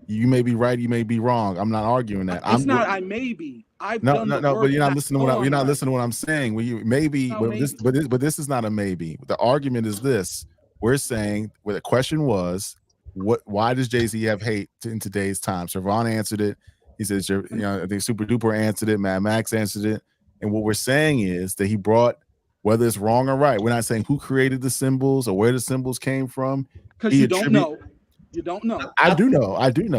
You may be right, you may be wrong. I'm not arguing that. I may be. I've done the work, but you're not listening to what I'm saying. Well, you maybe, but this is not a maybe. The argument is this: we're saying, where the question was, why does Jay-Z have hate in today's time? Servon answered it. He says, I think Super Duper answered it. Mad Max answered it. And what we're saying is that he brought, whether it's wrong or right, we're not saying who created the symbols or where the symbols came from. Because you don't know. You don't know. I do know.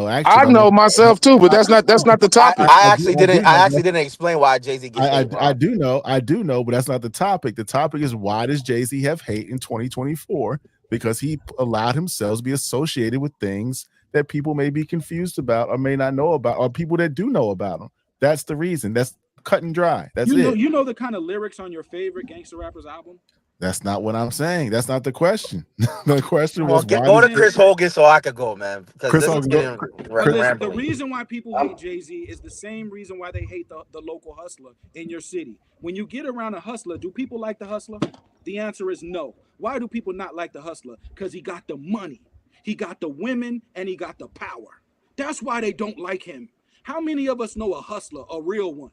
Actually, I know myself too, but that's not the topic. I actually didn't explain why Jay-Z gets hate. I do know, but that's not the topic. The topic is, why does Jay-Z have hate in 2024? Because he allowed himself to be associated with things that people may be confused about or may not know about, or people that do know about them. That's the reason. That's cut and dry. That's it. You know the kind of lyrics on your favorite gangster rappers album? That's not what I'm saying. That's not the question. The question was, go to Chris Hogan so I could go, man. Chris Hogan, the reason why people hate Jay-Z is the same reason why they hate the local hustler in your city. When you get around a hustler, do people like the hustler? The answer is no. Why do people not like the hustler? Because he got the money, he got the women, and he got the power. That's why they don't like him. How many of us know a hustler, a real one?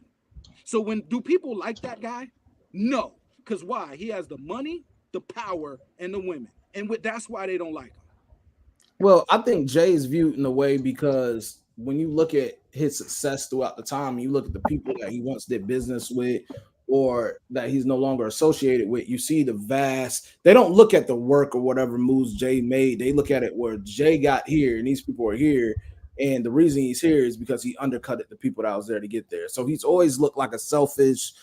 So do people like that guy? No. Because why? He has the money, the power, and the women. And that's why they don't like him. Well, I think Jay is viewed in a way because when you look at his success throughout the time, you look at the people that he once did business with or that he's no longer associated with, you see they don't look at the work or whatever moves Jay made. They look at it where Jay got here and these people are here. And the reason he's here is because he undercut the people that was there to get there. So he's always looked like a selfish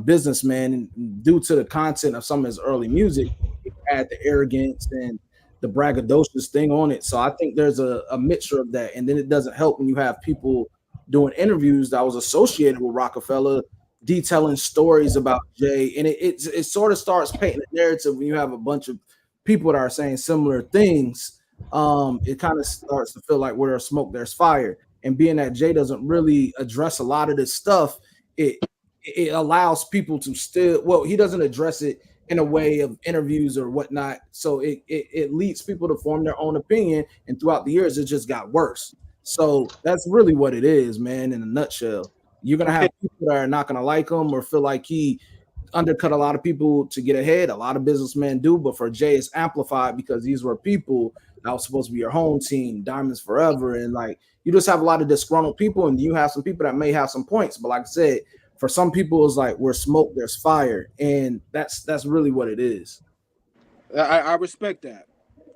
businessman. And due to the content of some of his early music, he had the arrogance and the braggadocious thing on it. So I think there's a mixture of that. And then it doesn't help when you have people doing interviews that was associated with Rockefeller, detailing stories about Jay. And it sort of starts painting a narrative when you have a bunch of people that are saying similar things. It kind of starts to feel like where there's smoke, there's fire. And being that Jay doesn't really address a lot of this stuff, it allows people to he doesn't address it in a way of interviews or whatnot. So it leads people to form their own opinion. And throughout the years, it just got worse. So that's really what it is, man, in a nutshell. You're going to have people that are not going to like him or feel like he undercut a lot of people to get ahead. A lot of businessmen do, but for Jay, it's amplified because these were people that was supposed to be your home team, Diamonds Forever. And like, you just have a lot of disgruntled people, and you have some people that may have some points. But like I said, for some people, it's like where smoke, there's fire. And that's really what it is. I respect that.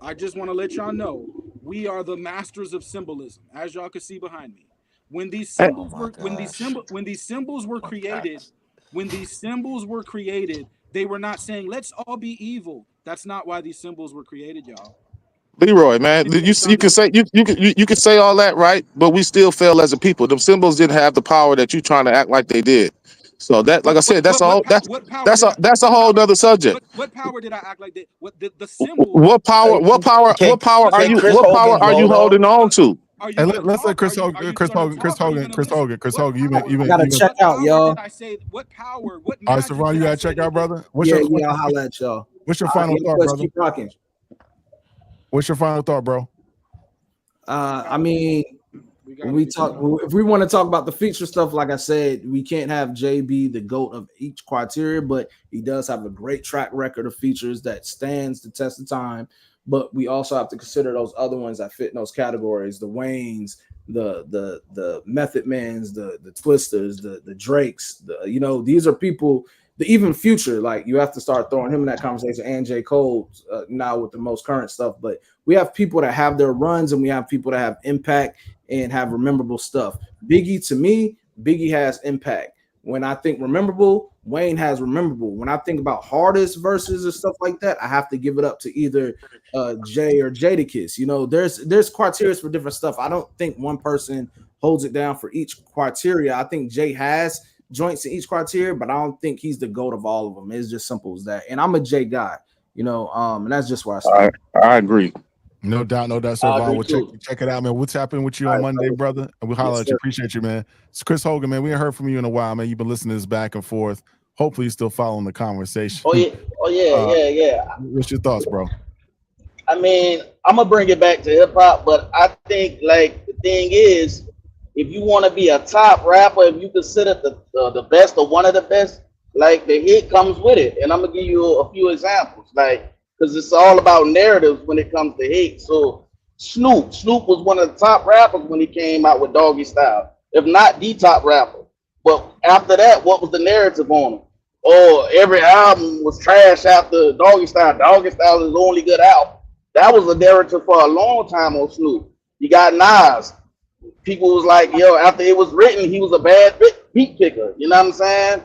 I just want to let y'all know we are the masters of symbolism, as y'all can see behind me. When these symbols were created, they were not saying let's all be evil. That's not why these symbols were created, y'all. Leroy, man, you can say all that, right? But we still fail as a people. The symbols didn't have the power that you trying to act like they did. So that, like I said, that's a whole other subject. What power did I act like that? What the symbol? What power are you holding on to? Are you Hey, gonna let's let talk? Chris Are you Hogan, Chris gonna Hogan, Chris talk? Or are you Hogan, gonna Chris listen? Hogan, Chris What Hogan. power? You I gotta been check What out, power y'all. did I say? What power? What all right, so magic Ron, did you I gotta say check they out, did? brother. Yeah, I'll holler at y'all. What's your final thought, Let's brother? keep rocking. What's your final thought, bro? I mean, We when gotta we be talk, quiet. if we want to talk about the feature stuff, like I said, we can't have JB the GOAT of each criteria, but he does have a great track record of features that stands the test of time. But we also have to consider those other ones that fit in those categories: the Waynes, the Method Mans, the Twisters, the Drakes. These are people. The even Future, like you have to start throwing him in that conversation, and J. Cole now with the most current stuff. But we have people that have their runs, and we have people that have impact and have rememberable stuff. Biggie, to me, Biggie has impact. When I think rememberable, Wayne has rememberable. When I think about hardest verses and stuff like that, I have to give it up to either Jay or Jadakiss. There's criteria for different stuff. I don't think one person holds it down for each criteria. I think Jay has joints in each criteria, but I don't think he's the GOAT of all of them. It's just simple as that. And I'm a Jay guy, and that's just where I stand. I agree. No doubt, no doubt. So I Ron, agree we'll too. check it out, man. We'll tap in with you All on right, Monday, fellas. brother, and we'll holler Yes, at you. sir. Appreciate you, man. It's Chris Hogan, man. We ain't heard from you in a while, man. You've been listening to this back and forth. Hopefully, you're still following the conversation. Oh yeah, yeah. What's your thoughts, bro? I mean, I'm gonna bring it back to hip hop, but I think like the thing is, if you want to be a top rapper, if you consider the best or one of the best, like the hit comes with it. And I'm gonna give you a few examples, like because it's all about narratives when it comes to hate. So Snoop was one of the top rappers when he came out with Doggy Style, if not the top rapper. But after that, what was the narrative on him? Oh, every album was trash after Doggy Style. Doggy Style is the only good album. That was a narrative for a long time on Snoop. You got Nas. People was like, yo, after it was written, he was a bad beat picker. You know what I'm saying?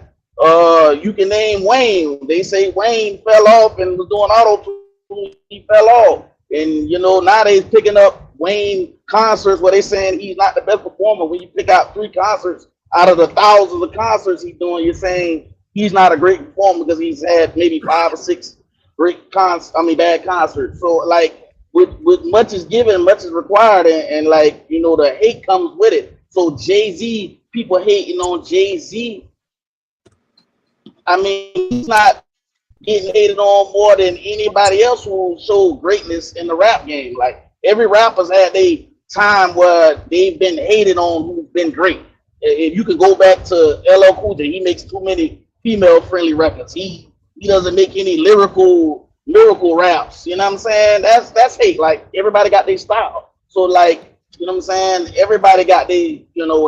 You can name Wayne. They say Wayne fell off and was doing auto-tune. He fell off. And, now they're picking up Wayne concerts where they saying he's not the best performer. When you pick out 3 concerts out of the thousands of concerts he's doing, you're saying he's not a great performer because he's had maybe 5 or 6 bad concerts. So, like, with much is given, much is required, and like, the hate comes with it. So Jay-Z, people hating on Jay-Z. I mean, he's not getting hated on more than anybody else who showed greatness in the rap game. Like, every rapper's had a time where they've been hated on who's been great. If you could go back to LL Cool J, he makes too many female-friendly records. He doesn't make any lyrical raps. You know what I'm saying? That's hate. Like, everybody got their style. So, like, you know what I'm saying? Everybody got their,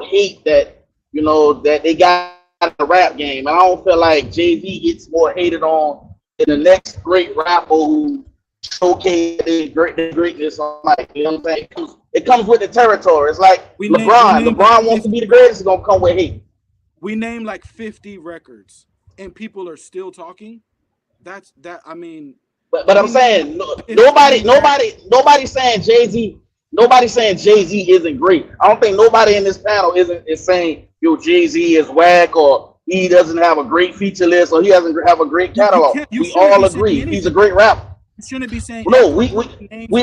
hate that, that they got in the rap game. And I don't feel like Jay-Z gets more hated on than the next great rapper who showcased their greatness on, like, you know what I'm saying? It comes with the territory. It's like LeBron wants to be the greatest, it's gonna come with hate. We name like 50 records and people are still talking. I mean, but I'm saying nobody's saying Jay-Z. Nobody's saying Jay-Z isn't great. I don't think nobody in this panel is saying, yo, Jay-Z is whack, or he doesn't have a great feature list, or he doesn't have a great catalog. We all agree he's a great rapper. You shouldn't be saying. No, we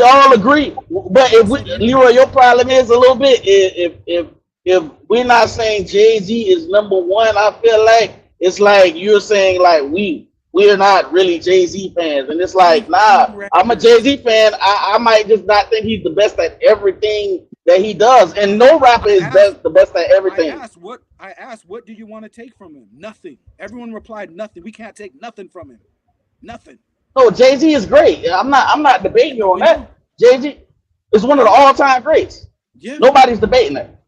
all agree. But if Leroy, your problem is a little bit if we're not saying Jay-Z is number one, I feel like it's like you're saying like we're not really Jay-Z fans. And it's like, nah, I'm a Jay-Z fan. I might just not think he's the best at everything that he does. And no rapper is the best at everything. I asked, what do you want to take from him? Nothing. Everyone replied, nothing. We can't take nothing from him. Nothing. No, Jay-Z is great. I'm not debating you on that. Jay-Z is one of the all-time greats. Yeah. Nobody's debating that.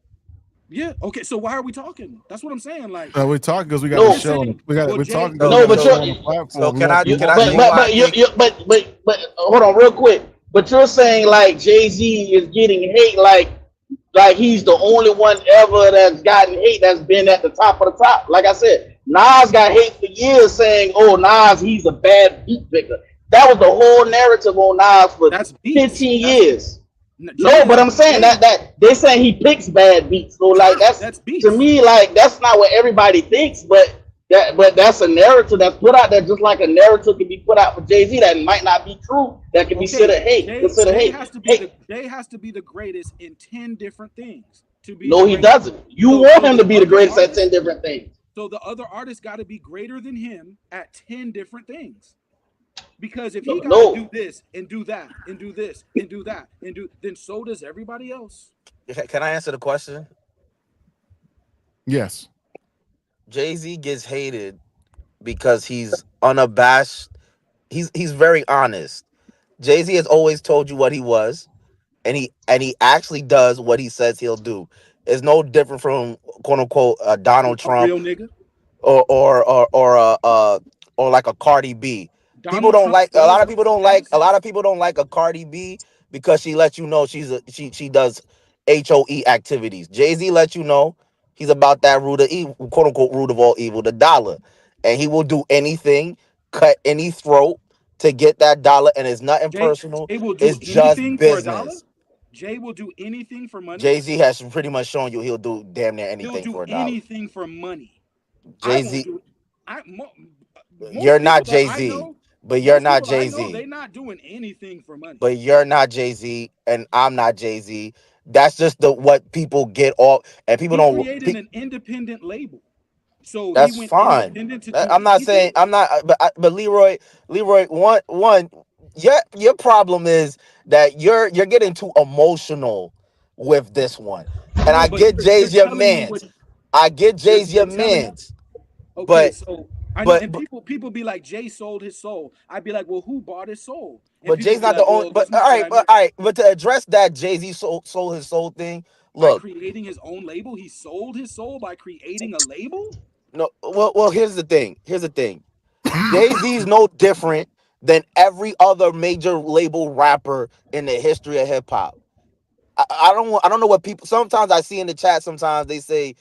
Yeah. Okay. So why are we talking? That's what I'm saying. Like, we're talking because we got a show. We're talking. But hold on, real quick. But you're saying like Jay-Z is getting hate, like he's the only one ever that's gotten hate that's been at the top of the top. Like I said, Nas got hate for years saying, "Oh, Nas, he's a bad beat picker." That was the whole narrative on Nas for 15 years. No, but I'm saying that they're saying he picks bad beats. So like that's to me, like that's not what everybody thinks. But But that's a narrative that's put out there, just like a narrative can be put out for Jay-Z that might not be true. That can be Okay, considered Jay hate. has to be Hey, the greatest in 10 different things to be the no, he greatest. doesn't. You So want so him the to be the other greatest at 10 artists, different things. so the other artists got to be greater than him at 10 different things. Because if he No, got to do no. this and do that and do this and do that and do, then so does everybody else. Can I answer the question? Yes. Jay-Z gets hated because he's unabashed. He's very honest. Jay-Z has always told you what he was, and he actually does what he says he'll do. It's no different from quote unquote Donald A Trump real nigga. or like a Cardi B. People Donald don't Trump like a was lot of a people don't like a lot of people don't like a Cardi B because she lets you know she does HOE activities. Jay-Z lets you know he's about that root of evil, quote unquote root of all evil, the dollar. And he will do anything, cut any throat to get that dollar, and it's nothing Jay. personal. Jay will do It's just anything for a dollar. business. Jay will do anything for money. Jay-Z has pretty much shown you he'll do damn near He'll anything do for a dollar. anything for money. I won't Jay-Z, do it. Most you're not people that I Jay-Z, know, but you're not they're Jay-Z. not doing anything for money. But you're not Jay-Z and I'm not Jay-Z. That's just the what people get off, and people He don't created an independent label, so he that's went fine. independent to do I'm not saying anything. I'm not but Leroy one your problem is that you're getting too emotional with this one. And No, I but get you're Jay's your telling me what mans. I get Jay's you're your telling. mans. Okay, But so I know, but and people be like, Jay sold his soul. I'd be like, well, who bought his soul? And But people Jay's be not the like, only. well, But that's not what I meant. all right. But to address that Jay-Z sold his soul thing, By look, creating his own label, he sold his soul by creating a label. no. Well. Here's the thing. Jay-Z's no different than every other major label rapper in the history of hip hop. I don't know what people. Sometimes I see in the chat. Sometimes they say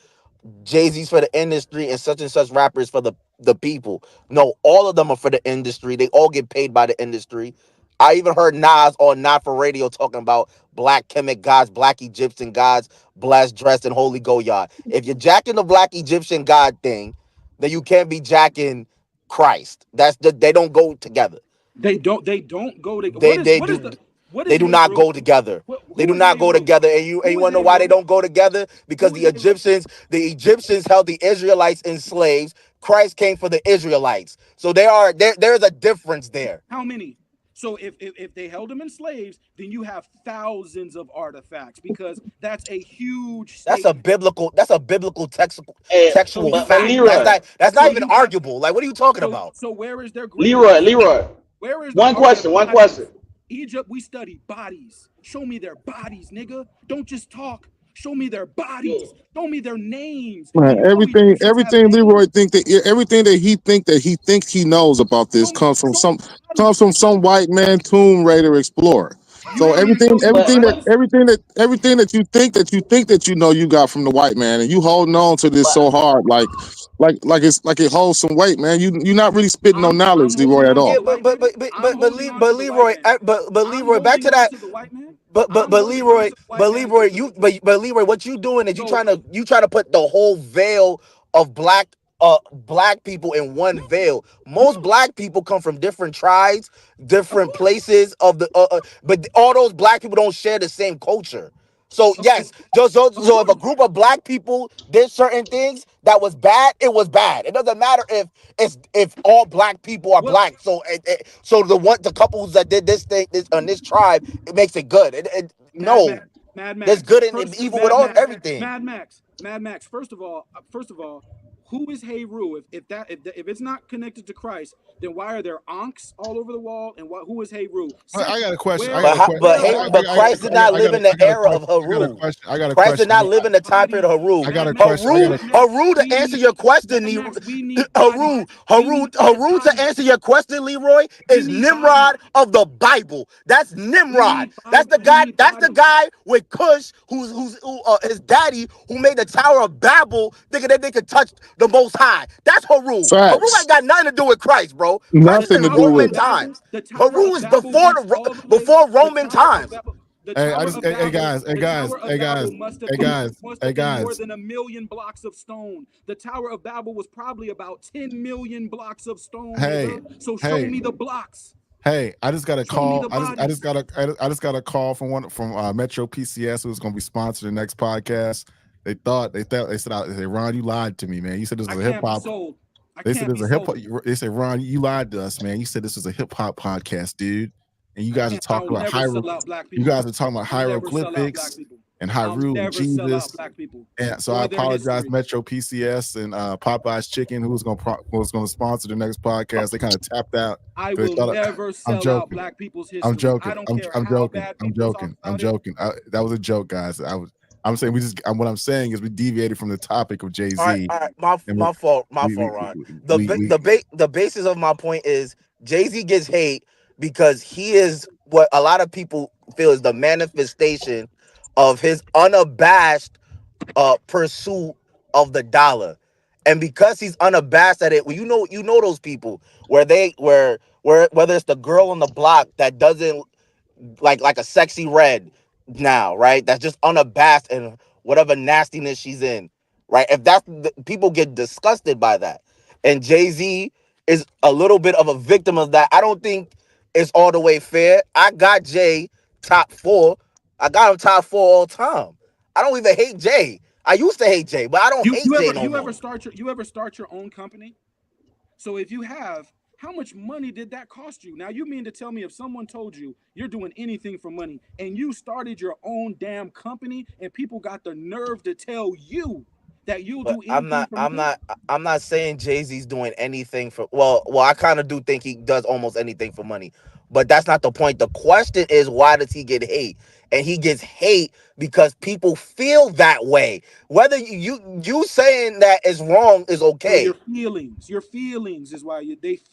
Jay-Z's for the industry and such rappers for the people. No, all of them are for the industry. They all get paid by the industry. I even heard Nas on Not for Radio talking about black Kemet gods, black Egyptian gods, blessed, dressed, and holy Goyard. If you're jacking the black Egyptian god thing, then you can't be jacking Christ. They don't go together. They don't. They don't go to. They they What is do the what they is do Hey not Ru? go together. They Who do is not Hey go Ru? together. And you Who is want to know Hey why they Ru? don't go together? Because Who is Hey Ru? The Egyptians held the Israelites in slaves. Christ came for the Israelites. So there is a difference there. How many? So if they held them in slaves, then you have thousands of artifacts because that's a huge statement. That's a biblical Hey, So textual you but fact. so you have That's so not even you have arguable. Like, what are you talking about? so where is their Leroy, greatness? Leroy. Where is the One art of question. One bodies? question. Egypt, we study bodies. Show me their bodies, nigga. Don't just talk. Show me their bodies. Show me their names. Do Man, you know Egyptians have Leroy names? everything that he thinks he knows about this Show me their comes bodies. from some white man Tomb Raider explorer. You So want me to show you But bodies? everything that you know you got from the white man, and you holding on to this so but hard, like it holds some weight, man. You're not really spitting no I'm knowledge, holding Leroy, at on to Yeah, all. the white man. I'm holding on to the white man. But I'm Leroy, back holding to on that. to the white man. But I'm holding on to the white man Leroy, because but Leroy, what you doing is so you trying to put the whole veil of black people in one no, veil. Most no. black people come from different tribes, different places of but all those black people don't share the same culture. So Of, yes, of so if a course. group of black people did certain things that was bad, it was bad. It doesn't matter if all black people are Well, black. So so the couples that did this thing this on this tribe, it makes it good. Mad No, Max, Mad there's Max, good and first, evil with all everything. Mad Max. First of all, who is Heru? If it's not connected to Christ, then why are there ankhs all over the wall? And who is Heru? I Second, got a question. I where got a question. But where hey, are but Christ did not live in the I got a era of question. I got a Haru. question. I got a Christ did question. not live in the time period of Haru. I got a question. I Haru, got a Mad Max? To We answer need your question, Mad Max. We need bodies. We need dead To bodies. answer your question, Leroy, We is need bodies. Nimrod of the Bible. That's We Nimrod. need bodies. We need That's the bodies. guy with Cush, his daddy, who made the Tower of Babel, thinking that they could touch the Most High. That's Haru. Haru facts. ain't got nothing to do with Christ, bro. Christ The is Nothing to in do Tower with Roman of it. Babel. times. The Tower Haru of is Babel went all the way. before The Roman Tower of times. Babel. The Hey, I Tower just of hey Babel, guys, hey the guys, Tower of hey Babel guys, must have hey been guys, must hey have been more guys. than 1,000,000 blocks of stone. The Tower of Babel was probably about 10 million blocks of stone, Hey, nigga. So show hey, me the blocks. hey! I just got a Show me call. the I just bodies. got I just got a call from Metro PCS who's going to be sponsoring the next podcast. They said Ron, you lied to me, man. You said this I was a hip can't be hop. sold. I They said can't there's be a hip hop. sold. They said Ron, you lied to us, man. You said this was a hip hop podcast, dude. And you I guys are can't. I talking will about never sell out black You people. guys are talking about I'll never sell out black hieroglyphics people. and I'll Hyru and never sell out Jesus. black people And so I or their apologize, history. Metro PCS and Popeye's Chicken, who's going to sponsor the next podcast. They kind of tapped out. I 'Cause they will thought never I'm sell out joking. black people's I'm history. I joking. don't care I'm how joking. bad I'm people talk joking. I'm about it. joking. That was a joke, guys. I'm saying what I'm saying is we deviated from the topic of Jay-Z. All right, my fault, Ron. The basis of my point is Jay-Z gets hate because he is what a lot of people feel is the manifestation of his unabashed pursuit of the dollar. And because he's unabashed at it, well, you know those people where whether it's the girl on the block that doesn't like a sexy red now, right? That's just unabashed in whatever nastiness she's in, right? If people get disgusted by that, and Jay-Z is a little bit of a victim of that. I don't think it's all the way fair. I got Jay top 4. I got him top 4 all time. I don't even hate Jay. I used to hate Jay, but I don't hate Jay no more. You ever start your own company? So if you have, how much money did that cost you? Now you mean to tell me if someone told you you're doing anything for money and you started your own damn company and people got the nerve to tell you that you'll But do anything for money? I'm not saying Jay-Z's doing anything for well, I kind of do think he does almost anything for money. But that's not the point. The question is, why does he get hate? And he gets hate because people feel that way. Whether you saying that is wrong is So okay. your feelings is why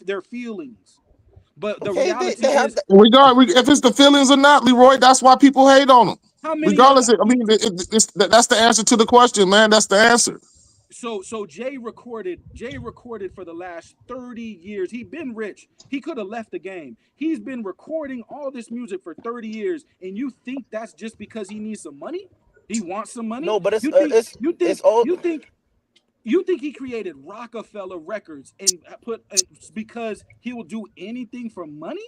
their feelings. But the Okay, reality they have is, that. If it's the feelings or not, Leroy, that's why people hate on him. how many of Regardless, that's the answer to the question, man. That's the answer. so Jay recorded for the last 30 years. He's been rich. He could have left the game. He's been recording all this music for 30 years, and you think that's just because he needs some money? He wants some money? No, but You think it's all. he created Rockefeller Records and because he will do anything for money?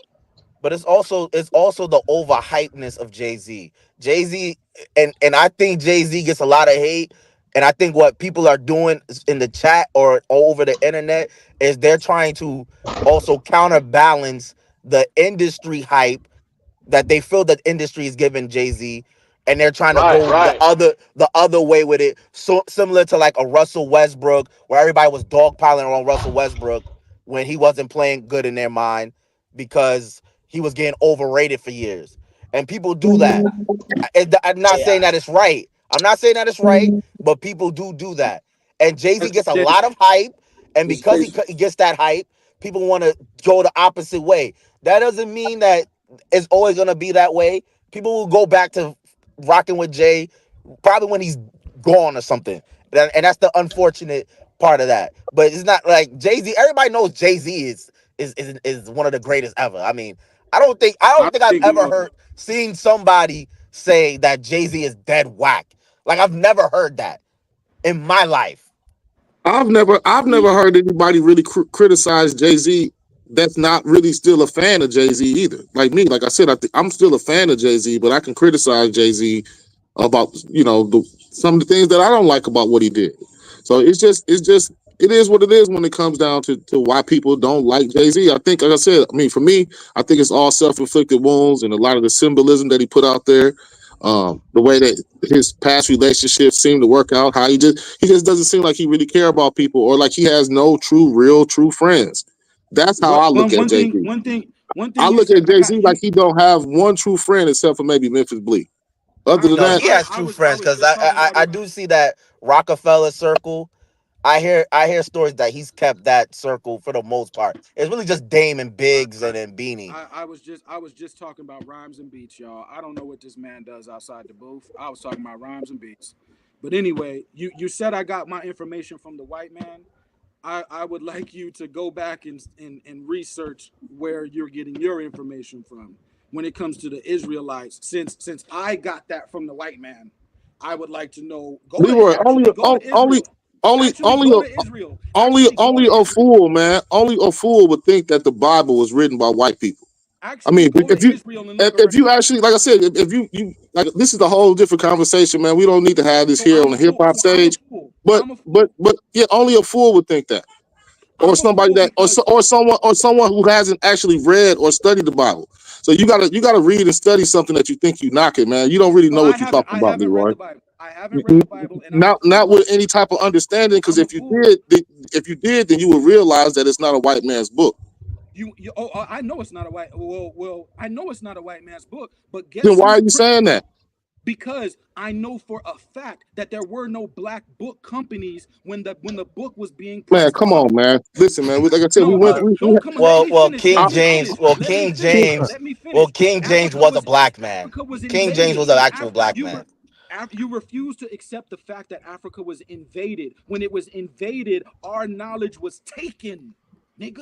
But it's also the overhypeness of Jay-Z. Jay-Z and I think Jay-Z gets a lot of hate. And I think what people are doing in the chat or over the internet is they're trying to also counterbalance the industry hype that they feel that industry is giving Jay-Z, and they're trying to Right, go right. the other way with it. So similar to like a Russell Westbrook, where everybody was dogpiling on Russell Westbrook when he wasn't playing good in their mind because he was getting overrated for years. And people do that. I'm not Yeah, saying that it's right. I'm not saying that it's right, but people do that. And Jay-Z That's gets a Jay. lot of hype, and it's because crazy. he gets that hype, people want to go the opposite way. That doesn't mean that it's always going to be that way. People will go back to rocking with Jay probably when he's gone or something. And that's the unfortunate part of that. But it's not like Jay-Z. Everybody knows Jay-Z is one of the greatest ever. I mean, I I don't think I've think ever seen somebody say that Jay-Z is dead whack. Like I've never heard that in my life. I've never heard anybody really criticize Jay-Z that's not really still a fan of Jay-Z either. Like me, like I said, I'm still a fan of Jay-Z, but I can criticize Jay-Z about some of the things that I don't like about what he did. So it is what it is when it comes down to why people don't like Jay-Z. I think, like I said, I mean, for me, I think it's all self-inflicted wounds and a lot of the symbolism that he put out there. The way that his past relationships seem to work out, how he just doesn't seem like he really care about people, or like he has no true friends. That's how I look at Jay-Z. One thing I you look said, at Jay-Z like he don't have one true friend except for maybe Memphis Bleak. Other than No, that, he has true friends was because just talking about I do see that Rockefeller circle. I hear stories that he's kept that circle for the most part. It's really just Dame and Biggs and then Beanie. I was just talking about rhymes and beats, y'all. I don't know what this man does outside the booth. I was talking about rhymes and beats. But anyway, you said I got my information from the white man. I would like you to go back and research where you're getting your information from. when it comes to the Israelites. Since I got that from the white man, I would like to know. Leroy, Actually go to Israel. only Go to Israel. only Actually, go to a Israel. fool, man. Only a fool would think that the Bible was written by white people. I Actually, mean, go to Israel and look if you around. actually, like I said, if you like, this is a whole different conversation, man. We don't need to have this So here I'm on the a hip fool. hop So I'm a stage. fool. But I'm a fool. yeah, only a fool would think that, or I'm a somebody fool that, because or someone who hasn't actually read or studied the Bible. So you gotta read and study something that you think you knocking, man. You don't really no, know what you're talking I about, haven't read Leroy. the Bible. I haven't read the Bible, and I'm a Not fool. with any type of understanding, because I'm a if you fool. did, then you would realize that it's not a white man's book. I know it's not a white. Well, I know it's not a white man's book. But Then guess why who? are you saying that? Because I know for a fact that there were no black book companies when the book was being Man, pressed come out. on, man. Listen, man. Like I said, we No, went. no, don't come on. Let me Well, finish. King Let me James. finish. Well, Let me King finish. James. Let me Well, finish. King James was a black man. Africa was King James invaded was an when actual black man. you refuse to accept the fact that Africa was invaded. When it was invaded, our knowledge was taken, nigga.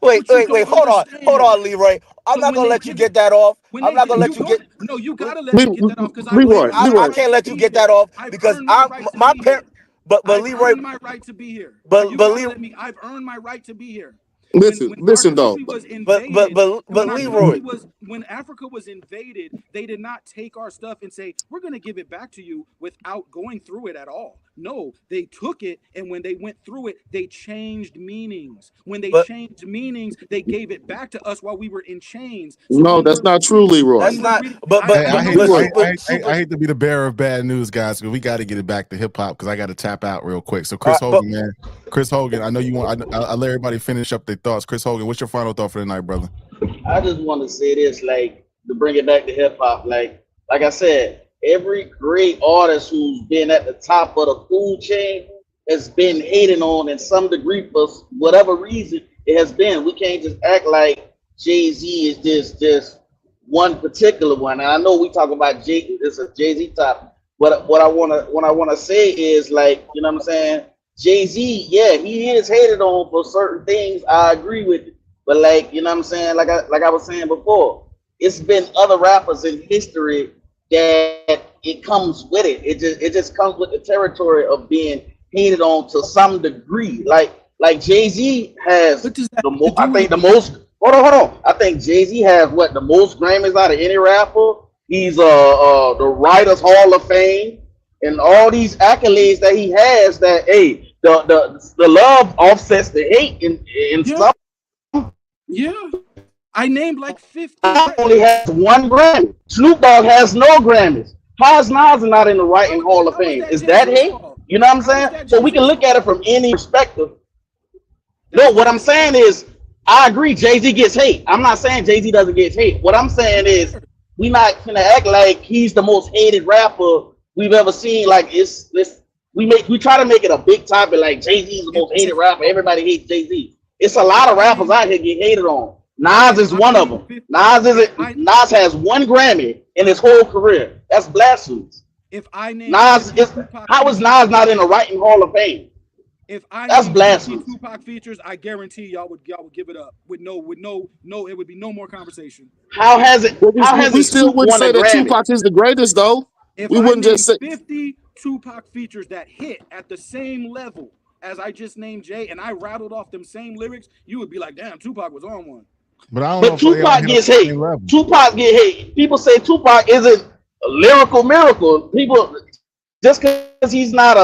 What you don't Wait. Hold understand. on, Leroy. I'm So not when gonna they let you give it, get that off. when I'm they not gonna get let you you don't get. no, you gotta let me get that off because I've Wait, earned my I right can't to let you be get here. that off I've because earned my right to my be parent. here. But I've Leroy. earned my right to be here. And you gotta let me. I've earned my right to be here. When our Listen, though. country was invaded, Leroy. when Africa was invaded, they did not take our stuff and say, we're gonna give it back to you without going through it at all. No, they took it, and when they went through it, they changed meanings. When they But changed meanings, they gave it back to us while we were in chains. So No, that's not true, Leroy. that's not. Hey, no, I hate no, to, no. I hate to be the bearer of bad news, guys, but we got to get it back to hip hop because I got to tap out real quick. So, Chris But Hogan, man, Chris Hogan, I know you want. I let everybody finish up their thoughts. Chris Hogan, what's your final thought for the night, brother? I just want to say this, like, to bring it back to hip hop, like I said, every great artist who's been at the top of the food chain has been hated on in some degree for whatever reason it has been. We can't just act like Jay-Z is just one particular one. And I know we talk about it's a Jay-Z top, but what I wanna say is, like, you know what I'm saying? Jay-Z, yeah, he is hated on for certain things. I agree with it. But, like, you know what I'm saying? Like I was saying before, it's been other rappers in history that it comes with it. It just comes with the territory of being hated on to some degree. Like Jay-Z has the most. I think the most. Hold on. I think Jay-Z has the most Grammys out of any rapper. He's the Writers Hall of Fame and all these accolades that he has. That, hey, the love offsets the hate in some. Yeah, I named like 50. Nas only has one Grammy. Snoop Dogg has no Grammys. How is Nas not in the Writing Hall of How is Fame? that Is that Jay-Z's hate? fault? You know what I'm How is saying? that So we can Jay-Z's look at it fault? from any perspective. No, what I'm saying is, I agree, Jay-Z gets hate. I'm not saying Jay-Z doesn't get hate. What I'm saying is, we not gonna act like he's the most hated rapper we've ever seen. Like, we try to make it a big topic, like Jay-Z is the most hated rapper. Everybody hates Jay-Z. It's a lot of rappers out here get hated on. Nas is one of them. Nas has one Grammy in his whole career. That's blasphemous. If I name Nas is how is Nas not in the Writing Hall of Fame? If I That's name 50 blasphemous. Tupac features, I guarantee y'all would give it up with no, it would be no more conversation. How hasn't We still Snoop wouldn't won a say that Grammy? Tupac is the greatest, though. If We I wouldn't name just say. 50 Tupac features that hit at the same level as I just named Jay, and I rattled off them same lyrics, you would be like, damn, Tupac was on one. But I don't know But if they all Tupac hit gets up the hate. same level. Tupac get hate. People say Tupac isn't a lyrical miracle. People, just because he's not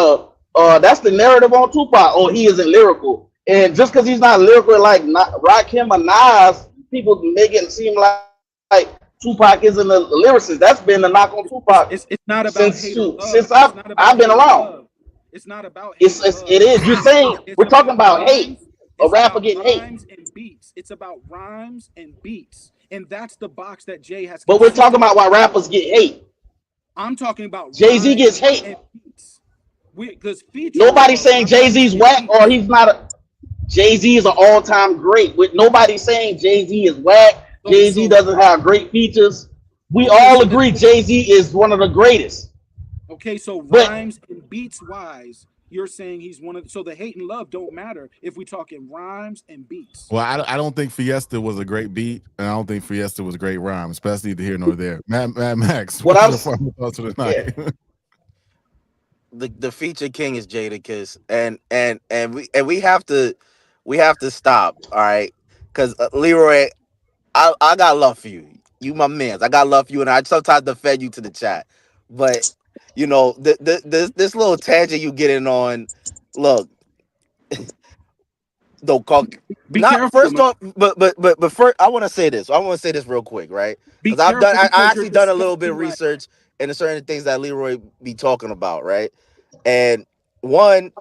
that's the narrative on Tupac. Oh, he isn't lyrical. And just because he's not lyrical like Rakim or Nas, people make it seem like Tupac isn't a lyricist. That's been the knock on Tupac It's not about since I've been around. It's not about It is. You're saying we're talking about hate. A It's rapper about getting hate. rhymes and beats. It's about rhymes and beats. And that's the box that Jay has. But we're talking about why rappers get hate. I'm talking about Jay-Z gets hate. and beats. Because Nobody's saying Jay-Z's whack or he's not a. Jay-Z is an all-time great. With nobody saying Jay-Z is whack. Jay-Z doesn't have great features. We all agree Jay-Z is one of the greatest. Okay, so rhymes and beats wise, you're saying he's one of. So the hate and love don't matter if we talking rhymes and beats. Well, I don't think Fiesta was a great beat, and I don't think Fiesta was a great rhyme, especially to here nor there. Mad Max, What what's I your was, final thoughts of the yeah, night? The feature king is Jadakiss, and we have to stop. All right, because Leroy, I got love for you. You my man. I got love for you, and I sometimes defend you to the chat. But you know, this little tangent you getting on. Look, don't call. Be Not careful, first man. off, but first, I want to say this. I want to say this real quick, right? Be Because I've done. careful I because you're actually done a little bit of disgusting. Like research into certain things that Leroy be talking about, right? And one,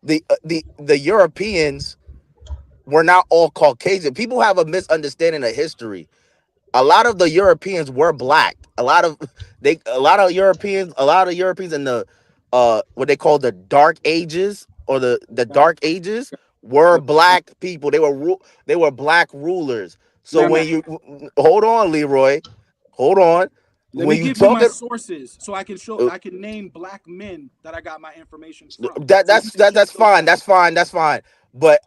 the Europeans were not all Caucasian. People have a misunderstanding of history. A lot of the Europeans were black. A lot of Europeans in the what they call the Dark Ages or the that. Dark Ages were black people. They were black rulers. So Man, when man, you hold on, Leroy, hold on. let me When you give you talk my it, sources so I can show. I can name black men that I got my information from, so you can check that's those fine. out. That's fine. That's fine. But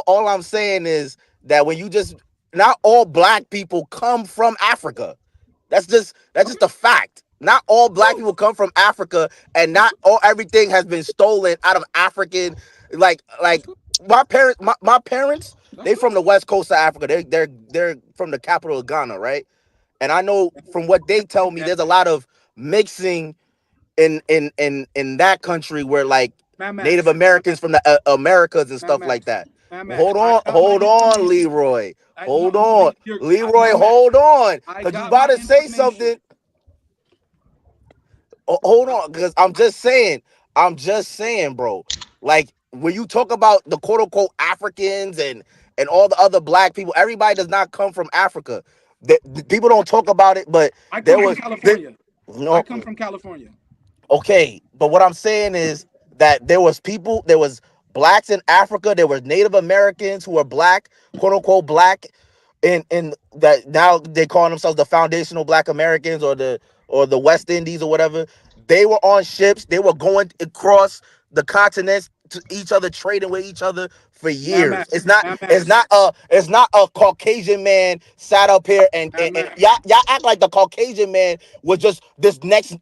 all I'm saying is that when you just not all black people come from Africa. That's just a fact. Not all black Cool. people come from Africa, and That's not cool. all everything has been stolen out of African. That's Like cool. my parents, That's they from cool. the west coast of Africa. They're from the capital of Ghana, right? And I know from what they tell me, there's a lot of mixing in that country where like Man, Native Max. Americans from the Americas and Man, stuff like Max. that. Man, Max. Hold I on, got my information. Leroy. I no, Hold no. on, Leroy. Man, Max. Hold on, I cause you got about my to say information. something. Hold on, because I'm just saying, bro. Like when you talk about the quote unquote Africans and all the other black people, everybody does not come from Africa. The people don't talk about it, but I there come from was there, California. I no. come from California. Okay, but what I'm saying is that there was blacks in Africa, there was Native Americans who were black, quote unquote black, in that now they call themselves the foundational black Americans or the West Indies or whatever. They were on ships, they were going across the continents to each other, trading with each other for Man, years. Max. Man, It's Max. not a Caucasian man sat up here Man, and Max. y'all act like the Caucasian man was just this next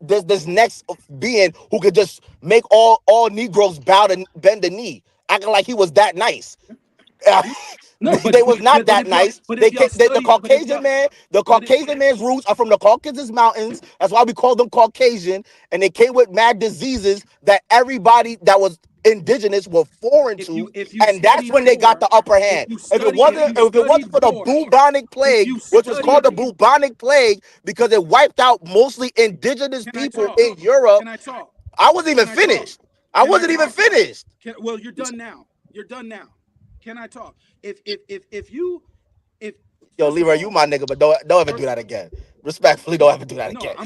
being who could just make all Negroes bow to bend the knee, acting like he was that nice. No, They was not that nice. but if y'all The study, but it, Caucasian man's roots are from the Caucasus Mountains. That's why we call them Caucasian. And they came with mad diseases that everybody that was indigenous were foreign to. if you And that's studied when they got war, the upper hand. If it wasn't for the bubonic if plague, you which was called studied, the bubonic plague because it wiped out mostly indigenous can I people talk? in Europe, Can I talk? I wasn't even Can I talk? finished. I Can I wasn't even talk? finished. Well, you're done now. You're done now. Can I talk? If you if Yo, first of Leroy, you all, my nigga, but don't ever do first that again. Respectfully, don't ever do that no, again.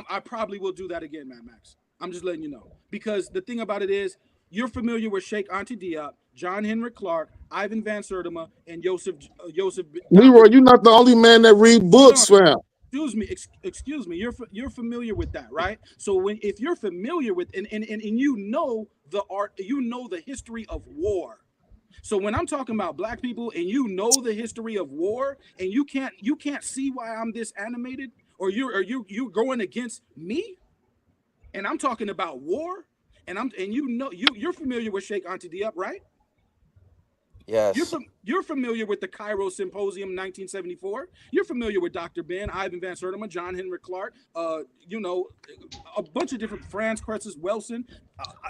I probably will do that again, Mad Max. I'm just letting you know because the thing about it is you're familiar with Sheikh Anta Diop, John Henry Clark, Ivan Van Sertima, and Joseph Dr. Leroy, you're not the only man that read Hold on. books, fam. Excuse me. You're familiar with that, right? So if you're familiar with and you know the art, you know the history of war. So when I'm talking about black people and you know the history of war and you can't see why I'm this animated or you going against me and I'm talking about war and you know you're familiar with Sheikh Anta Diop, right? Yes. You're familiar with the Cairo Symposium 1974. You're familiar with Dr. Ben, Ivan Van Sertima, John Henry Clark, you know, a bunch of different Franz Croesus Wilson,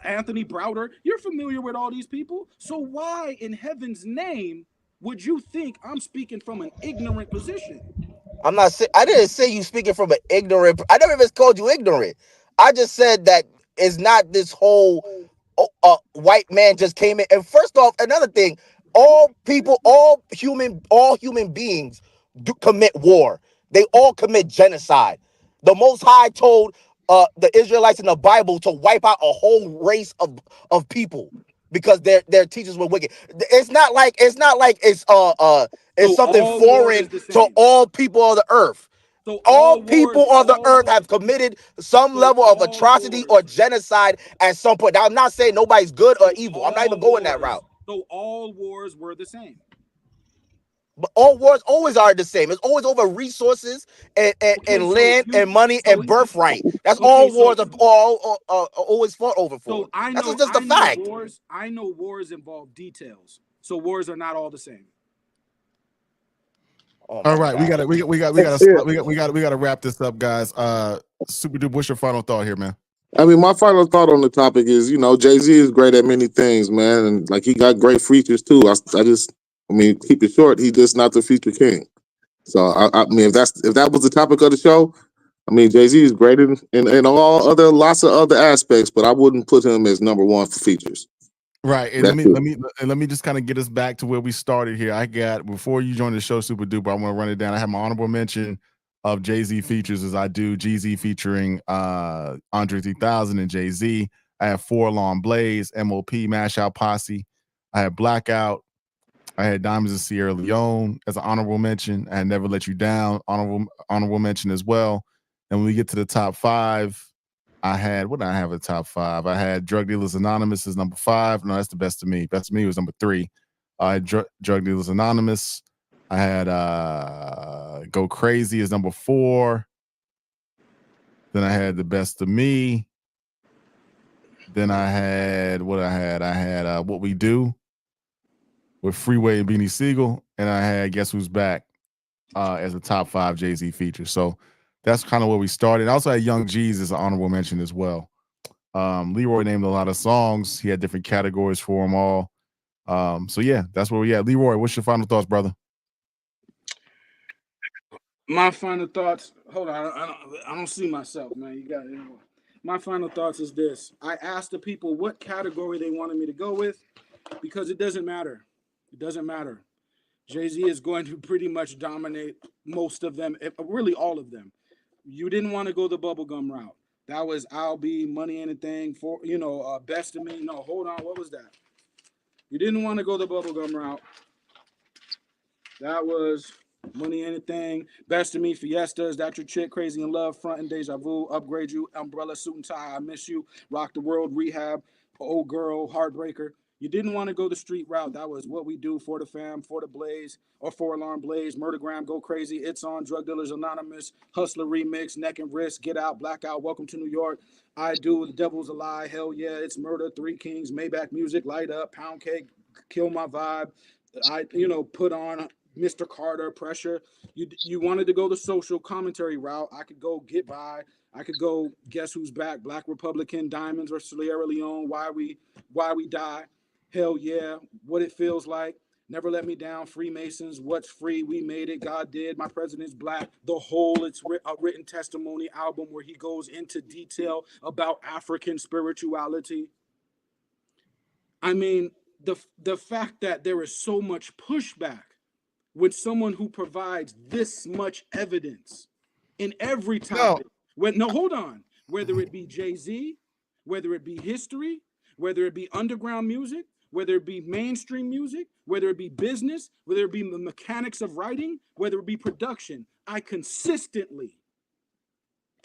Anthony Browder. You're familiar with all these people. So why in heaven's name would you think I'm speaking from an ignorant position? I didn't say you speaking from an ignorant. I never even called you ignorant. I just said that it's not this whole white man just came in. And first off, another thing, all people, all human beings do commit war. They all commit genocide. The Most High told the Israelites in the Bible to wipe out a whole race of people because their teachers were wicked. It's not like it's So something all war is foreign the to same. all people of the earth. So All all people wars, on the all earth wars, have committed some so level of all atrocity wars, or genocide at some point. Now, I'm not saying nobody's good or so evil. I'm not all even going that wars, route. so all wars were the same. But all wars always are the same. It's always over resources Okay, and so land you, and money so and birthright. That's okay, all wars so are always fought over for. so I That's know, just a I know fact. wars, I know wars involve details. So wars are not all the same. Oh All my right, we God. got to we got to wrap this up, guys. Super Duper, what's your final thought here, man? I mean, my final thought on the topic is, Jay-Z is great at many things, man, and like he got great features too. I mean, keep it short. He's just not the feature king. So I mean, if that was the topic of the show, I mean, Jay-Z is great in all other lots of other aspects, but I wouldn't put him as number one for features. Right, and That's it. let me just kind of get us back to where we started here. I got, before you join the show, Super Duper, I want to run it down. I have my honorable mention of Jay-Z features as I do Jeezy featuring Andre 3000 and Jay-Z. I have 4 Long Blaze, MOP, Mash Out Posse. I had Blackout. I had Diamonds and Sierra Leone as an honorable mention. I had Never Let You Down, honorable mention as well. And when we get to the top 5, I had, what did I have at top 5? I had Drug Dealers Anonymous as number 5. No, that's the Best of Me. Best of Me was number 3. I had Drug Dealers Anonymous. I had Go Crazy as number 4. Then I had The Best of Me. Then I had I had What We Do with Freeway and Beanie Siegel. And I had Guess Who's Back as a top 5 Jay-Z feature. So that's kind of where we started. I also had Young Jeezy as an honorable mention as well. Leroy named a lot of songs. He had different categories for them all. So yeah, that's where we at. Leroy, what's your final thoughts, brother? My final thoughts. Hold on, I don't see myself, man. You got it. My final thoughts is this: I asked the people what category they wanted me to go with, because it doesn't matter. It doesn't matter. Jay-Z is going to pretty much dominate most of them, really all of them. You didn't want to go the bubblegum route. That was I'll Be, Money Ain't a Thing, for Best of Me. No, hold on, what was that? You didn't want to go the bubblegum route. That was Money Ain't a Thing, Best of Me, Fiestas, That Your Chick, Crazy in Love, Frontin', Deja Vu, Upgrade You, Umbrella, Suit and Tie, I Miss You, Rock the World, Rehab, Old Girl, Heartbreaker. You didn't want to go the street route. That was What We Do, For the Fam, For the Blaze, or 4 Alarm Blaze, Murdergram, Go Crazy, It's On, Drug Dealers Anonymous, Hustler Remix, Neck and Wrist, Get Out, Blackout, Welcome to New York, I Do, The Devil's a Lie, Hell Yeah, It's Murder, 3 Kings, Maybach Music, Light Up, Pound Cake, Kill My Vibe. I put on Mr. Carter, Pressure. You wanted to go the social commentary route. I could go Get By. I could go Guess Who's Back, Black Republican, Diamonds or Sierra Leone, Why We Die, Hell Yeah, What It Feels Like, Never Let Me Down, Freemasons, What's Free, We Made It, God Did, My President's Black, The Whole. It's a written testimony album where he goes into detail about African spirituality. I mean, the fact that there is so much pushback with someone who provides this much evidence in every topic. Hold on. Whether it be Jay-Z, whether it be history, whether it be underground music, whether it be mainstream music, whether it be business, whether it be the mechanics of writing, whether it be production, I consistently,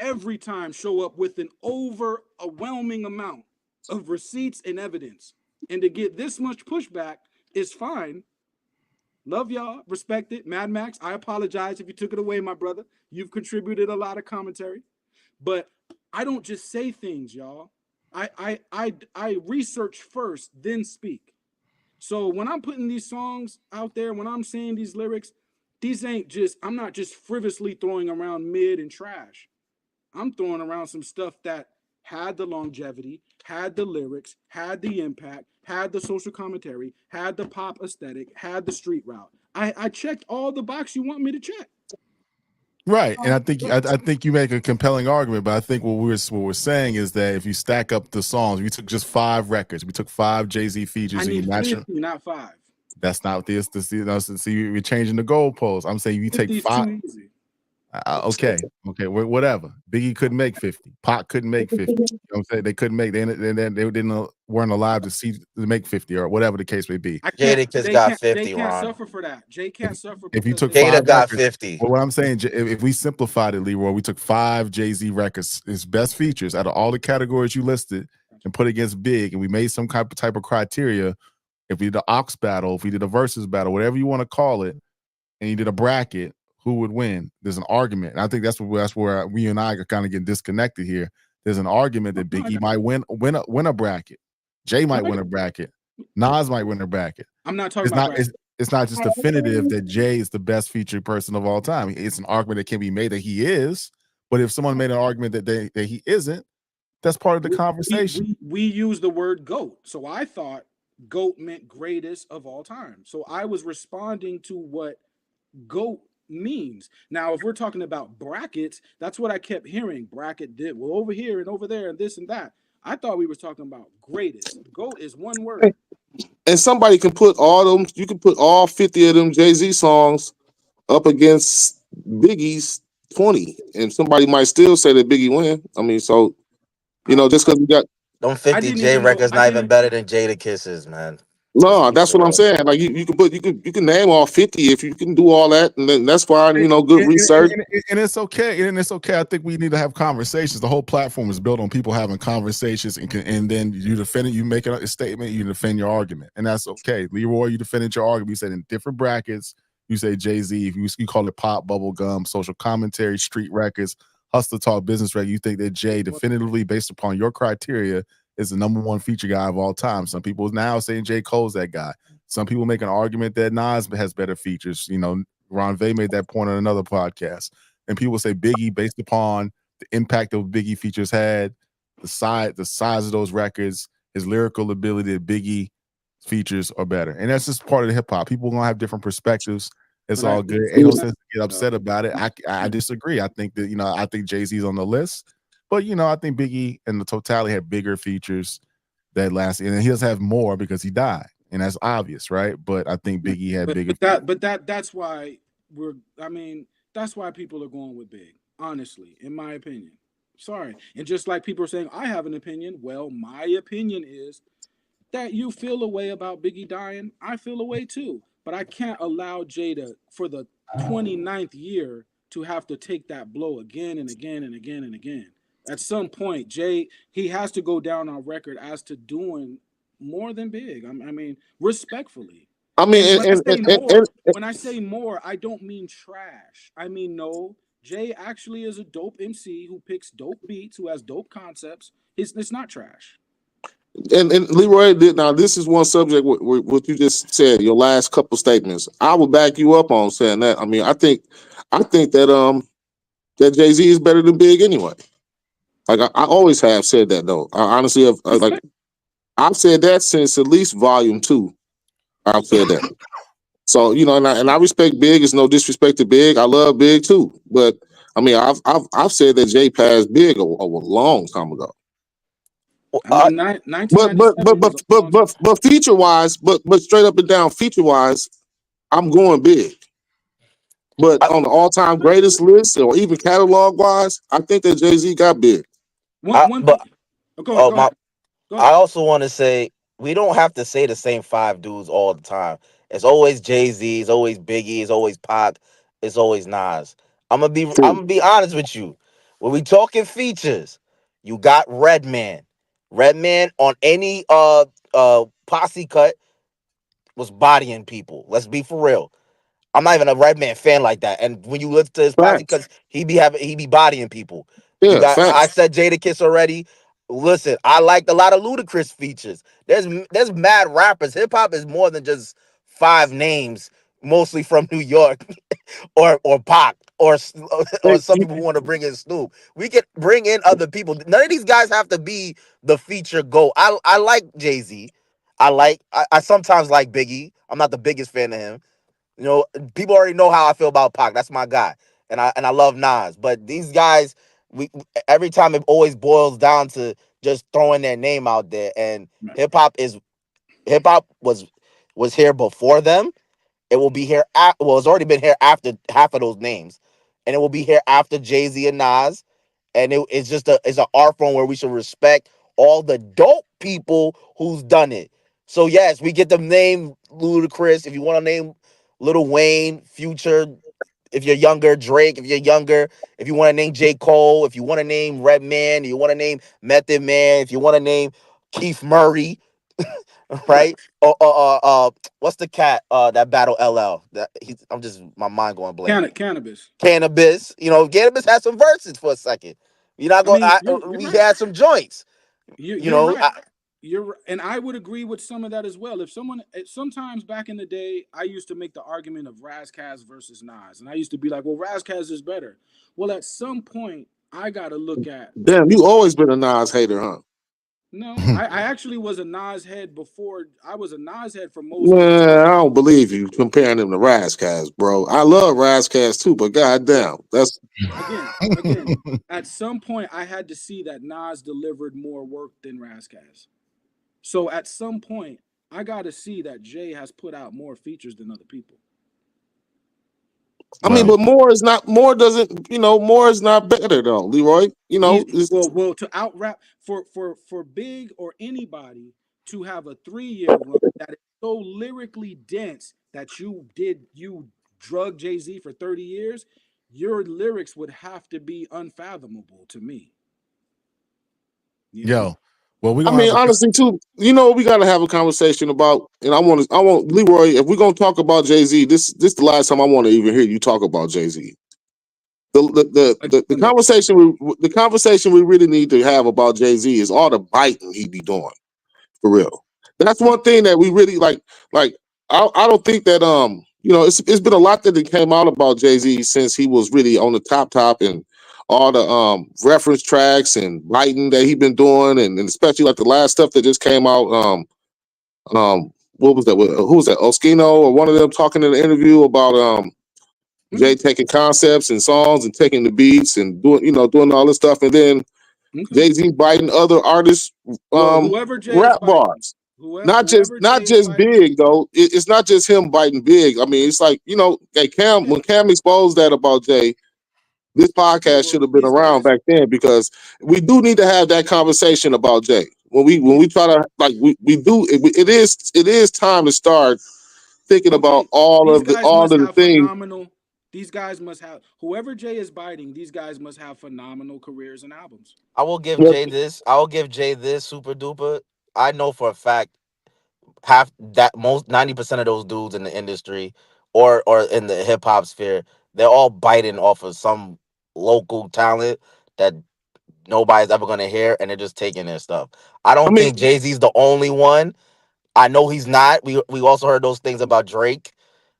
every time, show up with an overwhelming amount of receipts and evidence. And to get this much pushback is fine. Love y'all, respect it. Mad Max, I apologize if you took it away, my brother. You've contributed a lot of commentary, but I don't just say things, y'all. I research first, then speak. So when I'm putting these songs out there, when I'm saying these lyrics, I'm not just frivolously throwing around mid and trash. I'm throwing around some stuff that had the longevity, had the lyrics, had the impact, had the social commentary, had the pop aesthetic, had the street route. I checked all the box you want me to check. Right, and I think you make a compelling argument, but I think what we're saying is that if you stack up the songs, we took just 5 records, we took 5 Jay-Z features. I need 50, not 5. That's not this. See, we're changing the goalposts. I'm saying you take 50 is 5. too easy. Okay, whatever. Biggie couldn't make 50. Pac couldn't make 50. You know what I'm saying? They couldn't make. They weren't alive to make 50 or whatever the case may be. Jadakiss got Jay 50, can't Ron. suffer for that. Jay can't suffer If you because took Jada 5 got records, 50. well, what I'm saying, if we simplified it, Leroy, we took 5 Jay-Z records, his best features out of all the categories you listed, and put against Big, and we made some type of criteria. If we did an ox battle, if we did a versus battle, whatever you want to call it, and you did a bracket, who would win? There's an argument, and I think that's where we and I are kind of getting disconnected here. There's an argument that Biggie might win a bracket, Jay might win a bracket, Nas might win a bracket. I'm not talking about bracket. It's not just definitive that Jay is the best featured person of all time. It's an argument that can be made that he is, but if someone made an argument that he isn't, that's part of the conversation. We use the word GOAT, so I thought GOAT meant greatest of all time. So I was responding to what GOAT means. Now, if we're talking about brackets, that's what I kept hearing. Bracket did well over here and over there and this and that. I thought we were talking about greatest. GOAT is one word. And somebody can put all them. You can put all 50 of them Jay-Z songs up against Biggie's 20, and somebody might still say that Biggie win. I mean, so just because we got them 50 J records, not even better than Jadakiss's, man. No, that's what I'm saying. Like you can name all 50 if you can do all that, and then that's fine. Good research, and it's okay. And it's okay. I think we need to have conversations. The whole platform is built on people having conversations, and then you defend it. You make a statement. You defend your argument, and that's okay. Leroy, you defended your argument. You said in different brackets. You say Jay-Z. If you call it pop, bubblegum, social commentary, street records, hustler talk, business record. You think that Jay definitively, based upon your criteria, is the #1 feature guy of all time. Some people now saying J. Cole's that guy. Some people make an argument that Nas has better features. Ron Vay made that point on another podcast. And people say Biggie, based upon the impact of Biggie features had, the size of those records, his lyrical ability, that Biggie features are better. And that's just part of the hip hop. People are gonna have different perspectives. It's all good. Ain't no sense to get upset about it. I disagree. I think that I think Jay-Z's on the list. But I think Biggie and the totality had bigger features that last, and he doesn't have more because he died, and that's obvious, right? But I think Biggie had bigger. That's why that's why people are going with Big. Honestly, in my opinion, sorry, and just like people are saying, I have an opinion. Well, my opinion is that you feel a way about Biggie dying. I feel a way too, but I can't allow Jada for the 29th year to have to take that blow again and again and again and again. At some point, Jay, he has to go down on record as to doing more than Big. I mean, respectfully. I mean, when I say more, I don't mean trash. I mean, no, Jay actually is a dope MC who picks dope beats, who has dope concepts. It's not trash. And Leroy, now this is one subject what you just said, your last couple statements. I will back you up on saying that. I mean, I think that that Jay-Z is better than Big anyway. Like I always have said that though. I honestly have I've said that since at least volume 2. I've said that. So and I respect Big. It's no disrespect to Big. I love Big too. But I mean, I've said that Jay passed Big a long time ago. I mean, but feature wise, but straight up and down feature wise, I'm going Big. But on the all time greatest list, or even catalog wise, I think that Jay-Z got Big. I also want to say we don't have to say the same 5 dudes all the time. It's always Jay-Z, it's always Biggie, it's always Pac, it's always Nas. I'm gonna be honest with you. When we talking features, you got Redman. Redman on any posse cut was bodying people. Let's be for real. I'm not even a Redman fan like that. And when you listen to his posse, because he be bodying people. Yeah, I said Jadakiss already. Listen, I liked a lot of Ludacris features. There's mad rappers. Hip hop is more than just 5 names, mostly from New York, or Pac, or some people who want to bring in Snoop. We can bring in other people. None of these guys have to be the feature GOAT. I like Jay-Z. I sometimes like Biggie. I'm not the biggest fan of him. People already know how I feel about Pac. That's my guy, and I love Nas. But these guys, every time it always boils down to just throwing their name out there. And hip hop was here before them. It will be here. It's already been here after half of those names. and it will be here after Jay-Z and Nas. And it's just it's an art form where we should respect all the dope people who's done it. So yes, we get the name Ludacris. If you want to name Lil Wayne, Future, if you're younger, Drake, if you're younger, if you want to name J. Cole, if you want to name Redman, you want to name Method Man, if you want to name Keith Murray, right? What's the cat that battle LL? I'm just my mind going blank. Cannabis. Cannabis, Cannabis had some verses for a second. You're not I going. mean, you're We right. had some joints. You're right. And I would agree with some of that as well. If sometimes back in the day, I used to make the argument of Razkaz versus Nas, and I used to be like, well, Razkaz is better. Well, at some point, I got to look at Damn, you always been a Nas hater, huh? no, I actually was a Nas head before. I was a Nas head for most of. Well, I don't believe you comparing him to Razkaz, bro. I love Razkaz too, but goddamn, that's Again, at some point, I had to see that Nas delivered more work than Razkaz. So at some point, I got to see that Jay has put out more features than other people. I mean, but more is not more doesn't more is not better though, Leroy. Well to out rap for Big or anybody to have a 3-year run that is so lyrically dense that you drug Jay-Z for 30 years, your lyrics would have to be unfathomable to me. Yo, well, we I gonna mean, have honestly, too, we got to have a conversation about, and I want Leroy. If we're gonna talk about Jay-Z, this the last time I want to even hear you talk about Jay-Z. The conversation we really need to have about Jay-Z is all the biting he be doing for real. That's one thing that we really like. Like, I don't think that it's been a lot that came out about Jay-Z since he was really on the top and all the reference tracks and writing that he been doing, and especially like the last stuff that just came out. What was that? Who was that? Oskino or one of them talking in an interview about Jay taking concepts and songs and taking the beats and doing all this stuff, and then Jay-Z biting other artists whoever Jay is rap biting, bars. Not just Big though. It's not just him biting Big. I mean, it's like when Cam exposed that about Jay, this podcast should have been around back then, because we do need to have that conversation about Jay. When we try to we do it is time to start thinking about all of the things. These guys must have, whoever Jay is biting, these guys must have phenomenal careers and albums. I will give Jay this. Super duper. I know for a fact half that most 90% of those dudes in the industry or in the hip hop sphere, they're all biting off of some local talent that nobody's ever gonna hear, and they're just taking their stuff. I don't think Jay-Z's the only one. I know he's not. We also heard those things about Drake.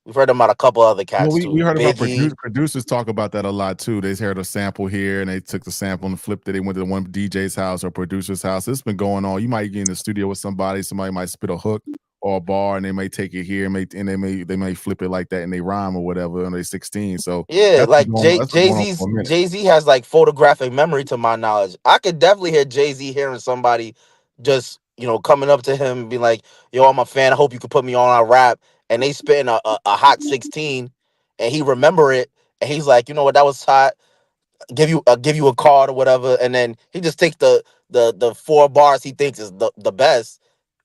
We've heard about a couple other cats Well, too. we heard about Biggie. producers talk about that a lot too. They heard a sample here and they took the sample and flipped it. They went to one DJ's house or producer's house. It's been going on. You might get in the studio with somebody might spit a hook or a bar, and they may take it here and they may flip it like that and they rhyme or whatever, and they 16. So yeah, like Jay-Z has like photographic memory to my knowledge. I could definitely hear Jay-Z hearing somebody just coming up to him and be like, yo, I'm a fan, I hope you could put me on our rap, and they spitting a hot 16 and he remember it, and he's like, you know what, that was hot, give you a card or whatever, and then he just takes the 4 bars he thinks is the best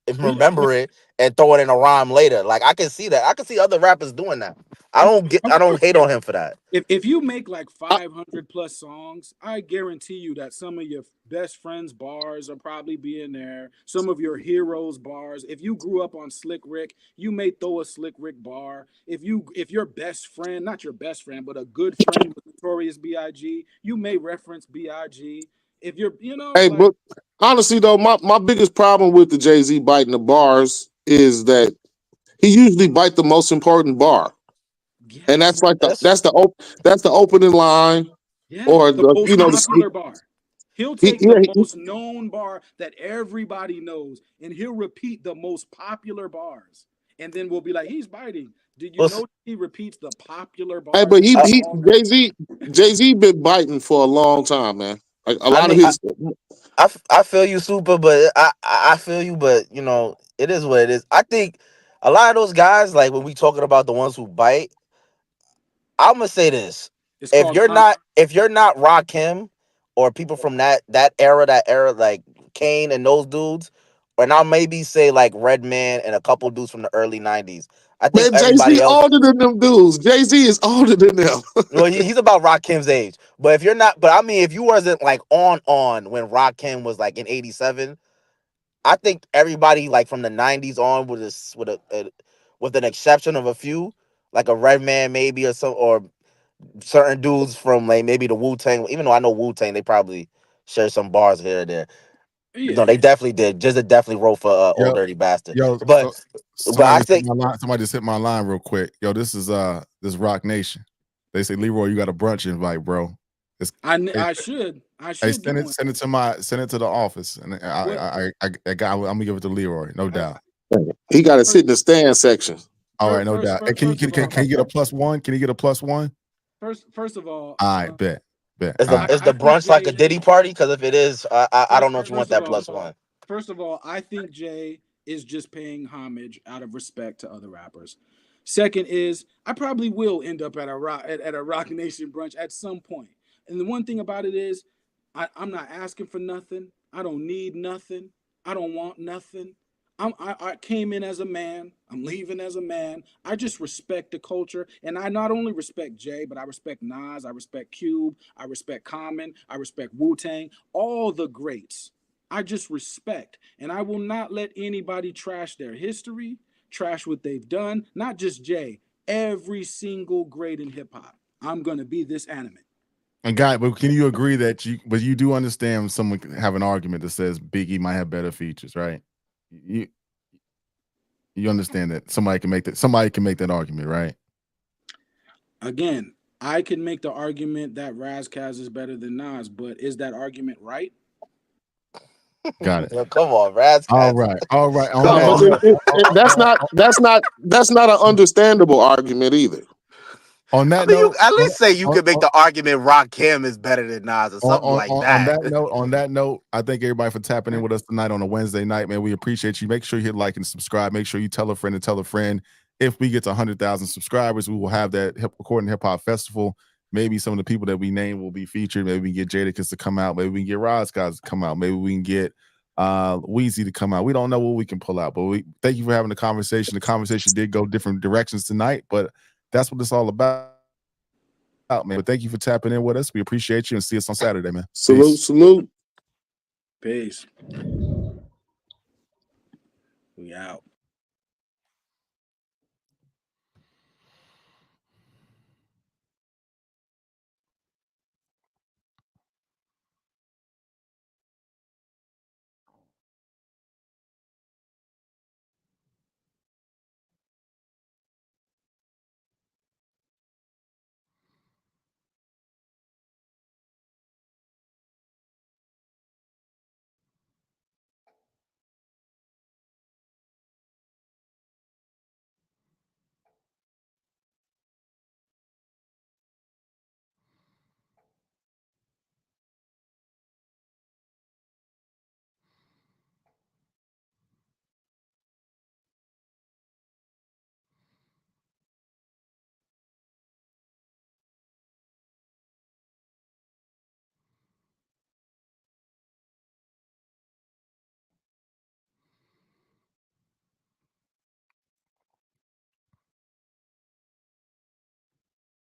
and remember it and throw it in a rhyme later. Like, I can see that. I can see other rappers doing that. I don't hate on him for that. If you make like 500 plus songs, I guarantee you that some of your best friends' bars are probably be in there. Some of your heroes' bars. If you grew up on Slick Rick, you may throw a Slick Rick bar. If your best friend, not your best friend, but a good friend with Notorious B.I.G., you may reference B.I.G. If you're, but honestly though, my biggest problem with the Jay-Z biting the bars is that he usually bite the most important bar. Yes. And that's like that's the opening line, or the most popular bar. He'll take the most known bar that everybody knows, and he'll repeat the most popular bars, and then we'll be like, he's biting. Did you know he repeats the popular bars? Hey, but Jay-Z been biting for a long time, man. Like a lot of his. I feel you, Super, but I feel you, but it is what it is. I think a lot of those guys, like when we talking about the ones who bite, I'm gonna say this: It's if called you're not Rakim or people from that era like Kane and those dudes, or now maybe say like Redman and a couple dudes from the early '90s. I think Man, everybody Jay-Z else. older than them dudes. Jay-Z is older than them. Well, he's about Rakim's age. But if you're not, but I mean, if you wasn't like on when Rakim was like in '87, I think everybody like from the '90s on with an exception of a few, like a Redman maybe or certain dudes from like maybe the Wu-Tang. Even though I know Wu-Tang, they probably share some bars here and there. yeah. No, they definitely did. Just definitely wrote for Old Yo, Dirty Bastard. yo, But I somebody just hit think my line. Somebody just hit my line real quick. Yo, this is Rock Nation. They say, Leroy, you got a brunch invite, bro. It's, I should hey, get one. send it to the office, and I'm gonna give it to Leroy, no doubt. He got to sit in the stand section. All right, no doubt. Hey, can you get a +1? Can you get a +1? First of all, All right, bet. is All right. the think brunch like a Jay- Diddy party? Because if it is, I don't know if you want that first +1. First of all, I think Jay is just paying homage out of respect to other rappers. Second is I probably will end up at a Rock Nation brunch at some point. And the one thing about it is I'm not asking for nothing. I don't need nothing. I don't want nothing. I came in as a man. I'm leaving as a man. I just respect the culture. And I not only respect Jay, but I respect Nas. I respect Cube. I respect Common. I respect Wu-Tang. All the greats. I just respect. And I will not let anybody trash their history, trash what they've done. Not just Jay. Every single great in hip-hop. I'm going to be this animate. And guy, but can you agree that you do understand when someone can have an argument that says Biggie might have better features, right? You understand that somebody can make that argument, right? Again, I can make the argument that Razkaz is better than Nas, but is that argument right? Got it. Yo, come on, Raz. All right. On No, that, but that's not an understandable argument either. on I that mean, you note, at least say you on, could make the argument Rakim is better than Nas or something like that. on that note, I thank everybody for tapping in with us tonight on a Wednesday night, man. We appreciate you. Make sure you hit like and subscribe. Make sure you tell a friend and tell a friend. If we get to 100,000 subscribers, we will have that Recording Hip Hop Festival. Maybe some of the people that we name will be featured. Maybe we can get Jadakiss to come out. Maybe we can get Rozcaz to come out. Maybe we can get Weezy to come out. We don't know what we can pull out, but we thank you for having the conversation. The conversation did go different directions tonight, but that's what it's all about. Man, but thank you for tapping in with us. We appreciate you and see us on Saturday, man. Salute. Peace. We out.